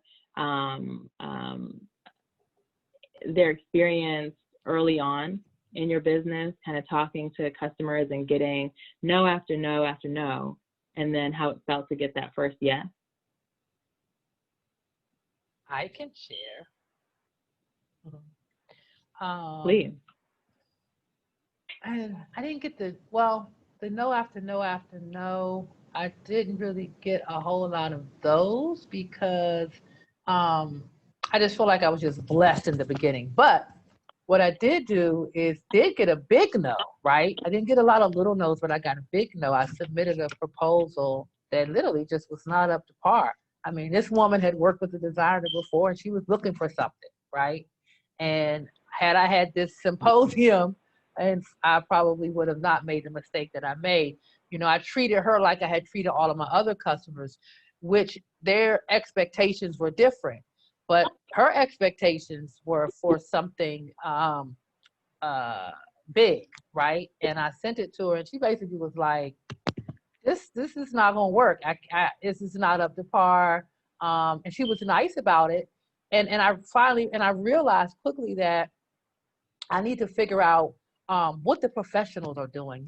their experience early on in your business, kind of talking to customers and getting no after no after no, and then how it felt to get that first yes? I can share. Please. I didn't get the no after no after no. I didn't really get a whole lot of those because I just feel like I was just blessed in the beginning. But what I did do is did get a big no, right? I didn't get a lot of little no's, but I got a big no. I submitted a proposal that literally just was not up to par. I mean, this woman had worked with a designer before, and she was looking for something, right? And had I had this symposium, and I probably would have not made the mistake that I made. You know, I treated her like I had treated all of my other customers, which their expectations were different. But her expectations were for something big, right? And I sent it to her, and she basically was like, this is not gonna work. This is not up to par. And she was nice about it. And I realized quickly that I need to figure out what the professionals are doing.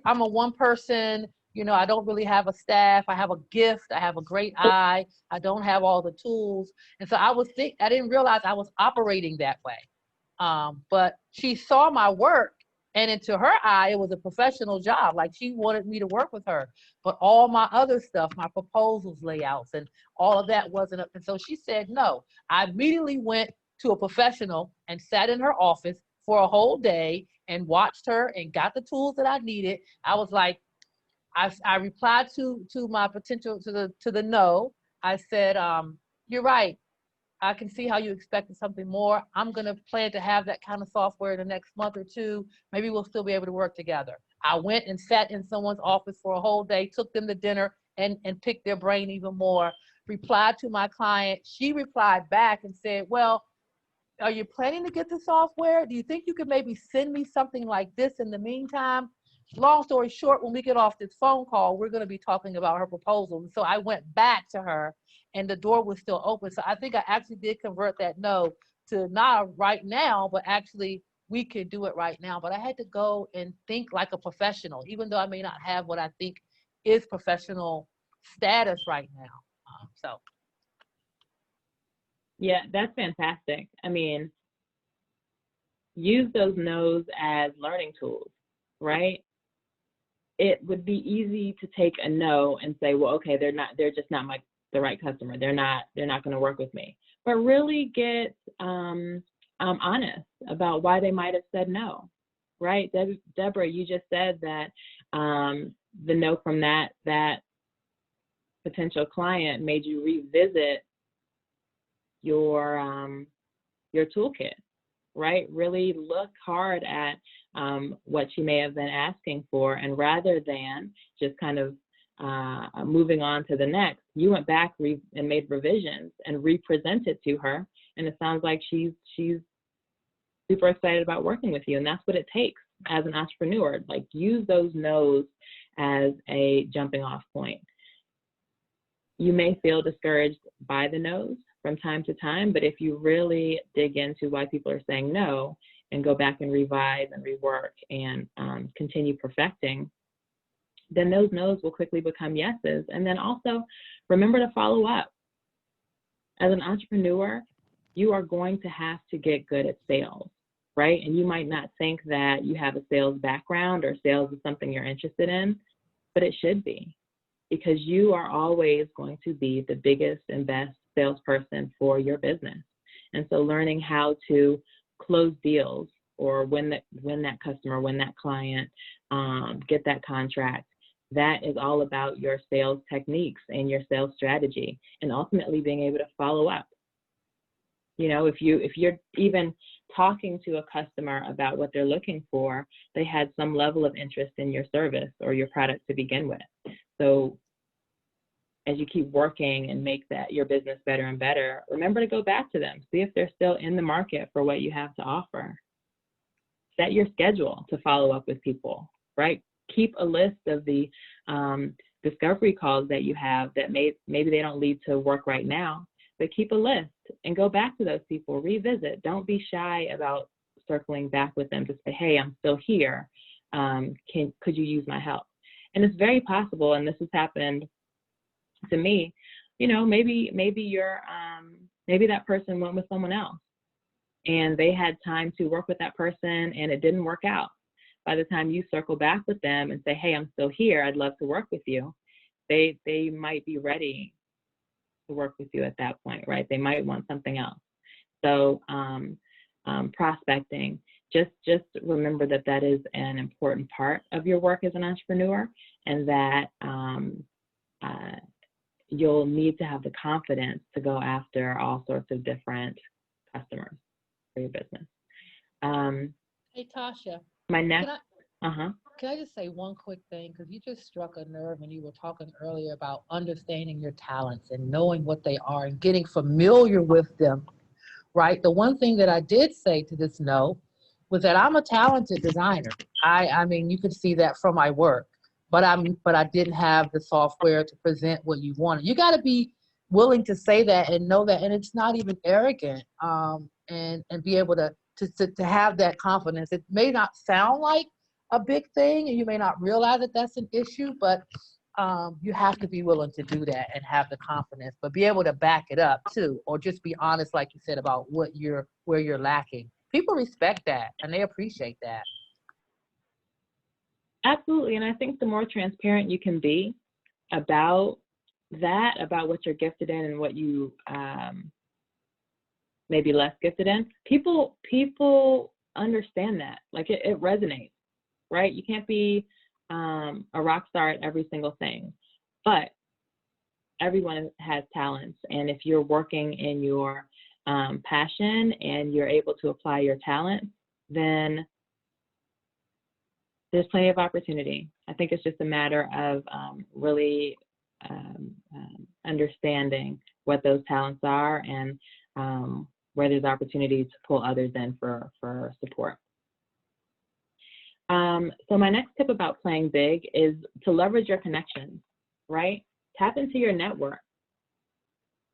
I'm a one person, you know, I don't really have a staff. I have a gift. I have a great eye. I don't have all the tools. And so I didn't realize I was operating that way. But she saw my work, and into her eye, it was a professional job. Like, she wanted me to work with her. But all my other stuff, my proposals, layouts, and all of that wasn't up. And so she said no. I immediately went to a professional and sat in her office for a whole day and watched her and got the tools that I needed. I was like, I replied to my potential, to the no. I said, you're right. I can see how you expected something more. I'm going to plan to have that kind of software in the next month or two. Maybe we'll still be able to work together. I went and sat in someone's office for a whole day, took them to dinner and picked their brain even more, replied to my client. She replied back and said, well, are you planning to get the software? Do you think you could maybe send me something like this in the meantime? Long story short, when we get off this phone call, we're going to be talking about her proposal. And so I went back to her, and the door was still open. So I think I actually did convert that no to not right now, but actually we could do it right now. But I had to go and think like a professional, even though I may not have what I think is professional status right now. So. Yeah, that's fantastic. I mean, use those no's as learning tools, right? It would be easy to take a no and say, well, okay, they're just not the right customer. They're not going to work with me. But really get honest about why they might have said no, right? Deborah, you just said that the no from that potential client made you revisit your toolkit, right? Really look hard at what she may have been asking for, and rather than just kind of moving on to the next, you went back and made revisions and re-presented to her, and it sounds like she's super excited about working with you, and that's what it takes as an entrepreneur. Like, use those no's as a jumping off point. You may feel discouraged by the no's from time to time, but if you really dig into why people are saying no and go back and revise and rework and continue perfecting, then those no's will quickly become yeses. And then also remember to follow up. As an entrepreneur, you are going to have to get good at sales, right? And you might not think that you have a sales background or sales is something you're interested in, but it should be, because you are always going to be the biggest and best salesperson for your business. And so learning how to close deals or win that customer, win that client, get that contract, that is all about your sales techniques and your sales strategy, and ultimately being able to follow up. You know, if you're even talking to a customer about what they're looking for, they had some level of interest in your service or your product to begin with. So as you keep working and make that your business better and better, remember to go back to them, see if they're still in the market for what you have to offer. Set your schedule to follow up with people, right? Keep a list of the discovery calls that you have that maybe they don't lead to work right now, but keep a list and go back to those people, revisit. Don't be shy about circling back with them to say, hey, I'm still here. Could you use my help? And it's very possible, and this has happened to me, you know, maybe that person went with someone else and they had time to work with that person and it didn't work out. By the time you circle back with them and say, hey, I'm still here, I'd love to work with you, they might be ready to work with you at that point, right? They might want something else. So prospecting, just remember that is an important part of your work as an entrepreneur, and that you'll need to have the confidence to go after all sorts of different customers for your business. Hey, Tasha. My next, Can I just say one quick thing? Because you just struck a nerve when you were talking earlier about understanding your talents and knowing what they are and getting familiar with them, right? The one thing that I did say to this note was that I'm a talented designer. I mean, you can see that from my work, but I didn't have the software to present what you wanted. You got to be willing to say that and know that, and it's not even arrogant, and be able to have that confidence. It may not sound like a big thing, and you may not realize that that's an issue, but you have to be willing to do that and have the confidence, but be able to back it up too, or just be honest, like you said, about where you're lacking. People respect that and they appreciate that. Absolutely, and I think the more transparent you can be about that, about what you're gifted in and what you maybe less gifted in, people understand that. Like it resonates, right? You can't be a rock star at every single thing, but everyone has talents, and if you're working in your passion and you're able to apply your talent, then there's plenty of opportunity. I think it's just a matter of really understanding what those talents are and where there's opportunity to pull others in for support. So my next tip about playing big is to leverage your connections, right? Tap into your network.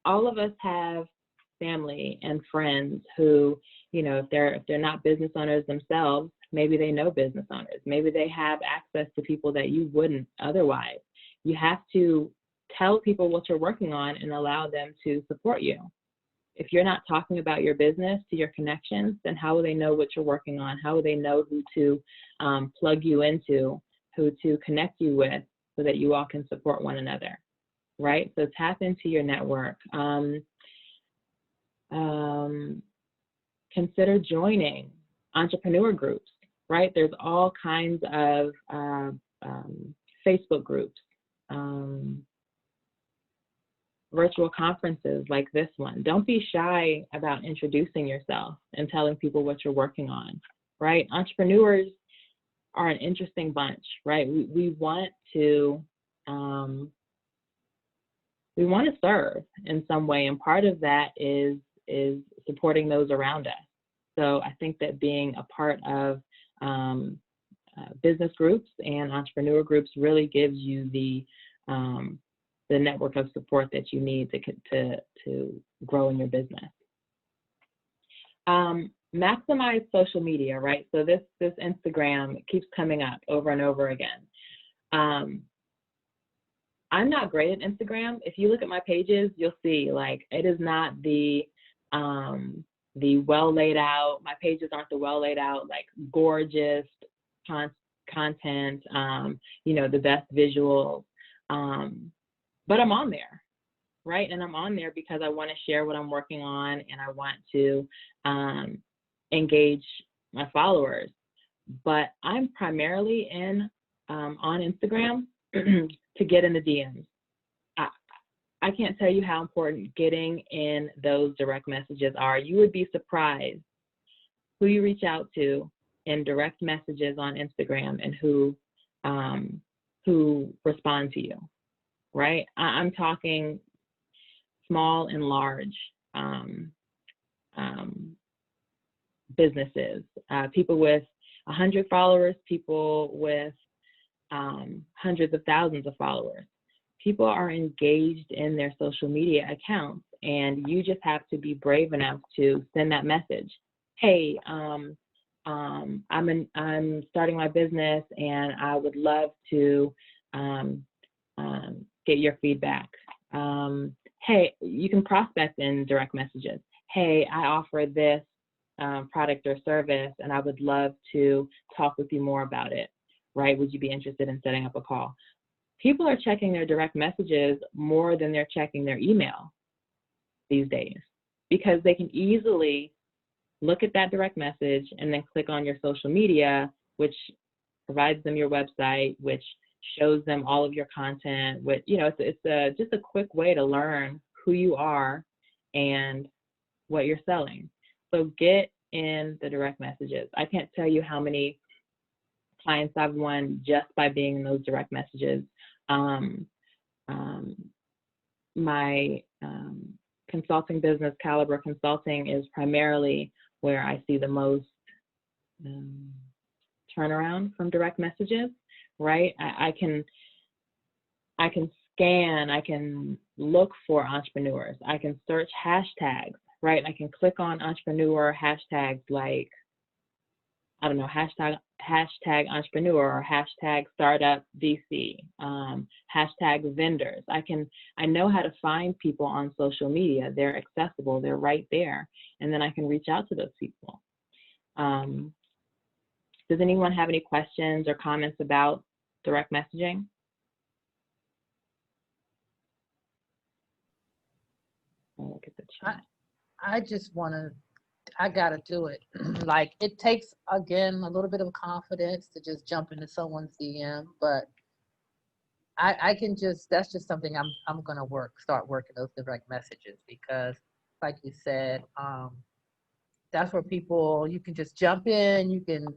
All of us have family and friends who, you know, if they're not business owners themselves, maybe they know business owners. Maybe they have access to people that you wouldn't otherwise. You have to tell people what you're working on and allow them to support you. If you're not talking about your business to your connections, then how will they know what you're working on? How will they know who to plug you into, who to connect you with, so that you all can support one another, right? So tap into your network. Consider joining entrepreneur groups, right? There's all kinds of Facebook groups, virtual conferences like this one. Don't be shy about introducing yourself and telling people what you're working on, right? Entrepreneurs are an interesting bunch, right? We want to serve in some way, and part of that is supporting those around us. So I think that being a part of business groups and entrepreneur groups really gives you the network of support that you need to grow in your business. Maximize social media, right? So this Instagram keeps coming up over and over again. I'm not great at Instagram. If you look at my pages, you'll see like it is not the well laid out. My pages aren't the well laid out, like gorgeous content, you know, the best visuals. But I'm on there, right? And I'm on there because I want to share what I'm working on, and I want to engage my followers. But I'm primarily on Instagram to get in the DMs. I can't tell you how important getting in those direct messages are. You would be surprised who you reach out to in direct messages on Instagram and who respond to you, right? I'm talking small and large businesses, people with 100 followers, people with hundreds of thousands of followers. People are engaged in their social media accounts, and you just have to be brave enough to send that message. Hey, I'm starting my business, and I would love to get your feedback. Hey, you can prospect in direct messages. Hey, I offer this product or service, and I would love to talk with you more about it, right? Would you be interested in setting up a call? People are checking their direct messages more than they're checking their email these days, because they can easily look at that direct message and then click on your social media, which provides them your website, which shows them all of your content. With, you know, it's just a quick way to learn who you are and what you're selling. So get in the direct messages. I can't tell you how many clients I've won just by being in those direct messages. My consulting business, Caliber Consulting, is primarily where I see the most turnaround from direct messages, right? I can scan, I can look for entrepreneurs, I can search hashtags, right? I can click on entrepreneur hashtags like, I don't know, hashtag entrepreneur, or hashtag startup VC, hashtag vendors. I know how to find people on social media. They're accessible, they're right there. And then I can reach out to those people. Does anyone have any questions or comments about direct messaging? I'll look at the chat. I just want to, I got to do it. Like, it takes, again, a little bit of confidence to just jump into someone's DM, but I can just, that's just something I'm going to start working those direct messages, because like you said, that's where people, you can just jump in, you can,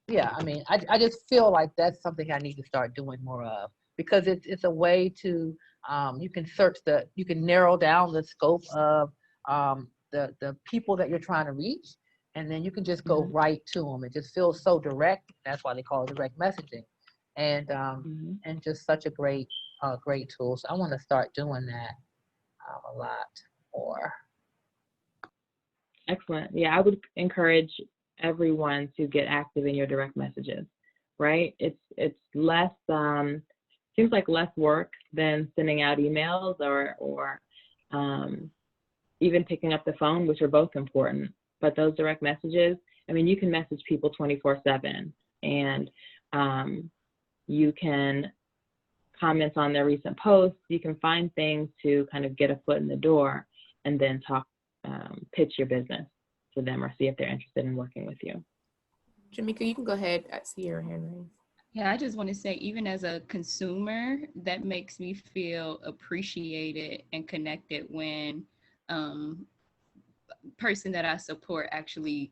yeah, I mean, I just feel like that's something I need to start doing more of, because it's a way to, you can you can narrow down the scope of the people that you're trying to reach, and then you can just go right to them. It just feels so direct. That's why they call it direct messaging, and and just such a great tool. So I want to start doing that a lot more. Excellent. Yeah, I would encourage everyone to get active in your direct messages, right? It's less, seems like less work than sending out emails or even picking up the phone, which are both important. But those direct messages, I mean, you can message people 24/7, and you can comment on their recent posts. You can find things to kind of get a foot in the door, and then pitch your business to them, or see if they're interested in working with you. Jamika, you can go ahead. I see your hand raised. Yeah, I just want to say, even as a consumer, that makes me feel appreciated and connected when person that I support actually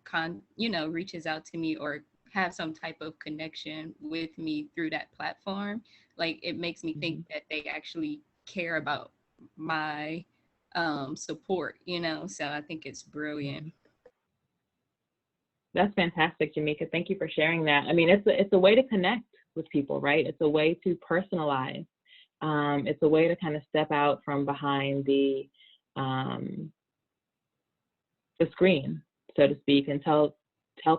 reaches out to me or have some type of connection with me through that platform. Like, it makes me think that they actually care about my support, so I think it's brilliant. That's fantastic, Jamika. Thank you for sharing that. I mean, it's a way to connect with people, right? It's a way to personalize. It's a way to kind of step out from behind the screen, so to speak, and tell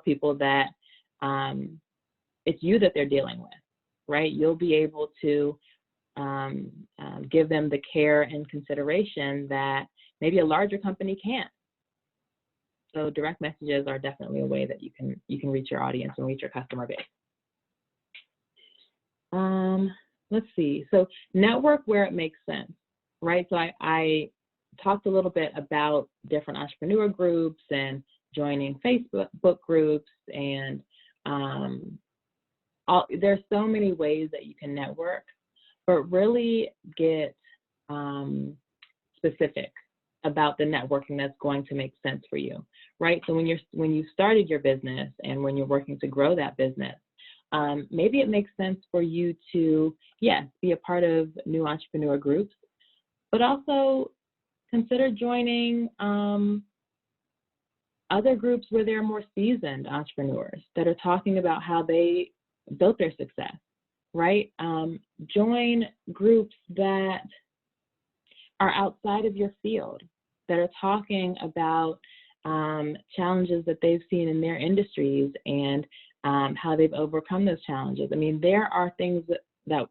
people that it's you that they're dealing with, right? You'll be able to give them the care and consideration that maybe a larger company can't. So direct messages are definitely a way that you can reach your audience and reach your customer base. Let's see. So network where it makes sense, right? So I talked a little bit about different entrepreneur groups and joining Facebook groups, and there's so many ways that you can network, but really get specific about the networking that's going to make sense for you, right? So when you started your business and when you're working to grow that business, maybe it makes sense for you to, yes, be a part of new entrepreneur groups, but also consider joining other groups where there are more seasoned entrepreneurs that are talking about how they built their success, right? Join groups that are outside of your field, that are talking about challenges that they've seen in their industries and how they've overcome those challenges. I mean, there are things that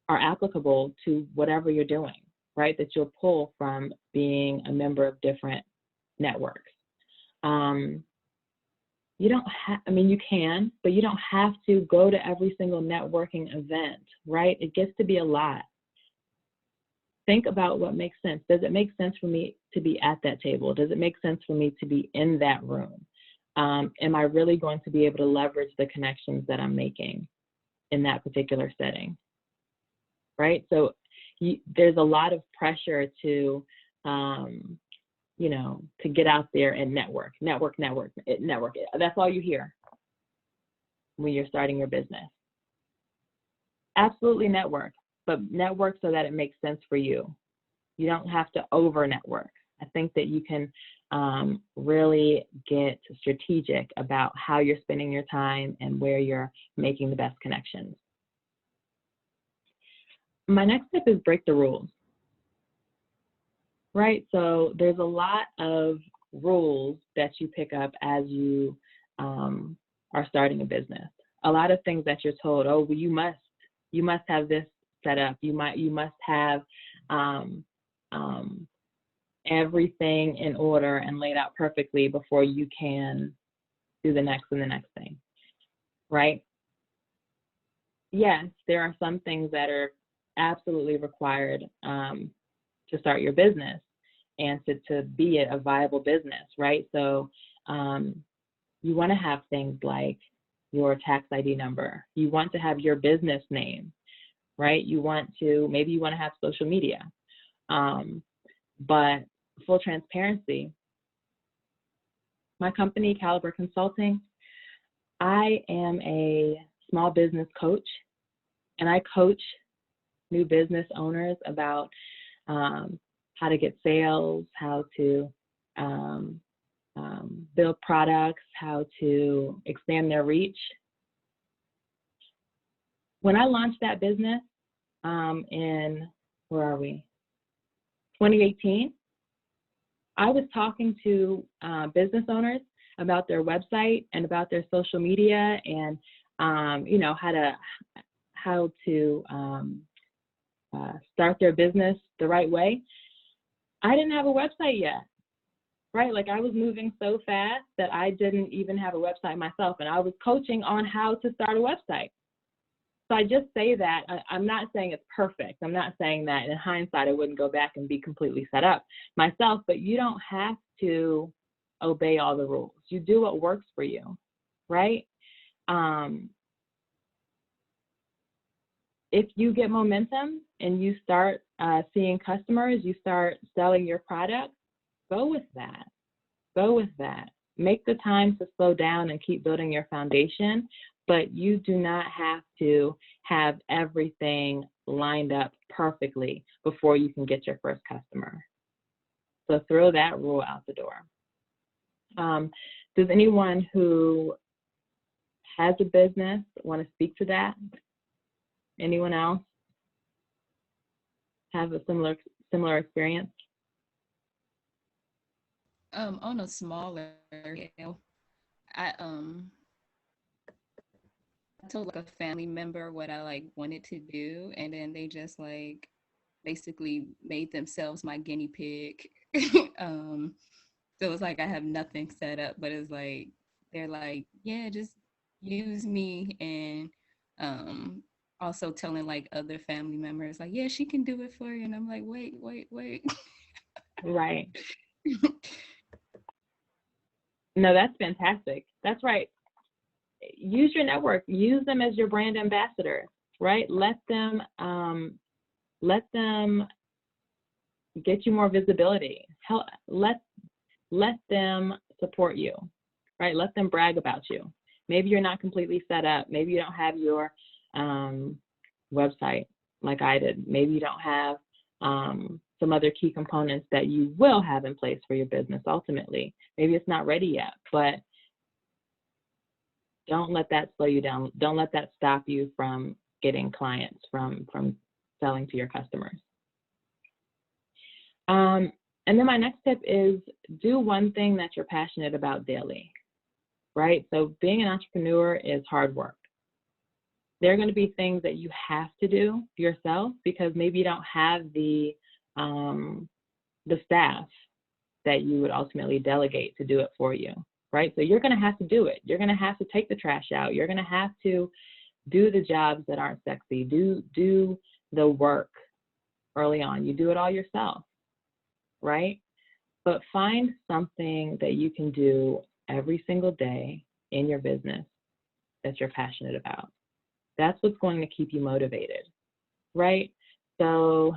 are applicable to whatever you're doing, right? That you'll pull from being a member of different networks. You don't have, I mean, you can, but you don't have to go to every single networking event, right? It gets to be a lot. Think about what makes sense. Does it make sense for me to be at that table? Does it make sense for me to be in that room? Am I really going to be able to leverage the connections that I'm making in that particular setting, right? So there's a lot of pressure to, to get out there and network. That's all you hear when you're starting your business. Absolutely network, but network so that it makes sense for you. You don't have to over network. I think that you can really get strategic about how you're spending your time and where you're making the best connections. My next tip is break the rules. Right, so there's a lot of rules that you pick up as you are starting a business. A lot of things that you're told, oh, well, you must have this set up. You must have everything in order and laid out perfectly before you can do the next and the next thing, right? Yes, there are some things that are absolutely required to start your business and to be a viable business, right? So you want to have things like your tax ID number. You want to have your business name, right? Maybe you want to have social media. But full transparency, my company, Caliber Consulting, I am a small business coach, and I coach new business owners about how to get sales, how to build products, how to expand their reach. When I launched that business in, 2018, I was talking to business owners about their website and about their social media and how to start their business the right way. I didn't have a website yet, right? Like I was moving so fast that I didn't even have a website myself, and I was coaching on how to start a website. So I just say that, I'm not saying it's perfect. I'm not saying that in hindsight I wouldn't go back and be completely set up myself, but you don't have to obey all the rules. You do what works for you, right? If you get momentum and you start seeing customers, you start selling your product, go with that. Go with that. Make the time to slow down and keep building your foundation, but you do not have to have everything lined up perfectly before you can get your first customer. So throw that rule out the door. Does anyone who has a business want to speak to that? Anyone else have a similar experience? On a smaller scale, told like a family member what I like wanted to do, and then they just like basically made themselves my guinea pig. So it's like I have nothing set up, but it's like they're like, yeah, just use me, and also telling like other family members like, yeah, she can do it for you, and I'm like, wait. Right. No, that's fantastic. That's right. Use your network. Use them as your brand ambassador, right? Let them get you more visibility. Let them support you, right? Let them brag about you. Maybe you're not completely set up. Maybe you don't have your website like I did. Maybe you don't have some other key components that you will have in place for your business ultimately. Maybe it's not ready yet, but don't let that slow you down. Don't let that stop you from getting clients, from selling to your customers. And then my next tip is do one thing that you're passionate about daily, right? So being an entrepreneur is hard work. There are going to be things that you have to do yourself because maybe you don't have the staff that you would ultimately delegate to do it for you, right? So you're going to have to do it. You're going to have to take the trash out. You're going to have to do the jobs that aren't sexy. Do the work early on. You do it all yourself, right? But find something that you can do every single day in your business that you're passionate about. That's what's going to keep you motivated, right? So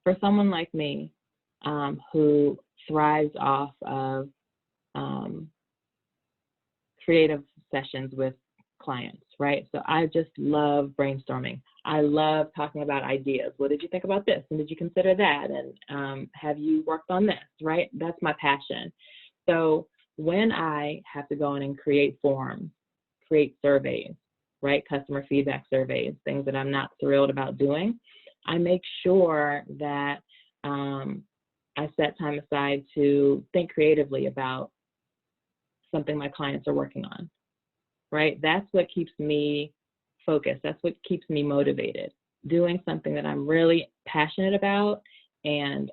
for someone like me who thrives off of creative sessions with clients, right? So I just love brainstorming. I love talking about ideas. What did you think about this? And did you consider that? And have you worked on this, right? That's my passion. So when I have to go in and create forms, create surveys, right? Customer feedback surveys, things that I'm not thrilled about doing, I make sure that I set time aside to think creatively about something my clients are working on, right? That's what keeps me focused. That's what keeps me motivated. Doing something that I'm really passionate about and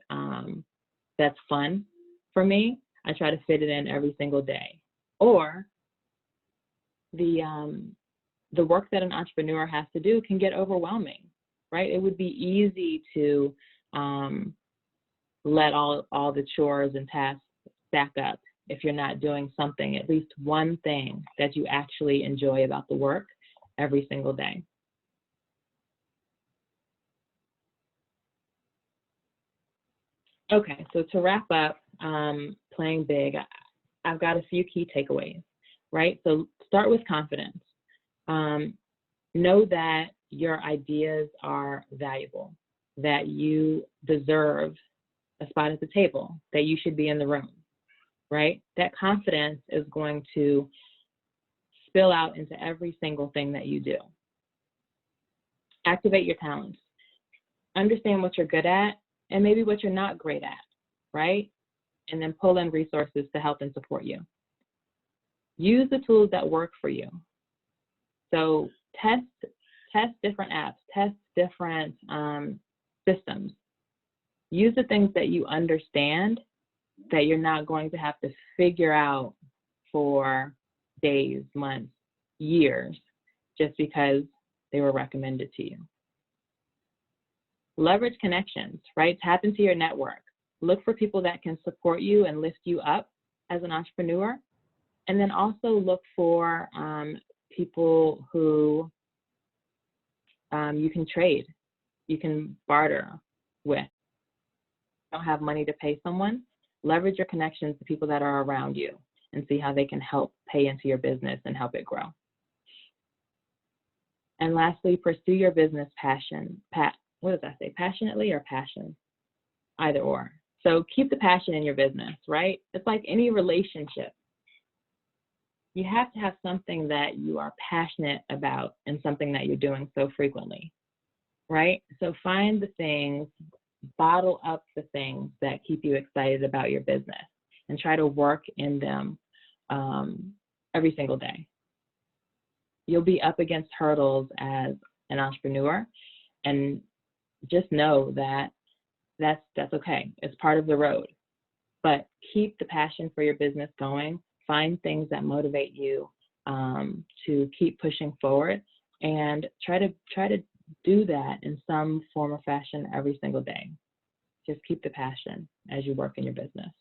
that's fun for me, I try to fit it in every single day. Or the work that an entrepreneur has to do can get overwhelming, right? It would be easy to let all the chores and tasks stack up if you're not doing something, at least one thing that you actually enjoy about the work every single day. Okay, so to wrap up, playing big, I've got a few key takeaways, right? So start with confidence. Know that your ideas are valuable, that you deserve a spot at the table, that you should be in the room, right? That confidence is going to spill out into every single thing that you do. Activate your talents. Understand what you're good at and maybe what you're not great at, right? And then pull in resources to help and support you. Use the tools that work for you. So test different apps, test different systems. Use the things that you understand that you're not going to have to figure out for days, months, years, just because they were recommended to you. Leverage connections, right? Tap into your network. Look for people that can support you and lift you up as an entrepreneur. And then also look for people who you can trade, you can barter with. Don't have money to pay someone, leverage your connections to people that are around you and see how they can help pay into your business and help it grow. And lastly, pursue your business passion. What does that say? Passionately or passion? Either or. So keep the passion in your business, right? It's like any relationship. You have to have something that you are passionate about and something that you're doing so frequently, right? So find the things, bottle up the things that keep you excited about your business and try to work in them every single day. You'll be up against hurdles as an entrepreneur, and just know that that's okay. It's part of the road. But keep the passion for your business going. Find things that motivate you to keep pushing forward, and try to do that in some form or fashion every single day. Just keep the passion as you work in your business.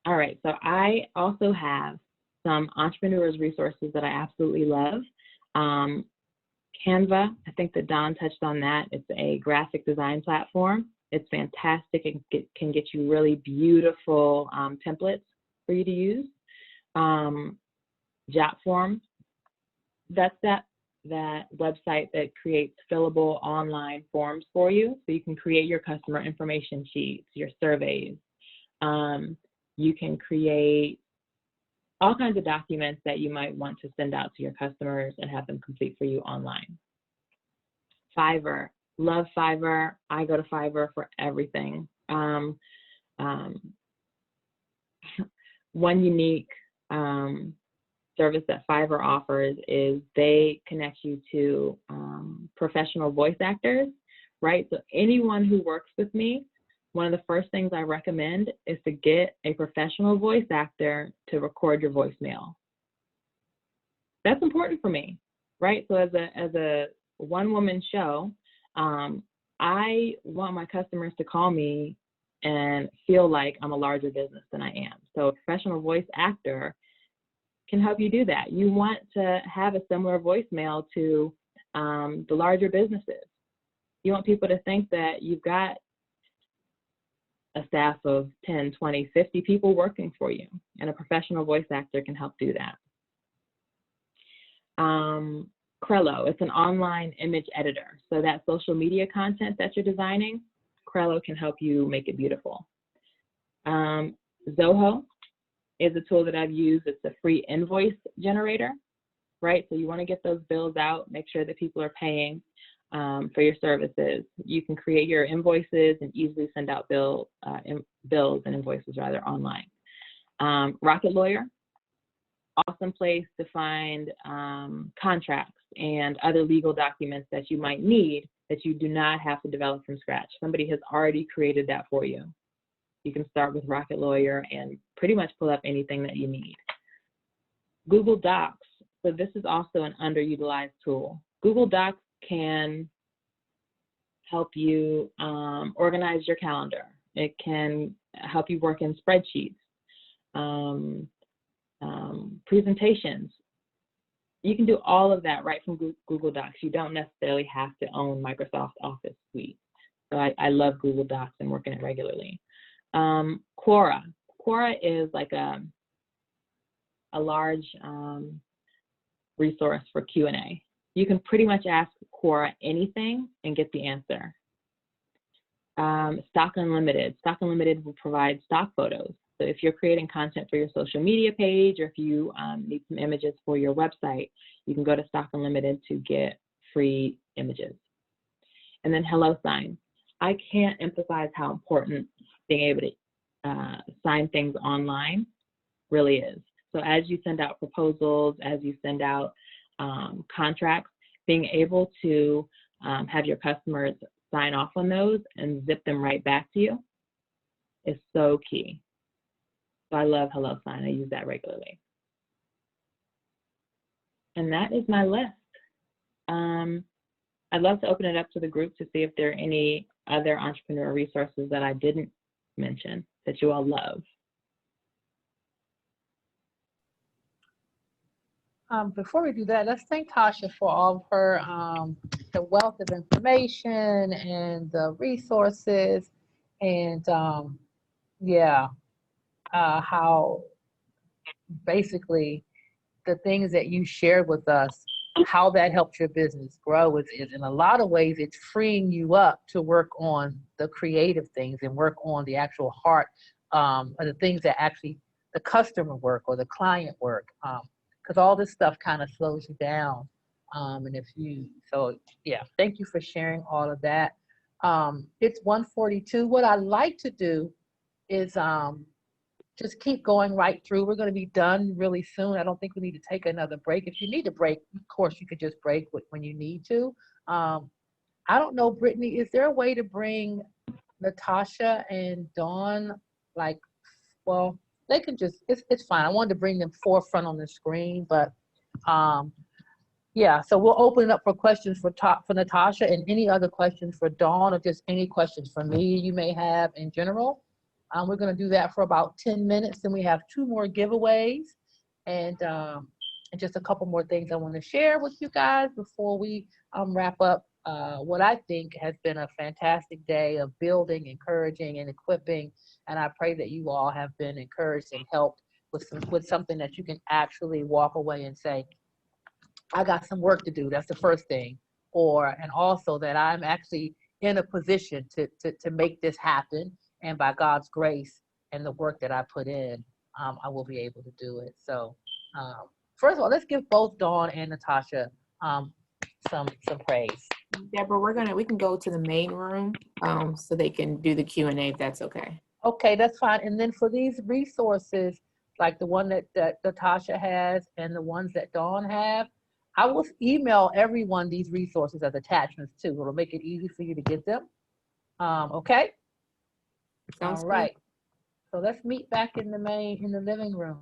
All right, so I also have some entrepreneurs resources that I absolutely love. Canva, I think that Don touched on that. It's a graphic design platform. It's fantastic. It can get you really beautiful templates for you to use. Jotform, that's that website that creates fillable online forms for you. So you can create your customer information sheets, your surveys. You can create all kinds of documents that you might want to send out to your customers and have them complete for you online. Fiverr, love Fiverr. I go to Fiverr for everything. One unique service that Fiverr offers is they connect you to professional voice actors, right? So anyone who works with me, one of the first things I recommend is to get a professional voice actor to record your voicemail. That's important for me, right? So as a one-woman show, I want my customers to call me and feel like I'm a larger business than I am. So a professional voice actor can help you do that. You want to have a similar voicemail to the larger businesses. You want people to think that you've got a staff of 10, 20, 50 people working for you, and a professional voice actor can help do that. Crello, it's an online image editor. So that social media content that you're designing, Crello can help you make it beautiful. Zoho is a tool that I've used. It's a free invoice generator, right? So you want to get those bills out, make sure that people are paying for your services. You can create your invoices and easily send out bills and invoices rather online. Rocket Lawyer, awesome place to find contracts and other legal documents that you might need that you do not have to develop from scratch. Somebody has already created that for you. You can start with Rocket Lawyer and pretty much pull up anything that you need. Google Docs, so this is also an underutilized tool. Google Docs can help you organize your calendar. It can help you work in spreadsheets, presentations. You can do all of that right from Google Docs. You don't necessarily have to own Microsoft Office Suite. So I love Google Docs and work in it regularly. Quora. Quora is like a large resource for Q&A. You can pretty much ask Quora anything and get the answer. Stock Unlimited. Stock Unlimited will provide stock photos. So if you're creating content for your social media page, or if you need some images for your website, you can go to Stock Unlimited to get free images. And then HelloSign. I can't emphasize how important being able to sign things online really is. So as you send out proposals, as you send out contracts, being able to have your customers sign off on those and zip them right back to you is so key. So I love HelloSign. I use that regularly. And that is my list. I'd love to open it up to the group to see if there are any other entrepreneur resources that I didn't mention that you all love. Before we do that, let's thank Tasha for all of her, the wealth of information and the resources, and how basically the things that you shared with us, how that helps your business grow is in a lot of ways, it's freeing you up to work on the creative things and work on the actual heart of the things that actually the customer work or the client work. Because all this stuff kind of slows you down. Thank you for sharing all of that. It's 1:42. What I like to do is just keep going right through. We're going to be done really soon. I don't think we need to take another break. If you need a break, of course, you could just break when you need to. I don't know, Brittany, is there a way to bring Natasha and Dawn, like, well, they can just, it's fine. I wanted to bring them forefront on the screen, but yeah, so we'll open it up for questions for Natasha and any other questions for Dawn, or just any questions for me you may have in general. We're going to do that for about 10 minutes. Then we have 2 more giveaways and just a couple more things I want to share with you guys before we wrap up what I think has been a fantastic day of building, encouraging, and equipping. And I pray that you all have been encouraged and helped with something that you can actually walk away and say, I got some work to do. That's the first thing. And also that I'm actually in a position to make this happen. And by God's grace and the work that I put in, I will be able to do it. So first of all, let's give both Dawn and Natasha some praise. Deborah, we can go to the main room so they can do the Q&A if that's okay. Okay, that's fine. And then for these resources, like the one that Natasha has and the ones that Dawn have, I will email everyone these resources as attachments too. It'll make it easy for you to get them. Okay? Sounds all right. Good. So let's meet back in the living room.